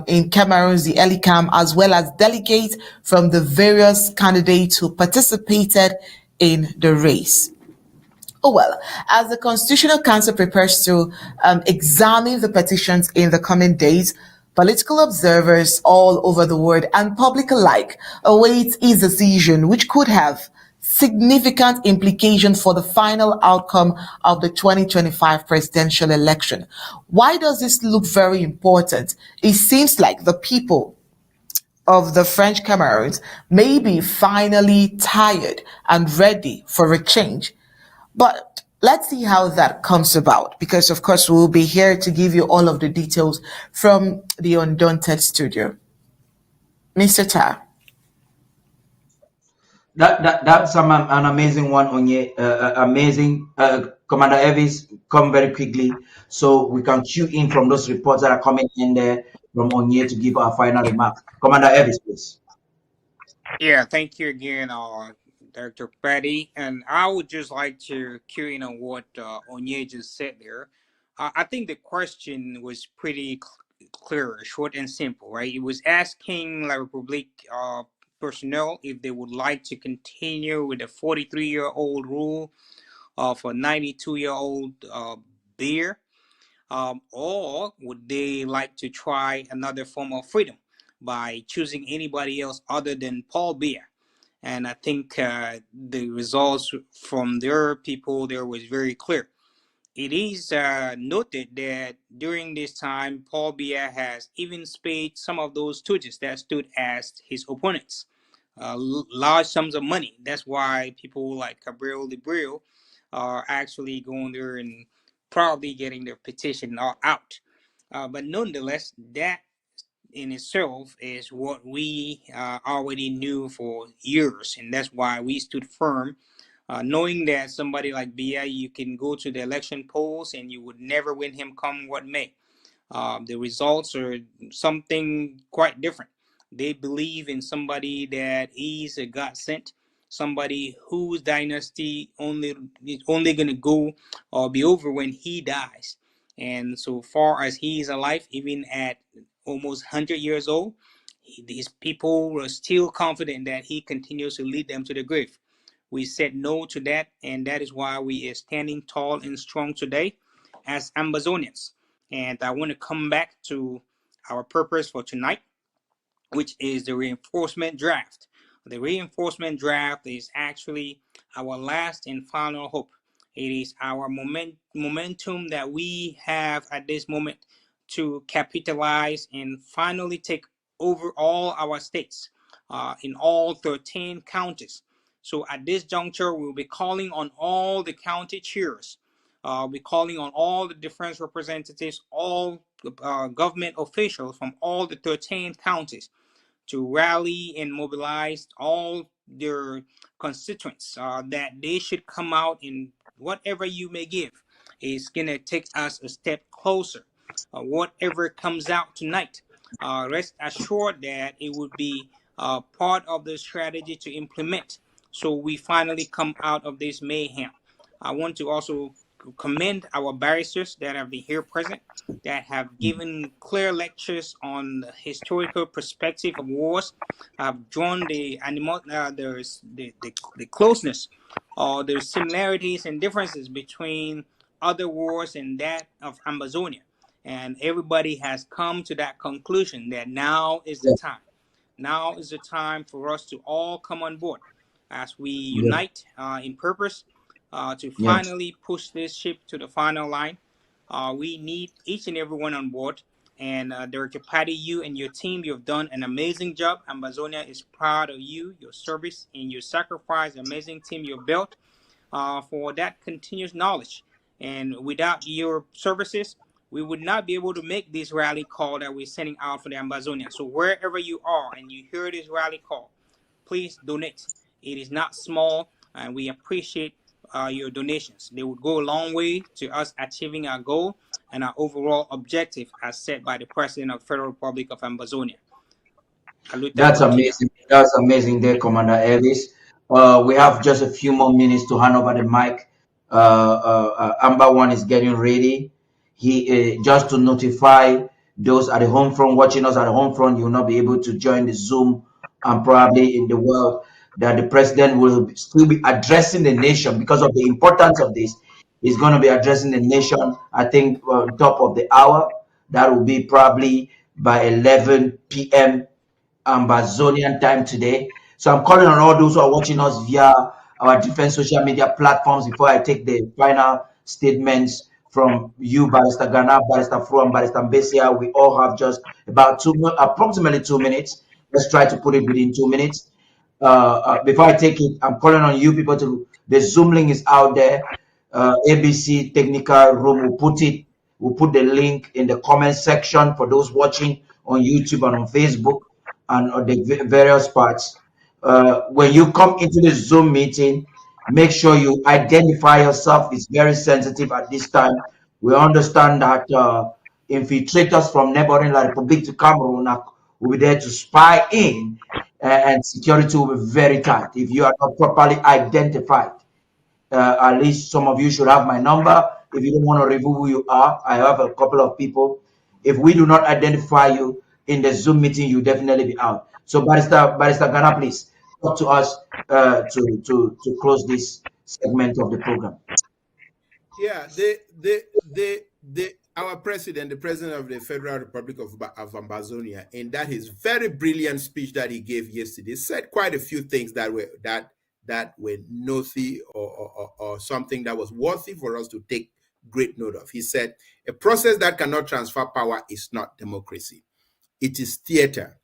in Cameroons, the ELECAM, as well as delegates from the various candidates who participated in the race. Oh, well, as the Constitutional Council prepares to examine the petitions in the coming days, political observers all over the world and public alike await its decision, which could have significant implications for the final outcome of the 2025 presidential election. Why does this look very important? It seems like the people of the French Cameroons may be finally tired and ready for a change. But let's see how that comes about, because of course we'll be here to give you all of the details from the Undaunted studio. Mr. Tarh. That's an amazing one, Onye. Amazing. Commander Elvis, come very quickly so we can cue in from those reports that are coming in there from Onye to give our final remarks. Commander Elvis, please. Yeah, thank you again, Dr. Paddy. And I would just like to cue in on what Onye just said there. I think the question was pretty clear, short and simple, right? It was asking La Republique personnel if they would like to continue with the 43-year-old rule of a 92-year-old beer, or would they like to try another form of freedom by choosing anybody else other than Paul Biya? And I think the results from their people there was very clear. It is noted that during this time, Paul Biya has even paid some of those stooges that stood as his opponents large sums of money. That's why people like Cabral de Bril are actually going there and probably getting their petition out. But nonetheless, that in itself is what we already knew for years, and that's why we stood firm, knowing that somebody like Biya, you can go to the election polls and you would never win him come what may. The results are something quite different. They believe in somebody that is a God sent, somebody whose dynasty is only going to go or be over when he dies. And so far as he is alive, even at almost 100 years old, these people were still confident that he continues to lead them to the grave. We said no to that, and that is why we are standing tall and strong today as Ambazonians. And I want to come back to our purpose for tonight, which is the reinforcement draft. The reinforcement draft is actually our last and final hope. It is our momentum that we have at this moment to capitalize and finally take over all our states in all 13 counties. So at this juncture, we'll be calling on all the county chairs. We'll be calling on all the different representatives, all government officials from all the 13 counties to rally and mobilize all their constituents that they should come out in whatever you may give. It's going to take us a step closer. Whatever comes out tonight, rest assured that it would be part of the strategy to implement so we finally come out of this mayhem. I want to also commend our barristers that have been here present, that have given clear lectures on the historical perspective of wars, have drawn the closeness or the similarities and differences between other wars and that of Ambazonia. And everybody has come to that conclusion that now is the time. Now is the time for us to all come on board as we unite in purpose to finally push this ship to the final line. We need each and everyone on board. And Director Paddy, you and your team, you've done an amazing job. Ambazonia is proud of you, your service, and your sacrifice. Amazing team you built for that continuous knowledge. And without your services, we would not be able to make this rally call that we're sending out for the Ambazonia. So wherever you are and you hear this rally call, please donate. It is not small, and we appreciate your donations. They would go a long way to us achieving our goal and our overall objective as set by the President of the Federal Republic of Ambazonia. That's amazing. That's amazing there, Commander Elvis. We have just a few more minutes to hand over the mic. Amber One is getting ready. He just to notify those at the home front watching us at the home front, you will not be able to join the Zoom and probably in the world that the president will still be addressing the nation because of the importance of this. He's going to be addressing the nation, I think, on top of the hour. That will be probably by 11 p.m. Ambazonian time today. So I'm calling on all those who are watching us via our different social media platforms before I take the final statements from you, Barrister Gana, Barrister Fru, and Barrister Mbeseha. We all have just about approximately 2 minutes. Let's try to put it within 2 minutes. Before I take it, I'm calling on you people to, the Zoom link is out there. ABC Technical Room we'll put the link in the comment section for those watching on YouTube and on Facebook and on the various parts. When you come into the Zoom meeting, make sure you identify yourself. It's very sensitive at this time. We understand that infiltrators from neighboring La Republic to Cameroon will be there to spy in, and security will be very tight. If you are not properly identified, at least some of you should have my number. If you don't want to reveal who you are, I have a couple of people. If we do not identify you in the Zoom meeting, you definitely be out. So Barrister Gana, please talk to us to close this segment of the program. Yeah, our president, the president of the Federal Republic of Ambazonia, in that his very brilliant speech that he gave yesterday, said quite a few things that were noteworthy or something that was worthy for us to take great note of. He said, a process that cannot transfer power is not democracy. It is theater.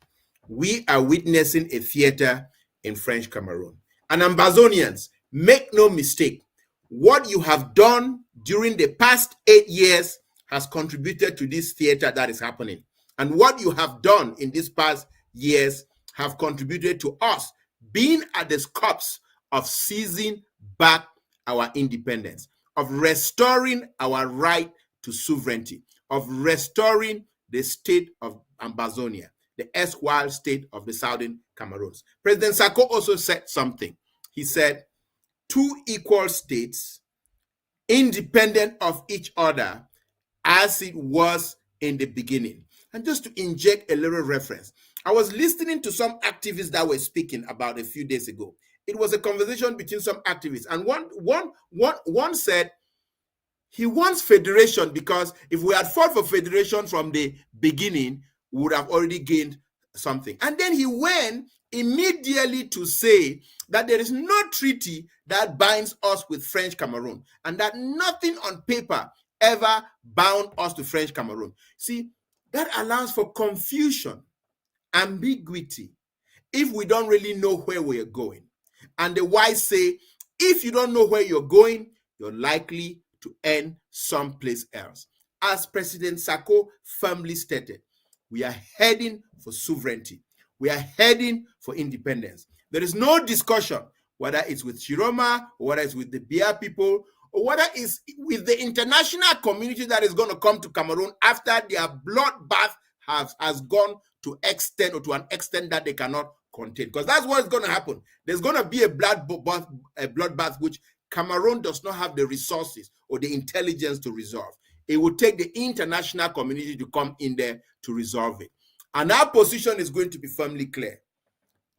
We are witnessing a theater in French Cameroon. And Ambazonians, make no mistake, what you have done during the past 8 years has contributed to this theater that is happening. And what you have done in these past years have contributed to us being at the scops of seizing back our independence, of restoring our right to sovereignty, of restoring the state of Ambazonia, the erstwhile state of the Southern Cameroons. President Nsoh also said something. He said, 2 equal states, independent of each other, as it was in the beginning. And just to inject a little reference, I was listening to some activists that were speaking about a few days ago. It was a conversation between some activists, and one said he wants federation because if we had fought for federation from the beginning, we would have already gained something. And then he went immediately to say that there is no treaty that binds us with French Cameroon, and that nothing on paper ever bound us to French Cameroon. See, that allows for confusion, ambiguity, if we don't really know where we are going. And the wise say, if you don't know where you're going, you're likely to end someplace else. As President Nsoh firmly stated, we are heading for sovereignty. We are heading for independence. There is no discussion whether it's with Chiroma, or whether it's with the Bia people, or whether it's with the international community that is going to come to Cameroon after their bloodbath has gone to extent or to an extent that they cannot contain. Because that's what is going to happen. There's going to be a bloodbath which Cameroon does not have the resources or the intelligence to resolve. It will take the international community to come in there to resolve it. And our position is going to be firmly clear.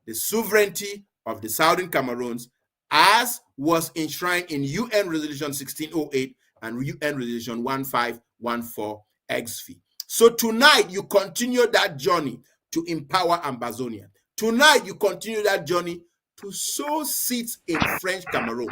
The sovereignty of the Southern Cameroons, as was enshrined in UN Resolution 1608 and UN Resolution 1514 XV. So tonight, you continue that journey to empower Ambazonia. Tonight, you continue that journey to sow seeds in French Cameroon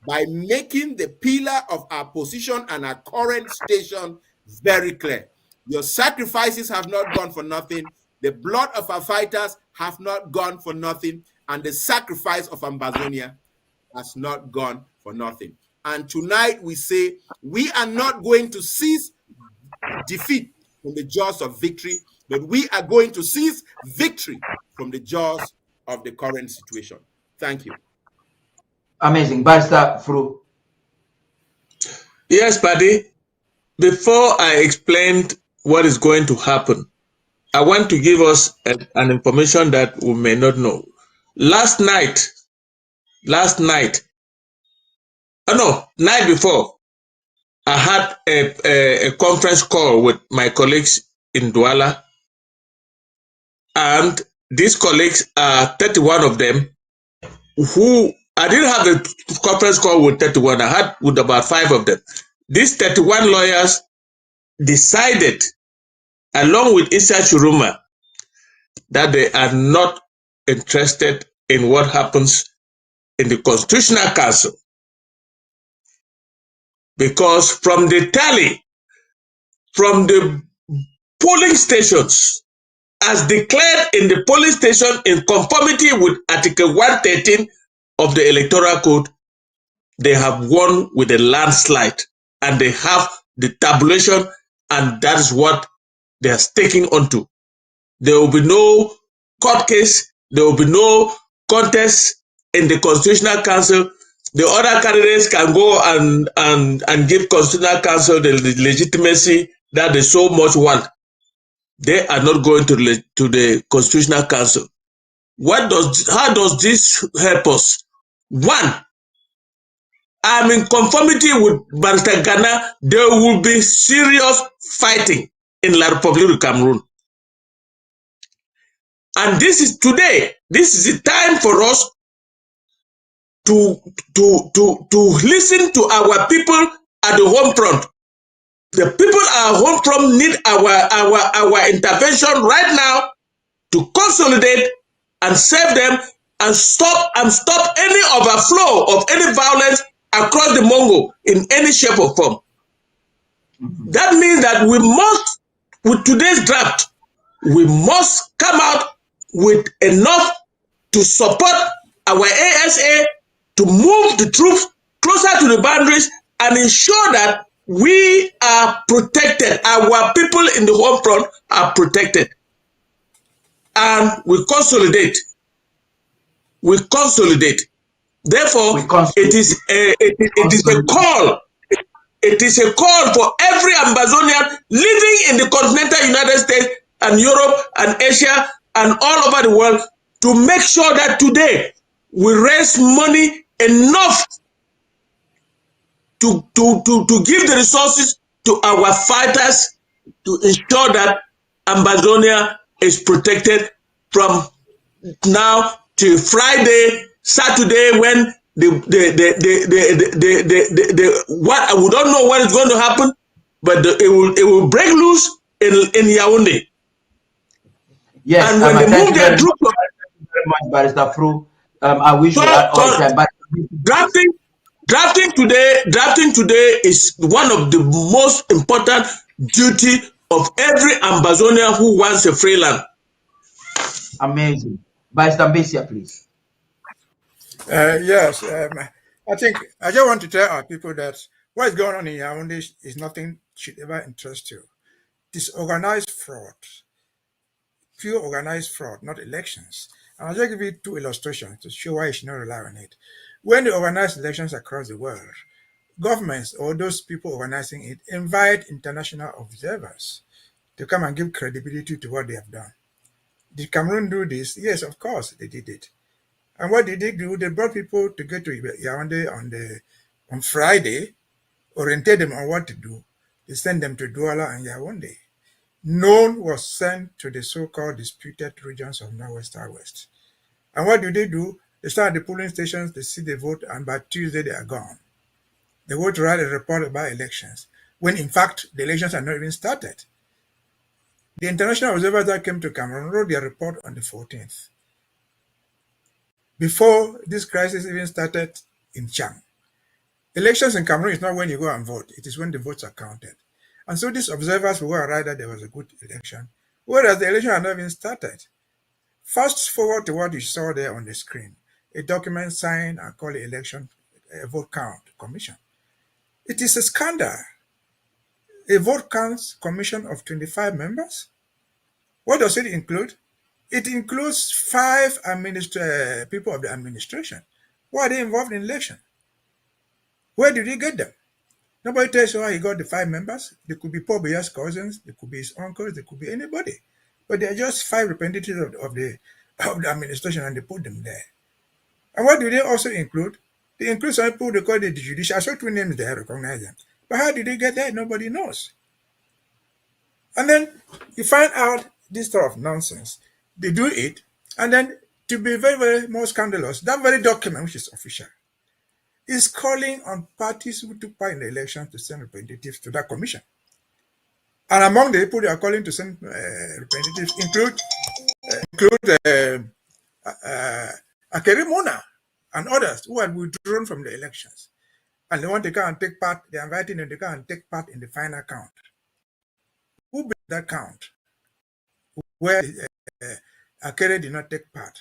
by making the pillar of our position and our current station very clear. Your sacrifices have not gone for nothing. The blood of our fighters have not gone for nothing. And the sacrifice of Ambazonia has not gone for nothing. And tonight we say we are not going to seize defeat from the jaws of victory, but we are going to seize victory from the jaws of the current situation. Thank you. Amazing. Barrister Fru. Yes, Paddy. Before I explain what is going to happen, I want to give us an information that we may not know. Last night, night before, I had a conference call with my colleagues in Douala, and these colleagues are 31 of them who I didn't have a conference call with 31. I had with about 5 of them. These 31 lawyers decided, along with Issa Churuma, that they are not interested in what happens in the Constitutional Council. Because from the tally, from the polling stations, as declared in the polling station in conformity with Article 113 of the Electoral Code, they have won with a landslide, and they have the tabulation, and that is what they are sticking onto. There will be no court case, there will be no contest in the Constitutional Council. The other candidates can go and give Constitutional Council the legitimacy that they so much want. They are not going to the Constitutional Council. How does this help us? One, I'm in conformity with Barrister Gana. There will be serious fighting in La République du Cameroon. And this is today. This is the time for us to listen to our people at the home front. The people at home front need our intervention right now to consolidate and save them and stop any overflow of any violence across the Mongo in any shape or form. That means that we must, with today's draft, we must come out with enough to support our ASA to move the troops closer to the boundaries and ensure that we are protected. Our people in the home front are protected. And we consolidate. Therefore, it is a call. It is a call for every Ambazonian living in the continental United States and Europe and Asia and all over the world to make sure that today we raise money enough to give the resources to our fighters to ensure that Ambazonia is protected from now till Friday, Saturday, when what we don't know what is going to happen, but it will break loose in Yaoundé. Yes, and when they move their troops, very much, Barrister Fru. I wish we had all time, but drafting today is one of the most important duty of every Ambazonian who wants a free land. Amazing. Barrister Mbeseha, please. Yes, I think I just want to tell our people that what is going on in Yaoundé is nothing should ever interest you. This organized fraud, pure organized fraud, not elections. And I'll just give you 2 illustrations to show why you should not rely on it. When they organize elections across the world, governments or those people organizing it invite international observers to come and give credibility to what they have done. Did Cameroon do this? Yes, of course, they did it. And what did they do? They brought people to go to Yaoundé on Friday, oriented them on what to do. They sent them to Douala and Yaoundé. None was sent to the so-called disputed regions of Northwest West. And what do? They start at the polling stations, they see the vote, and by Tuesday they are gone. They go to write a report about elections, when in fact the elections are not even started. The international observers that came to Cameroon wrote their report on the 14th. Before this crisis even started in Chang. Elections in Cameroon is not when you go and vote, it is when the votes are counted. And so these observers will write that there was a good election, whereas the election had not even started. Fast forward to what you saw there on the screen, a document signed and called the election a vote count commission. It is a scandal. A vote counts commission of 25 members? What does it include? It includes 5 people of the administration. Why are they involved in election? Where did we get them? Nobody tells you how he got the 5 members. They could be Paul Biya's cousins, they could be his uncles, they could be anybody. But they are just 5 representatives of the administration, and they put them there. And what do they also include? They include some people they call the judicial. I saw 2 names there, I recognize them. But how did they get there? Nobody knows. And then you find out this sort of nonsense. They do it, and then to be very, very more scandalous, that very document, which is official, is calling on parties who took part in the election to send representatives to that commission. And among the people they are calling to send representatives include Akere Mona and others who had withdrawn from the elections. And they want to come and take part, they're inviting them to come and take part in the final count. Who built that count? Where Akere did not take part.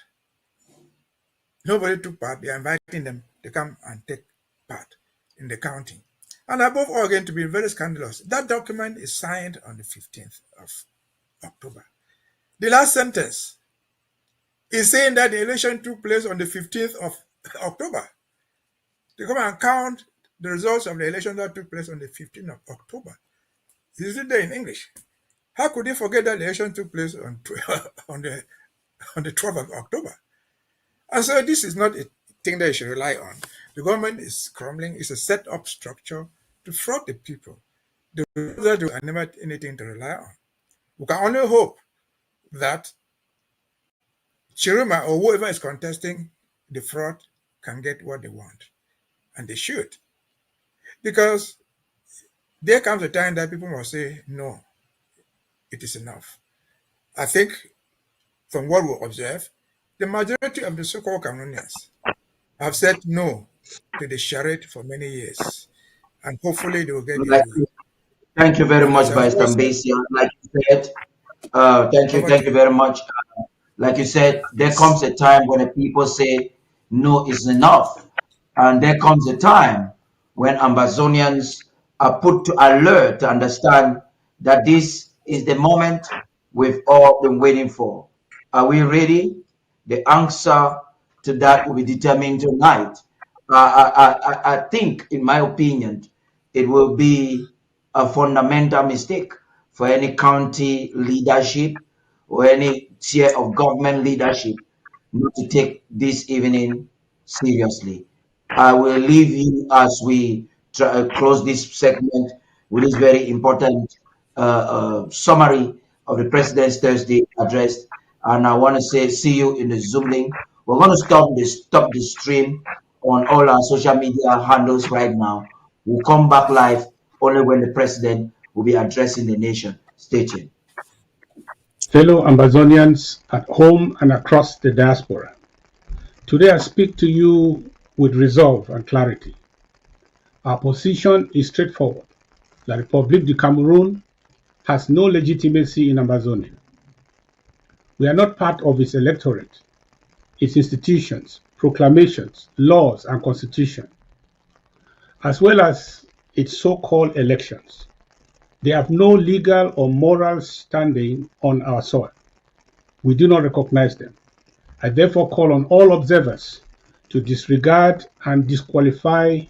Nobody took part, they're inviting them to come and take part in the counting. And above all, again, to be very scandalous, that document is signed on the 15th of October. The last sentence is saying that the election took place on the 15th of October. They come and count the results of the election that took place on the 15th of October. Is it there in English? How could they forget that the election took place on the 12th of October? And so this is not a thing that you should rely on. The government is crumbling. It's a set-up structure to fraud the people. The results are never anything to rely on. We can only hope that Chiruma or whoever is contesting the fraud can get what they want. And they should. Because there comes a time that people must say, no, it is enough. I think from what we observe, the majority of the so-called Cameroonians have said no to the charade for many years. And hopefully they will get their way. Thank you very much, Mr. Mbeseha. Like you said, thank you very much. Like you said, there comes a time when the people say no is enough. And there comes a time when Ambazonians are put to alert to understand that this is the moment we've all been waiting for. Are we ready? The answer to that will be determined tonight. I think, in my opinion, it will be a fundamental mistake for any county leadership or any tier of government leadership not to take this evening seriously. I will leave you as we close this segment with this very important summary of the President's Thursday address. And I want to say, see you in the Zoom link. We're going to stop the stream on all our social media handles right now. We'll come back live only when the President will be addressing the nation. Stay tuned. Fellow Ambazonians at home and across the diaspora, today I speak to you with resolve and clarity. Our position is straightforward. La République du Cameroon has no legitimacy in Ambazonia. We are not part of its electorate, its institutions, proclamations, laws, and constitution, as well as its so-called elections. They have no legal or moral standing on our soil. We do not recognize them. I therefore call on all observers to disregard and disqualify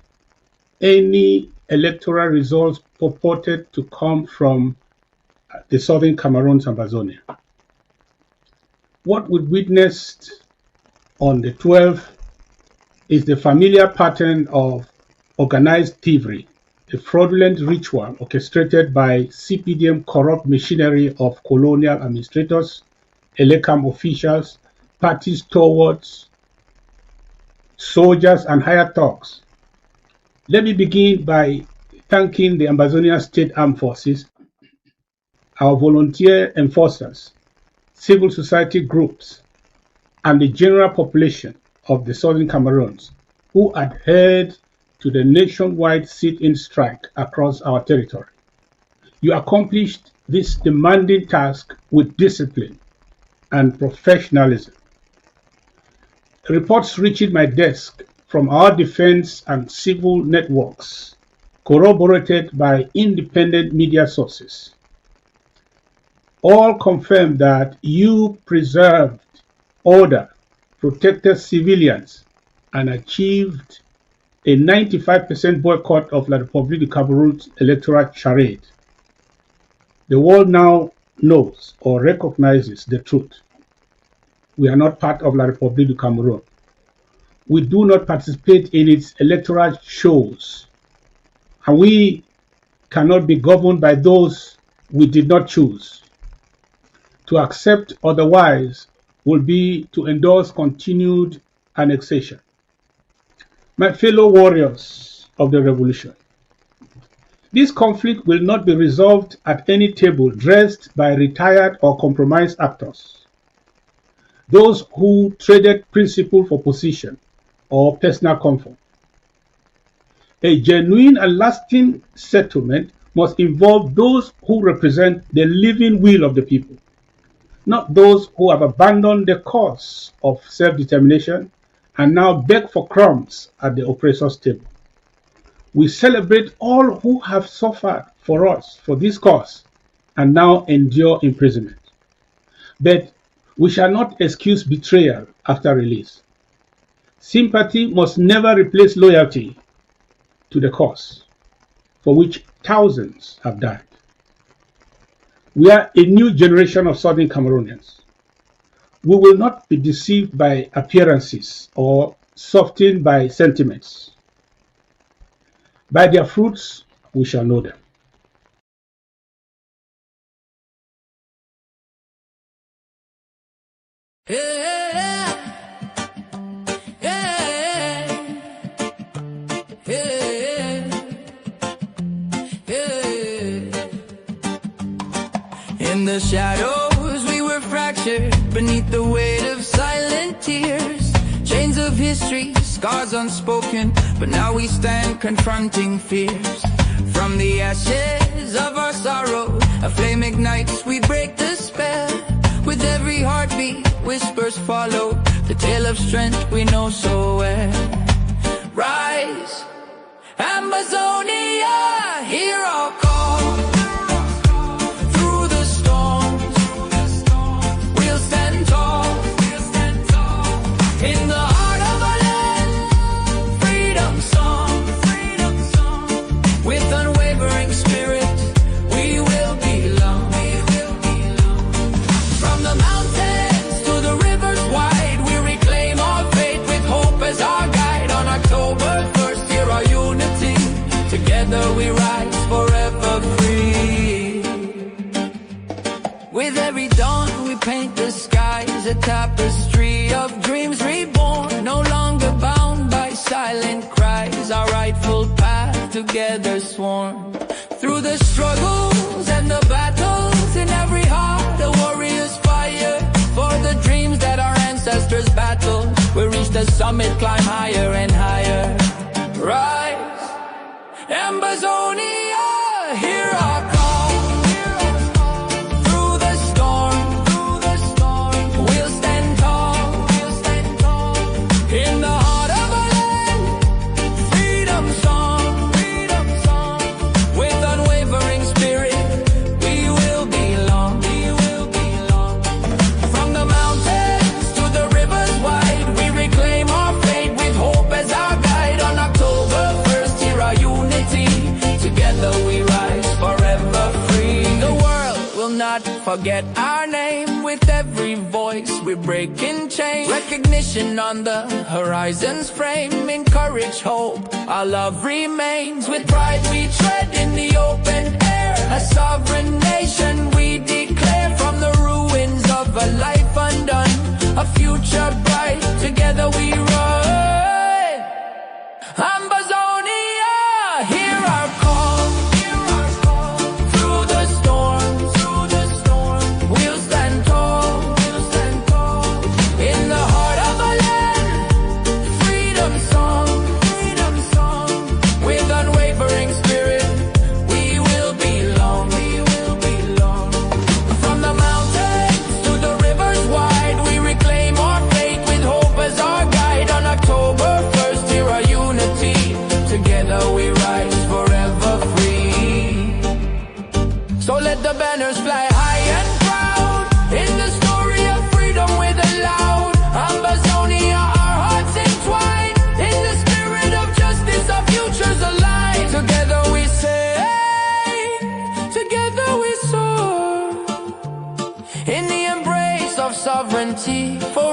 any electoral results purported to come from the southern Cameroons, Ambazonia. What we witnessed on the 12th is the familiar pattern of organized thievery, a fraudulent ritual orchestrated by CPDM corrupt machinery of colonial administrators, ELECAM officials, parties towards soldiers and hired thugs. Let me begin by thanking the Ambazonia State Armed Forces, our volunteer enforcers, civil society groups, and the general population of the Southern Cameroons who adhered to the nationwide sit-in strike across our territory. You accomplished this demanding task with discipline and professionalism. Reports reaching my desk from our defense and civil networks, corroborated by independent media sources, all confirm that you preserved order, protected civilians, and achieved a 95% boycott of La République du Cameroon's electoral charade. The world now knows or recognizes the truth. We are not part of La République du Cameroon. We do not participate in its electoral shows, and we cannot be governed by those we did not choose. To accept otherwise will be to endorse continued annexation. My fellow warriors of the revolution, this conflict will not be resolved at any table dressed by retired or compromised actors, those who traded principle for position or personal comfort. A genuine and lasting settlement must involve those who represent the living will of the people, not those who have abandoned the cause of self-determination and now beg for crumbs at the oppressor's table. We celebrate all who have suffered for us for this cause and now endure imprisonment. But we shall not excuse betrayal after release. Sympathy must never replace loyalty to the cause for which thousands have died. We are a new generation of Southern Cameroonians. We will not be deceived by appearances or softened by sentiments. By their fruits we shall know them. In the shadows we were fractured beneath the weight of silent tears. Chains of history, scars unspoken, but now we stand confronting fears. From the ashes of our sorrow, a flame ignites, we break the spell. With every heartbeat, whispers follow, the tale of strength we know so well. Rise, Ambazonia, hear our call. Through the storms, we'll stand tall. In the heart of our land, freedom song. With unwavering spirit, we will belong. From the mountains to the rivers wide, we reclaim our faith with hope as our guide. On October 1st, hear our unity. Together we rise forever free. With every dawn we paint the skies, a tapestry of dreams reborn. No longer bound by silent cries, our rightful path together sworn. Through the struggles and the battles, in every heart a warrior's fire. For the dreams that our ancestors battled, we reach the summit, climb higher and higher. Rise, Ambazonia, hear our call. Through the storm, we'll stand tall. In the heart of our land, freedom song. With unwavering spirit, we will belong. From the mountains to the rivers wide, we reclaim our faith with hope as our guide. On October 1st, hear our unity. Together we rise forever free. The world will not forget our name. With every voice we're breaking chains. Recognition on the horizon's frame. Encourage hope, our love remains. With pride we tread in the open air. A sovereign nation we declare. From the ruins of a life undone, a future bright. Together we run. Ambazonia, hear our call. Through the storms, we'll stand tall. In the heart of our land, freedom song. With unwavering spirit, we will belong. From the mountains to the rivers wide, we reclaim our faith with hope as our guide. On October 1st, hear our unity. Together we rise forever free. So let the banners fly high and proud. In the story of freedom with a loud Ambazonia, our hearts entwined. In the spirit of justice sovereignty for